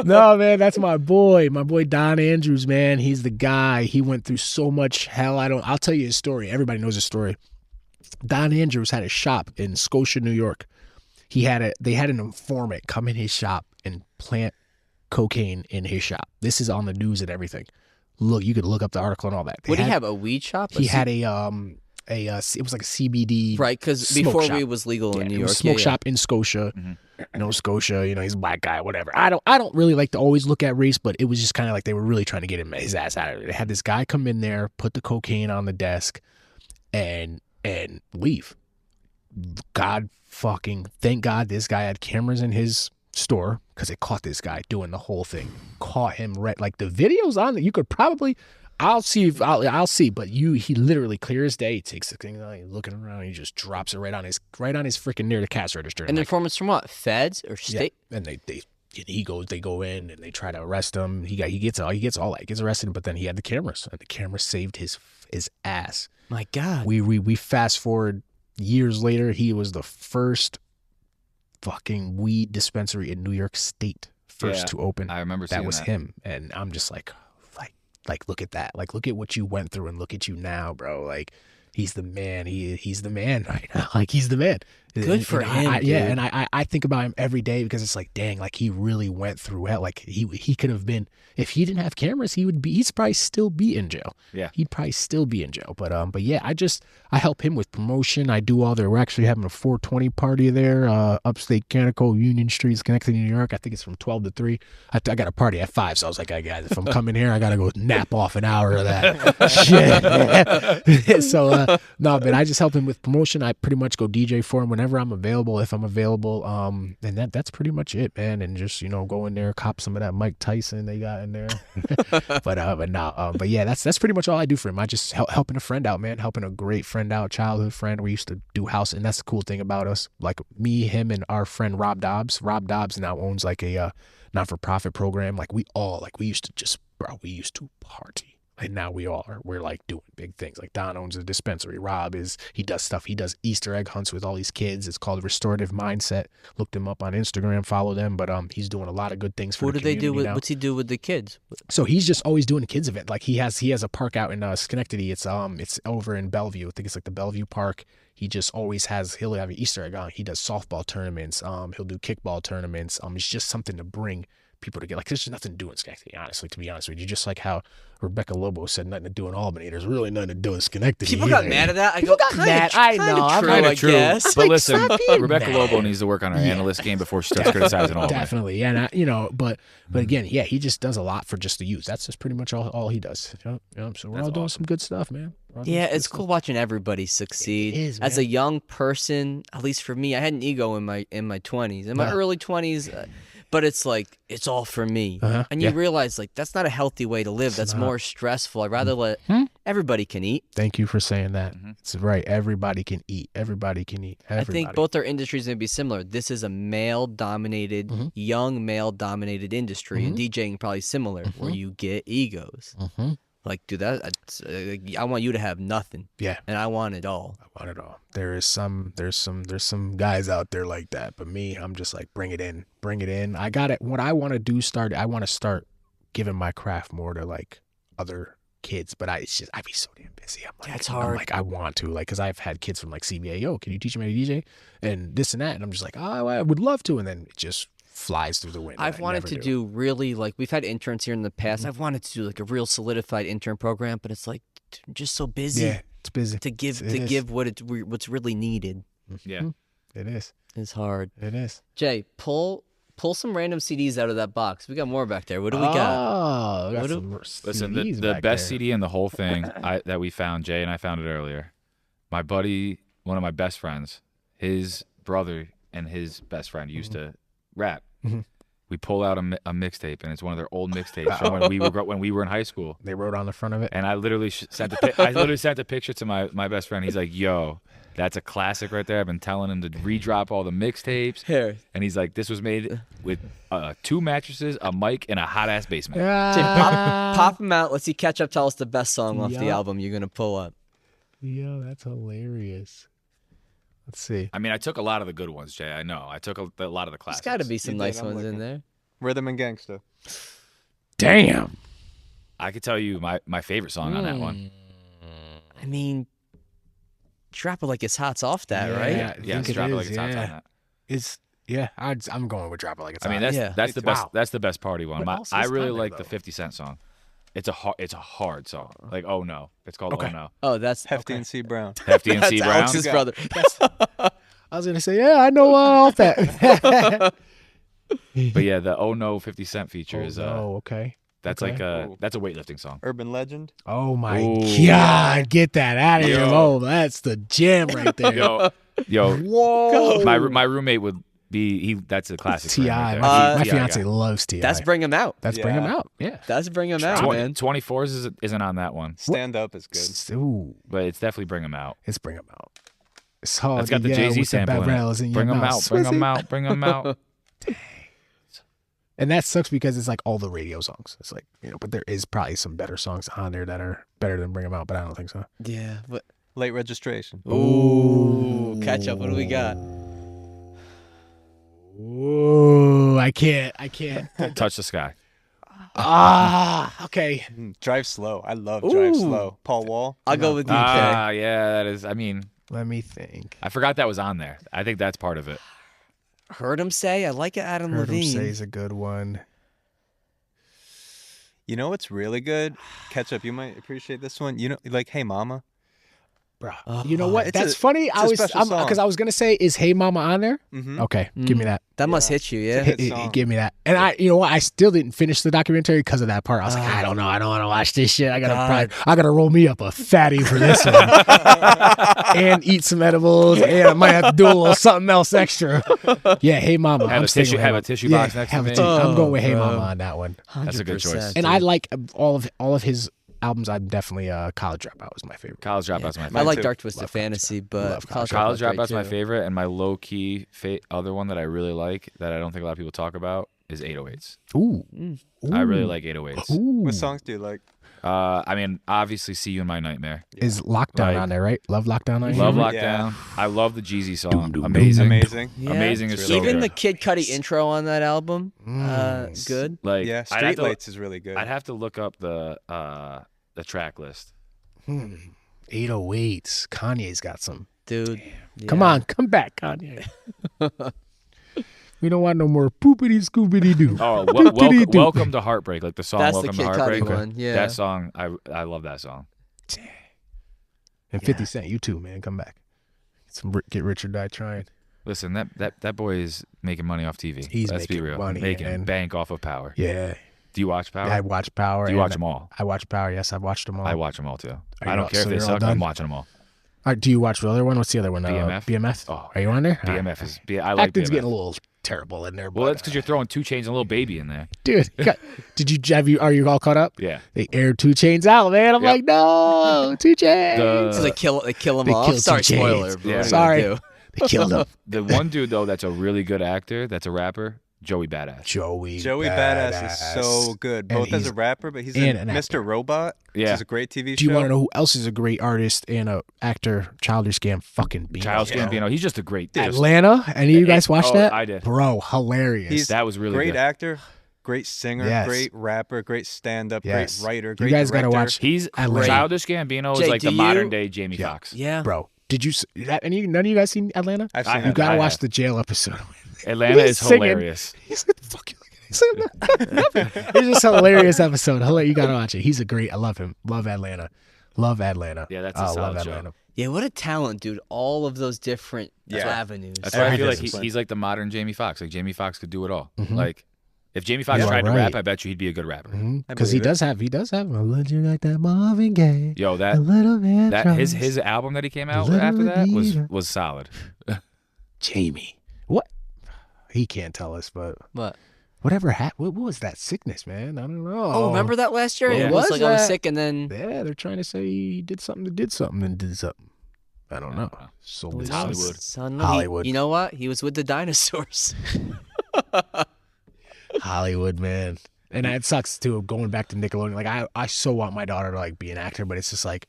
No, man, that's my boy. My boy Don Andrews, man. He's the guy. He went through so much hell. I'll tell you his story. Everybody knows his story. Don Andrews had a shop in Scotia, New York. They had an informant come in his shop and plant cocaine in his shop. This is on the news and everything. Look, you could look up the article and all that. What do you have? A weed shop? He had it was like a CBD. Right, because smoke before shop. weed was legal in New It York. was a smoke yeah, shop in Scotia. Scotia, he's a black guy, whatever. I don't really like to always look at race, but it was just kind of like they were really trying to get his ass out of it. They had this guy come in there, put the cocaine on the desk, and leave. Thank God this guy had cameras in his store because it caught this guy doing the whole thing. Caught him like the videos on it. You could probably, I'll see, but he literally clear as day. He takes the thing, he's looking around, he just drops it right on his freaking near the cash register. And the informants from what? Feds or state? Yeah, and they go in and they try to arrest him. He gets arrested, but then he had the cameras, and the cameras saved his ass. My God. We fast forward years later, he was the first fucking weed dispensary in New York State, to open. I remember seeing that was that. him, and I'm just like look at that, like look at what you went through, and look at you now, bro. Like he's the man. He's the man right now. Like he's the man. Good for him. And I think about him every day because it's like, dang, like he really went through hell. Like he could have been, if he didn't have cameras, he'd probably still be in jail. Yeah. He'd probably still be in jail. But yeah, I help him with promotion. I do all we're actually having a 420 party there, upstate Canada, Union Street, Schenectady, New York. I think it's from 12 to 3. I got a party at 5, so I was like, hey guys, if I'm coming here, I gotta go nap off an hour of that. Shit. So no, but I just help him with promotion. I pretty much go DJ for him whenever I'm available, if I'm available. And that's pretty much it, man. And just go in there, cop some of that Mike Tyson they got in there. but yeah, that's pretty much all I do for him. I just helping a friend out, man. Helping a great friend out, childhood friend. We used to do house, and that's the cool thing about us. Like me, him, and our friend Rob Dobbs. Rob Dobbs now owns like a not-for-profit program. Like we used to party. And now we're like doing big things. Like Don owns a dispensary. Rob he does Easter egg hunts with all these kids. It's called Restorative Mindset. Looked him up on Instagram, follow them. But he's doing a lot of good things for the community now. What's he do with the kids? So he's just always doing a kids event. Like he has a park out in Schenectady. It's over in Bellevue. I think it's like the Bellevue Park. He just always he'll have an Easter egg on. He does softball tournaments. He'll do kickball tournaments. It's just something to bring people together. Like there's just nothing to do in Schenectady, honestly, to be honest with you. Just like how Rebecca Lobo said nothing to do in Albany. There's really nothing to do in Schenectady. People got mad at that. People got mad. I know. True, Kind I of true. guess. But Like, listen, stop being Rebecca mad. Lobo needs to work on her analyst game before she starts criticizing Albany. Definitely. And but again, yeah, he just does a lot for just the youth. That's just pretty much all he does. So we're all doing some good stuff, man. Yeah, it's cool watching everybody succeed. It is, As man. a young person, at least for me, I had an ego in my 20s. In my early 20s, but it's like it's all for me. And you realize like that's not a healthy way to live. That's more stressful. I'd rather let everybody can eat. Thank you for saying that. It's right. Everybody can eat. Everybody can eat. I think both our industries may be similar. This is a male-dominated, young male-dominated industry, and DJing probably similar, where you get egos. Like, dude, I want you to have nothing. Yeah. And I want it all. I want it all. There's some guys out there like that, but me, I'm just like, bring it in. I got it. What I want to do, I want to start giving my craft more to like other kids, but I'd be so damn busy. I'm like, it's hard. I'm like, I want to, like, because I've had kids from like CBA, yo, can you teach me how to DJ and this and that, and I'm just like, oh, I would love to, and then it just flies through the wind. I've wanted to do really, like, we've had interns here in the past. I've wanted to do like a real solidified intern program, but it's like, I'm just so busy. Yeah, it's busy To give what's really needed. Yeah. It is. It's hard. It is. Jay, pull some random CDs out of that box. We got more back there. What do we got? Oh, got What do- some Listen, CDs the back best there. CD in the whole thing that we found, Jay and I found it earlier. My buddy, one of my best friends, his brother and his best friend used to rap. Mhm. We pull out a mixtape, and it's one of their old mixtapes from when we were in high school. They wrote on the front of it. And I literally sent a picture to my best friend. He's like, "Yo, that's a classic right there. I've been telling him to redrop all the mixtapes." Here. And he's like, "This was made with 2 mattresses, a mic, and a hot ass basement." Jay, pop them out. Let's see Ketchup tell us the best song off the Yeah. album you're going to pull up. Yo, that's hilarious. Let's see. I mean, I took a lot of the good ones, Jay. I know. I took a lot of the There's classics. got to be some You did, nice I'm ones in looking. there. Rhythm and Gangsta. Damn. I could tell you my favorite song on that one. I mean, Drop It Like It's Hot's off that, right? Yeah, I Yeah, think it Drop It is, Like It's Hot on yeah. that. It's I'm going with Drop It Like It's I mean, Hot. that's the best. Wow. That's the best party one. What else I is really on there, like the though? 50 Cent song. It's a hard song. Like, oh no, it's called Okay. Oh No. Oh, that's Hefty and C. Brown. Hefty and C. that's Brown. Alex's brother. I was gonna say, yeah, I know off that. But yeah, the Oh No 50 Cent feature is okay. that's okay. like Ooh. that's a weightlifting song. Urban Legend. Oh my Ooh. God, get that out of here! Yo. Oh, that's the gem right there. Yo, Whoa, my roommate would be that's a classic. for Ti. him right there. My He's a Ti fiance guy. loves Ti. That's Bring 'Em Out. That's bring him Yeah. out. Yeah. That's Bring 'Em Out, man. 24s isn't on that one, Stand Up is good. Ooh, but it's definitely Bring 'Em Out. it's bring him out. It's hard. It's got the to Jay yell Z with the sample in barrels it. in Bring your 'em mouth. out, bring 'em Swizzy. out, bring 'em out. And that sucks because it's like all the radio songs. It's like, but there is probably some better songs on there that are better than Bring 'Em Out, but I don't think so. Yeah. But, Late Registration. ooh, Ketchup. What do we got? Ooh, I can't. Touch the Sky. Okay. Drive Slow. I love Drive Ooh. Slow. Paul Wall. I'll go with DK. Ah, yeah, that is. I mean, Let me think. I forgot that was on there. I think that's part of it. Heard Him Say. I like it, Adam Heard him Levine. say is a good one. You know what's really good? Ketchup, you might appreciate this one. You know, like Hey Mama. Bro, you know what? It's That's a- funny. it's a special song. Because I was gonna say, is Hey Mama on there? Mm-hmm. Okay, give me that. That must hit you, yeah? Good song. Give me that. And you know what? I still didn't finish the documentary because of that part. I was like, I don't know. I don't want to watch this shit. I gotta roll me up a fatty for this one, and eat some edibles, and I might have to do a little something else extra. Yeah, Hey Mama. Have I'm a sticking tissue- with have Hey a tissue Mama. box next to have a me. tissue. I'm going with Hey bro. Mama on that one. That's a good choice. 100%, And I dude. like all of his albums. I'm definitely College Dropout was my favorite. College Dropout's my I favorite. like too. Dark Twisted Love Fantasy, but Love College College Dropout's Dropout's great, my too. favorite, and my low key other one that I really like that I don't think a lot of people talk about is 808s. Ooh, I really like 808s. Ooh. What songs do you like? I mean, obviously, See You in My Nightmare. Is Lockdown Like- on there, right? Love Lockdown on Love here? Lockdown. Yeah. I love the Jeezy song. Amazing. Amazing. Yeah. Amazing is It's so really Even good. the Kid Cudi intro on that album, good. Like, Yeah, I'd have to- Streetlights is really good. I'd have to look up the track list. 808s. Kanye's got some. Dude. Come on, come back, Kanye. We don't want no more poopity scoopity doo. Oh, Doopity-doo. welcome to Heartbreak, like the song That's the "Welcome to Kid Cudi Heartbreak." one, yeah. That song, I love that song. And 50 Cent, you too, man. Come back. Get rich or die trying. Listen, that boy is making money off TV. He's Let's be making real, money, making man. bank off of Power. Yeah. Do you watch Power? I watch Power. Do you and watch them all? I watch Power. Yes, I've watched them all. I watch them all too. you I don't all- care so if they you're all suck. I'm done? watching them all. All right, do you watch the other one? What's the other one? BMF? BMF? Oh, Are you on there? BMF is. I like Acting's BMF. getting a little terrible in there. Well, but, that's because you're throwing 2 Chainz and a little baby in there. dude, are you all caught up? Yeah. They aired 2 Chainz out, man. I'm Yep. like, no, 2 Chainz. So they kill him They off. killed Sorry, some Chainz. spoiler. But Yeah. what are you Sorry. gonna do? They killed him. The one dude though that's a really good actor, that's a rapper, Joey Badass. Joey Badass is so good, both as a rapper, but he's in Mr. Robot, which is a great TV show. Do you want to know who else is a great artist and a actor? Childish Gambino. Childish Gambino. He's just a great. Atlanta. Any of you guys watch that? I did. Bro, hilarious. That was really great good. actor. Great singer, great rapper, great stand-up, great writer, great You guys director. gotta watch. He's Childish Gambino is like the modern day Jamie Foxx. Yeah, bro. Did you? None of you guys seen Atlanta? I've seen You it. gotta watch the jail episode. Atlanta is hilarious. He's like, fuck you. It's just a hilarious episode. You gotta watch it. He's a great. I love him. Love Atlanta. Yeah, that's a solid show. Atlanta. Yeah, what a talent, dude. All of those different avenues. That's why I feel like he's like the modern Jamie Foxx. Like Jamie Foxx could do it all. Like if Jamie Foxx tried to rap, I bet you he'd be a good rapper. Because he does have. I'll let you like that Marvin Gaye. Yo, his album that he came out after that was solid. Jamie, what? He can't tell us, but What? whatever happened? What was that sickness, man? I don't know. Oh, remember that last year? Yeah. It was like I was that? sick and then... Yeah, they're trying to say he did something, and did something. I don't know. So It's this Hollywood. Son, Hollywood. You know what? He was with the dinosaurs. Hollywood, man. And it sucks too, going back to Nickelodeon. Like I so want my daughter to like be an actor, but it's just like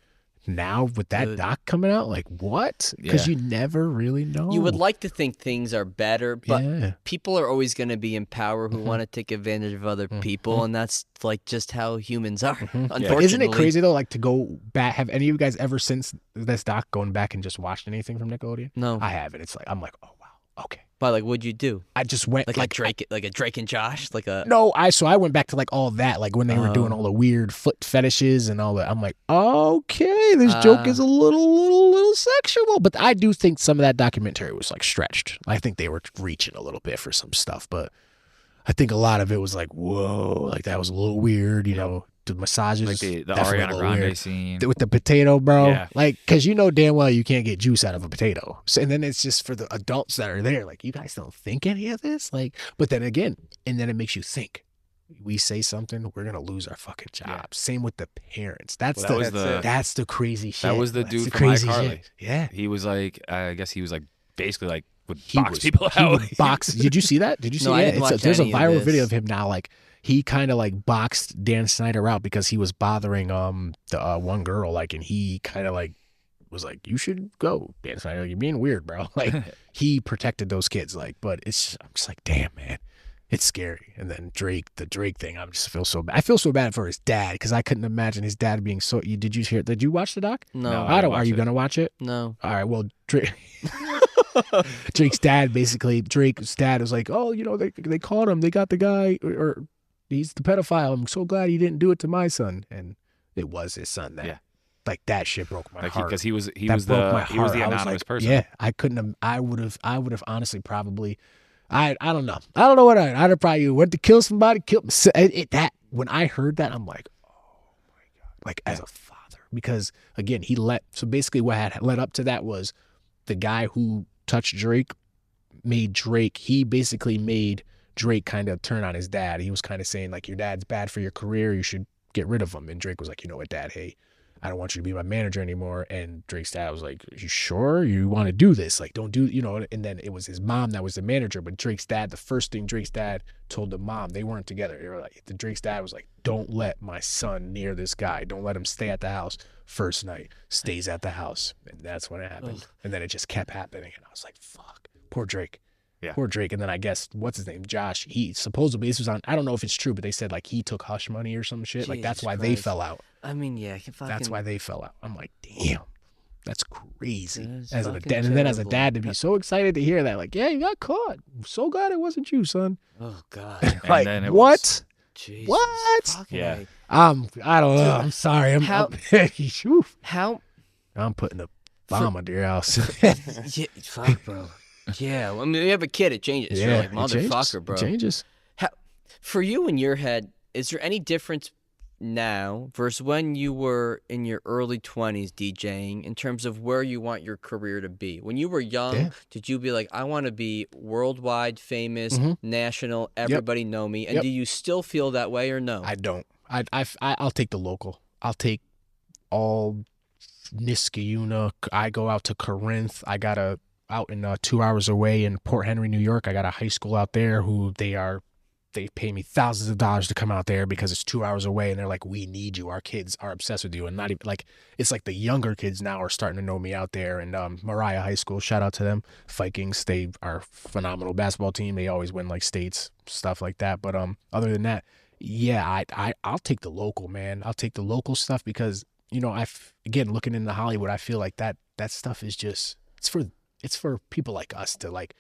now with that doc coming out, like what? Because you never really know. You would like to think things are better, but people are always going to be in power who want to take advantage of other people, and that's like just how humans are. Unfortunately, But isn't it crazy though? Like to go back. Have any of you guys ever since this doc going back and just watched anything from Nickelodeon? No, I haven't. It's like I'm like, oh wow, okay. But like, what'd you do? I just went like a Drake and Josh, like a no. I went back to like all that, like when they were doing all the weird foot fetishes and all that. I'm like, okay, this joke is a little sexual, but I do think some of that documentary was like stretched. I think they were reaching a little bit for some stuff, but I think a lot of it was like, whoa, like that was a little weird, you know. The massages, like the definitely Ariana Grande scene with the potato, bro. Yeah. Like, because you know damn well you can't get juice out of a potato. So, and then it's just for the adults that are there. Like, you guys don't think any of this. Like, but then again, and then it makes you think. We say something, we're gonna lose our fucking jobs. Yeah. Same with the parents. That's the crazy shit. That was the dude the from crazy iCarly. shit. Yeah, he was like, I guess he was like basically like would box people out. He would box. Did you see that? Did you see? No, I didn't watch there's a any of viral this. video of him now. Like, he kind of like boxed Dan Snyder out because he was bothering the one girl, like, and he kind of like was like, you should go, Dan Snyder, you're being weird, bro. Like, he protected those kids, like, but I'm just like, damn, man, it's scary. And then the Drake thing, I just feel so bad. I feel so bad for his dad because I couldn't imagine his dad being so. Did you watch the doc? No. Are you gonna watch it? No. All right, well, Drake's dad was like, oh, you know, they caught him, they got the guy, or he's the pedophile. I'm so glad he didn't do it to my son, and it was his son. Like that shit broke my heart because he was the anonymous person. Yeah, I couldn't have. I would have honestly probably. I don't know. I don't know what I'd have probably went to kill somebody. That when I heard that, I'm like, oh my god, like as a father, because again so basically what had led up to that was the guy who touched Drake he basically made Drake kind of turn on his dad. He was kind of saying like, your dad's bad for your career, you should get rid of him. And Drake was like, you know what, Dad, hey, I don't want you to be my manager anymore. And Drake's dad was like, you sure you want to do this? Like, don't do, you know. And then it was his mom that was the manager, but Drake's dad, the first thing Drake's dad told the mom, they weren't together, they were like, Drake's dad was like, don't let my son near this guy, don't let him stay at the house. First night, stays at the house. And that's when it happened. And then it just kept happening. And I was like, fuck, poor Drake. Yeah. Poor Drake. And then I guess, what's his name? Josh. He supposedly, this was on, I don't know if it's true, but they said like he took hush money or some shit. Like that's why they fell out. I mean, yeah. That's why they fell out. I'm like, damn, that's crazy. As a dad, and then as a dad to be so excited to hear that, like, yeah, you got caught. I'm so glad it wasn't you, son. Oh, God. Like, what? Jesus, what? Yeah. I don't know. I'm sorry. I'm putting a bomb under your house. Yeah, fuck, bro. Yeah, I mean, you have a kid, it changes. Yeah, You're like, motherfucker, bro. It changes. For you in your head, is there any difference now versus when you were in your early 20s DJing in terms of where you want your career to be? When you were young, did you be like, I want to be worldwide famous, national, everybody know me? And do you still feel that way or no? I don't. I'll take the local. I'll take all Niskayuna. I go out to Corinth. I got a out in 2 hours away in Port Henry, New York. I got a high school out there who they pay me thousands of dollars to come out there because it's 2 hours away, and they're like, we need you. Our kids are obsessed with you. And not even like, it's like the younger kids now are starting to know me out there. And Mariah High School, shout out to them. Vikings, they are a phenomenal basketball team. They always win like states, stuff like that. But other than that, yeah, I'll take the local, man. I'll take the local stuff because, you know, again, looking into Hollywood, I feel like that stuff is just, it's for people like us to like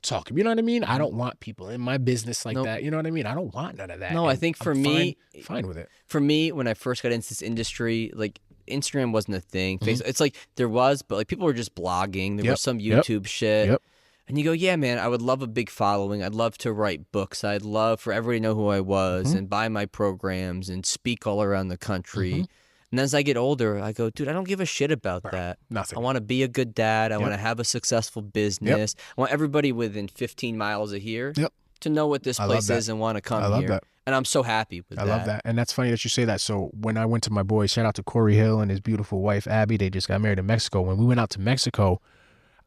talk. You know what I mean? I don't want people in my business like that. You know what I mean? I don't want none of that. No, I think for me, fine with it. For me, when I first got into this industry, like Instagram wasn't a thing. Facebook, it's like there was, but like people were just blogging. There was some YouTube shit. Yep. And you go, yeah, man, I would love a big following. I'd love to write books. I'd love for everybody to know who I was and buy my programs and speak all around the country. And as I get older, I go, dude, I don't give a shit about that. Nothing. I want to be a good dad. I want to have a successful business. I want everybody within 15 miles of here to know what this place is and want to come here. That. And I'm so happy with that. I love that. And that's funny that you say that. So when I went to my boy, shout out to Corey Hill and his beautiful wife, Abby. They just got married in Mexico. When we went out to Mexico,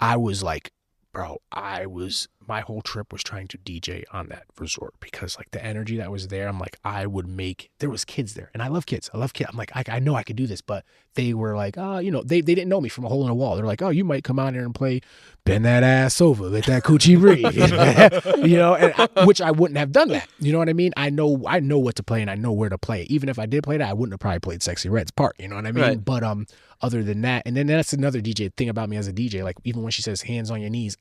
I was like, bro, my whole trip was trying to DJ on that resort because like the energy that was there, I'm like, there was kids there and I love kids. I'm like, I know I could do this, but they were like, oh, you know, they didn't know me from a hole in a wall. They're like, oh, you might come out here and play Bend That Ass Over, Let That Coochie Breathe, you know, and which I wouldn't have done that. You know what I mean? I know what to play and I know where to play. Even if I did play that, I wouldn't have probably played Sexy Red's part. You know what I mean? Right. But other than that, and then that's another DJ thing about me as a DJ. Like even when she says hands on your knees,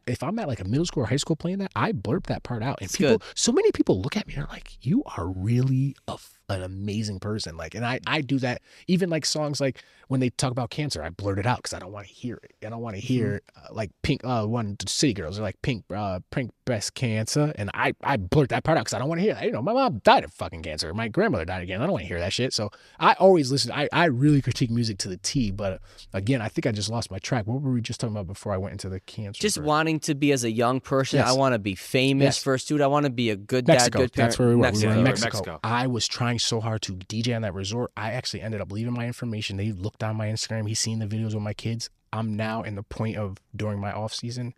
if I'm at like a middle school or high school playing that, I blurb that part out. And so many people look at me and are like, you are really an amazing person. Like, and I do that. Even like songs like when they talk about cancer, I blurt it out because I don't want to hear it. I don't want to hear like Pink, one City Girls are like Pink breast cancer. And I blurt that part out because I don't want to hear that. You know, my mom died of fucking cancer. My grandmother died again. I don't want to hear that shit. So I always listen. I really critique music to the T. But again, I think I just lost my track. What were we just talking about before I went into the cancer? Just wanting to be as a young person. I want to be famous first, dude. I want to be a good dad, good parent. That's where we were. Mexico. We were in Mexico. I was trying so hard to DJ on that resort. I actually ended up leaving my information. They looked on my Instagram. He's seen the videos with my kids. I'm now in the point of during my off season,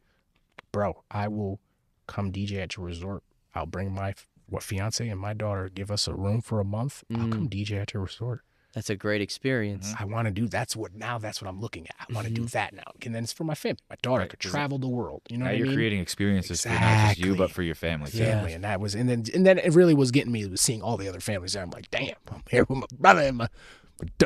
bro, I will come DJ at your resort. I'll bring my fiance and my daughter, give us a room for a month. I'll come DJ at your resort. That's a great experience. I want to do that's what I'm looking at. I want to do that now. And then it's for my family. My daughter could travel the world. You know what I mean? You're creating experiences for not just you, but for your family. And that was and then it really was getting me was seeing all the other families there. I'm like, damn, I'm here with my brother and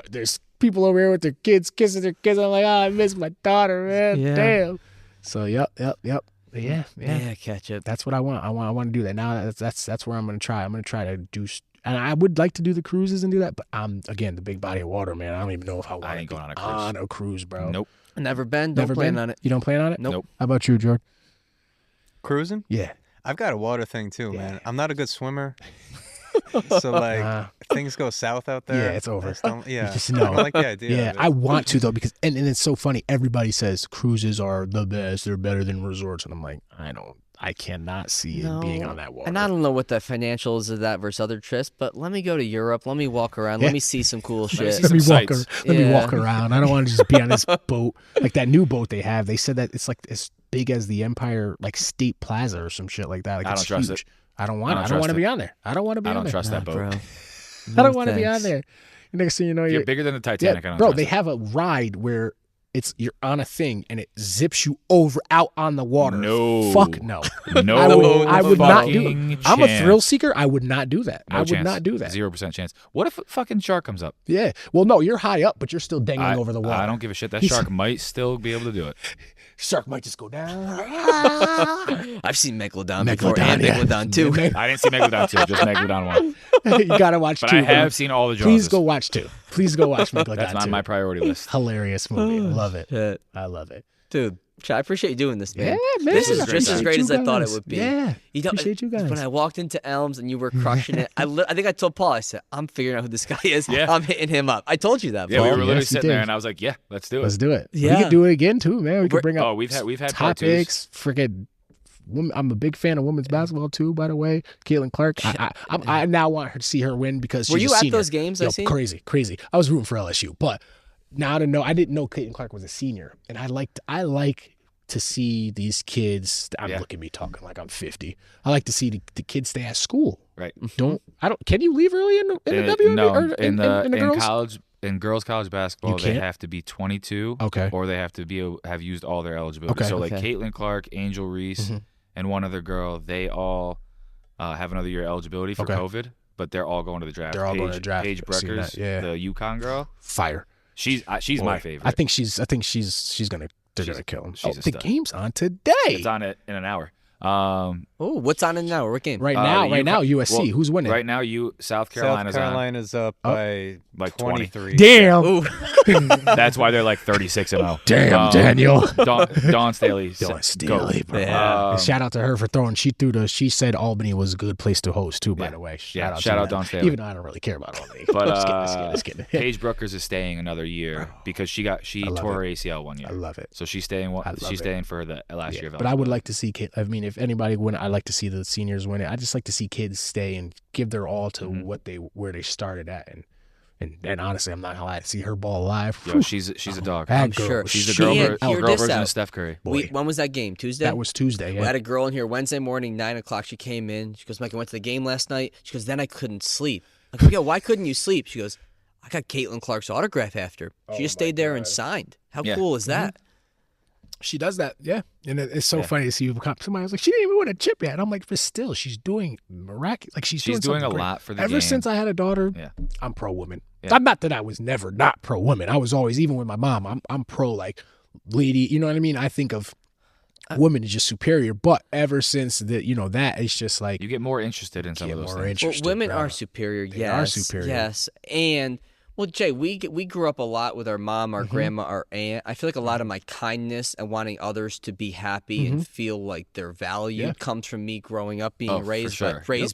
there's people over here with their kids kissing their kids. I'm like, oh, I miss my daughter, man. Damn. So yep. Yeah, Ketchup. That's what I want. I want to do that. Now that's where I'm gonna try. I'm gonna try to do. And I would like to do the cruises and do that, but again, the big body of water, man. I don't even know if I want to go on a cruise, bro. Nope. Never been. Don't plan on it. You don't plan on it? Nope. How about you, George? Cruising? Yeah. I've got a water thing too, man. I'm not a good swimmer. So like things go south out there. Yeah, it's over. Yeah. You just know. I like the idea. Yeah, I want to though because and it's so funny. Everybody says cruises are the best. They're better than resorts, and I'm like, I cannot see it being on that water. And I don't know what the financials of that versus other trips, but let me go to Europe. Let me walk around. Let me see some cool shit. Let me walk around. I don't want to just be on this boat. Like that new boat they have. They said that it's like as big as the Empire like State Plaza or some shit like that. Like I don't trust it. I don't want to be on there. I don't want to be on there. I don't trust that boat. Bro. I don't want to be on there. Next thing you know, you're bigger than the Titanic. Yeah, bro, they have a ride where you're on a thing and it zips you out on the water. No. Fuck no. No. I would not do it. Chance. I'm a thrill seeker. I would not do that. No I would chance. not do that. 0% chance. What if a fucking shark comes up? Yeah. Well, no, you're high up, but you're still dangling over the water. I don't give a shit. That shark might still be able to do it. Shark might just go down. I've seen Megalodon before and Megalodon 2. I didn't see Megalodon 2, just Megalodon 1. You gotta watch 2. But I have seen all the Jaws. Please go watch 2. Please go watch Megalodon 2. That's on my priority list. Hilarious movie. I love it. Shit. I love it. Dude, I appreciate you doing this, man. Yeah, man. This is just as great as I thought it would be. Yeah. Appreciate you guys. When I walked into Elms and you were crushing it, I think I told Paul, I said, I'm figuring out who this guy is. Yeah. I'm hitting him up. I told you that, Paul. Yeah, we were literally Yes, you sitting there did. and I was like, yeah, let's do it. Let's do it. Yeah. We could do it again too, man. We could bring up we've had part twos. topics. Freaking, I'm a big fan of women's basketball too. By the way, Caitlin Clark. I now want her to see her win because she's Were you a at senior. those games? I seen Crazy. I was rooting for LSU, but now to know, I didn't know Caitlin Clark was a senior, and I like to see these kids. Look at me talking like I'm 50. I like to see the kids stay at school. Right. Can you leave early in the WNBA? No, or in the girls? college. In girls college basketball, they have to be 22, or they have to have used all their eligibility. So like Caitlin Clark, Angel Reese, and one other girl, they all have another year eligibility for COVID, but they're all going to the draft. They're all going to the draft. Paige Breckers, the UConn girl, fire. She's my favorite. I think she's gonna. They're gonna kill him. The game's on today. It's on in an hour. What's on it now? What game? Right now, USC. Well, who's winning? Right now, South Carolina's up by like 23. Damn. That's why they're like 36-0. Damn, Daniel. Dawn Staley. Bro. Shout out to her for throwing. She said Albany was a good place to host too. By the way, shout out Dawn Staley. Even though I don't really care about Albany. But just kidding. Paige Brookers is staying another year because she tore her ACL one year. I love it. So she's staying. She's staying for the last year of. But I would like to see. I mean, if anybody win, I'd like to see the seniors win it. I just like to see kids stay and give their all to where they started at. And honestly, I'm not gonna lie. To see her ball live. Yo, she's a dog. I'm sure. She's the girl version of Steph Curry. When was that game? Tuesday? That was Tuesday. We had a girl in here Wednesday morning, 9 o'clock. She came in. She goes, Mike, I went to the game last night. She goes, then I couldn't sleep. I go, yo, why couldn't you sleep? She goes, I got Caitlin Clark's autograph after. She just stayed there and signed. How cool is that? She does that, yeah. And it's so funny to see somebody was like, she didn't even win a chip yet. And I'm like, but still, she's doing miraculous. Like she's doing a lot for the game. Ever since I had a daughter, I'm pro woman. Yeah. I'm not that I was never not pro woman. I was always, even with my mom, I'm pro like lady. You know what I mean? I think of women as just superior. But ever since that it's just like you get more interested in some of those things. Well, women are superior. They are superior. Yes, and. Well, Jay, we grew up a lot with our mom, our grandma, our aunt. I feel like a lot of my kindness and wanting others to be happy and feel like they're valued comes from me growing up being raised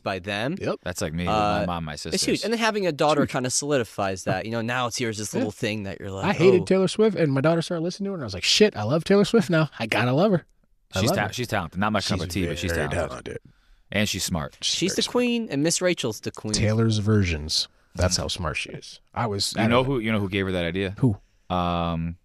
by them. Yep, that's like me with my mom, my sisters. It's huge, and then having a daughter kind of solidifies that. Now here's this little thing that you're like. I hated Taylor Swift, and my daughter started listening to her, and I was like, shit, I love Taylor Swift now. I gotta love her. She's talented. Not my cup of tea, but she's talented. And she's smart. She's the queen, and Miss Rachel's the queen. Taylor's versions. That's how smart she is. You know who gave her that idea? Who? Kelly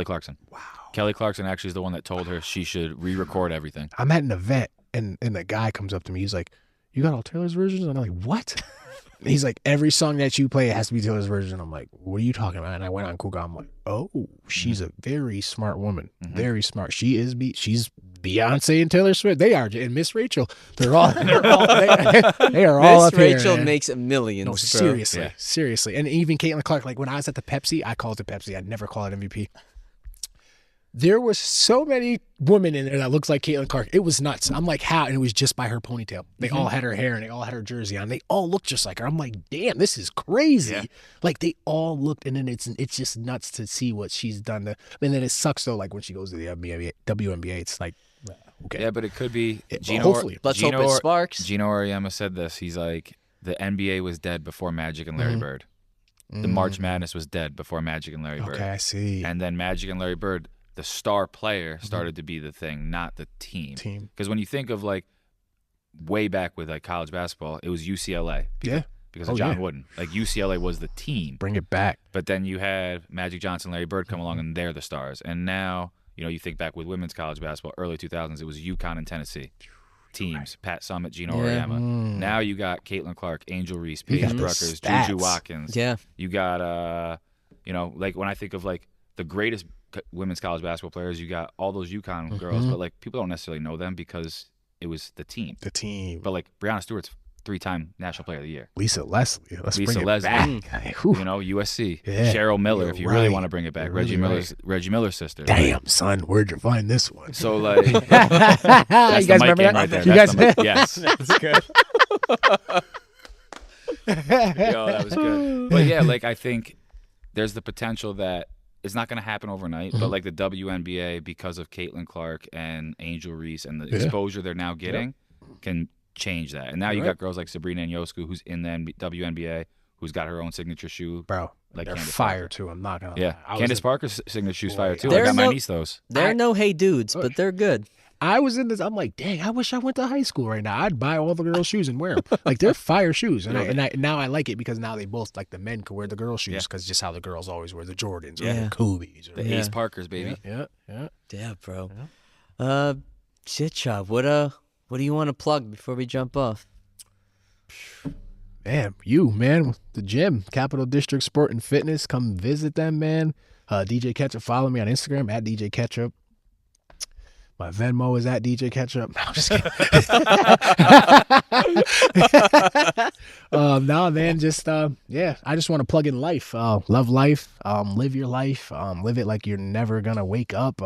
Clarkson. Wow. Kelly Clarkson actually is the one that told her she should re-record everything. I'm at an event and a guy comes up to me. He's like, "You got all Taylor's versions?" And I'm like, "What?" He's like, "Every song that you play has to be Taylor's version." I'm like, "What are you talking about?" And I went on Google. I'm like, "Oh, she's a very smart woman. Very smart. She's Beyonce and Taylor Swift. They are, and Miss Rachel. They are all Miss up here. Rachel makes millions. No, seriously. And even Caitlin Clark. Like when I was at the Pepsi, I called it Pepsi. I'd never call it MVP. There was so many women in there that looks like Caitlin Clark. It was nuts. I'm like, how? And it was just by her ponytail. They all had her hair and they all had her jersey on. They all looked just like her. I'm like, damn, this is crazy. Yeah. Like they all looked, and then it's just nuts to see what she's done. And then it sucks though. Like when she goes to the WNBA, it's like, okay. Yeah, but it could be Gino. Hopefully, let's hope it sparks. Gino Auriemma said this. He's like, the NBA was dead before Magic and Larry Bird. The March Madness was dead before Magic and Larry Bird. Okay, I see. And then Magic and Larry Bird, the star player started to be the thing, not the team. Because when you think of like way back with like college basketball, it was UCLA. Because of John Wooden. Like UCLA was the team. Bring it back. But then you had Magic Johnson, Larry Bird come along, and they're the stars. And now, you think back with women's college basketball, early 2000s, it was UConn and Tennessee. Teams, Pat Summitt, Gino Auriemma. Now you got Caitlin Clark, Angel Reese, Paige Bruckers, Juju Watkins. Yeah. You got, like when I think of like the greatest women's college basketball players, you got all those UConn girls, but like people don't necessarily know them because it was the team. But like Breanna Stewart's 3-time National Player of the Year. Lisa Leslie. Let's bring it Leslie. back. USC. Yeah. Cheryl Miller, if you really want to bring it back. Reggie Miller's sister. Damn, son, where'd you find this one? So like, you guys remember that? Right there. You guys, yes, that's good. Yo, that was good. But yeah, like I think there's the potential that it's not going to happen overnight, but like the WNBA, because of Caitlin Clark and Angel Reese and the exposure they're now getting, can change that. And now you got girls like Sabrina Ionescu, who's in the WNBA, who's got her own signature shoe. Bro, like they're fire too. I'm not gonna lie. Candace Parker's signature shoe's fire too. I got my niece those. They're no hey dudes, but they're good. I was in this. I'm like, dang, I wish I went to high school right now. I'd buy all the girls' shoes and wear them. Like they're fire shoes, and now I like it because now they both like the men can wear the girls' shoes because just how the girls always wear the Jordans or the Kobe's or the Ace Parkers, baby. Yeah, bro. Shit, Chop. What do you want to plug before we jump off? Man, the gym, Capital District Sport and Fitness. Come visit them, man. DJ Ketchup, follow me on Instagram at DJ Ketchup. My Venmo is at DJ Ketchup. No, I'm just kidding. No, man, just I just want to plug in life. Love life. Live your life. Live it like you're never gonna wake up.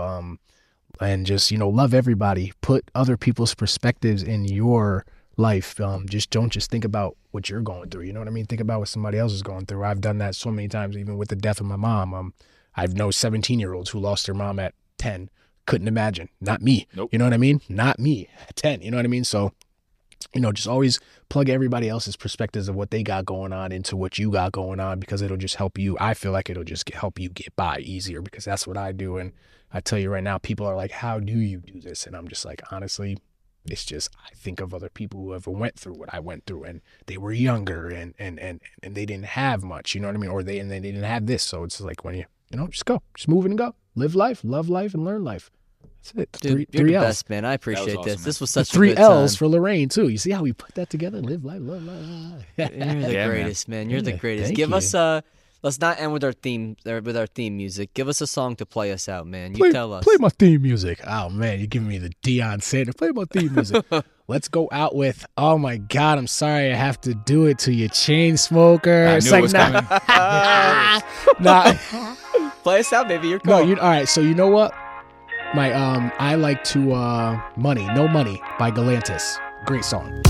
And just love everybody. Put other people's perspectives in your life. Don't just think about what you're going through. You know what I mean? Think about what somebody else is going through. I've done that so many times, even with the death of my mom. I've known 17-year-olds who lost their mom at 10. Couldn't imagine. Not me. Nope. You know what I mean? Not me at 10. You know what I mean? So, just always plug everybody else's perspectives of what they got going on into what you got going on, because it'll just help you. I feel like it'll just help you get by easier, because that's what I do. And I tell you right now, people are like, how do you do this? And I'm just like, honestly, it's just, I think of other people who ever went through what I went through, and they were younger and they didn't have much, you know what I mean? Or they didn't have this. So it's like, when just go, just move it and go, live life, love life, and learn life. That's it. Dude, you're the best, man. I appreciate awesome, this. man. This was such Three a good L's time. for Lorraine too. You see how we put that together? Live life, love life. You're the greatest, man. You're the greatest. Thank Give you. us let's not end with our theme music. Give us a song to play us out, man. You tell us. Play my theme music. Oh man, you're giving me the Deion Sanders. Play my theme music. Let's go out with, oh my God, I'm sorry I have to do it to you, Chainsmoker. I knew it was coming. Nah. Play us out, baby. You're No, cool. all right, so you know what? I like to Money, No Money by Galantis. Great song.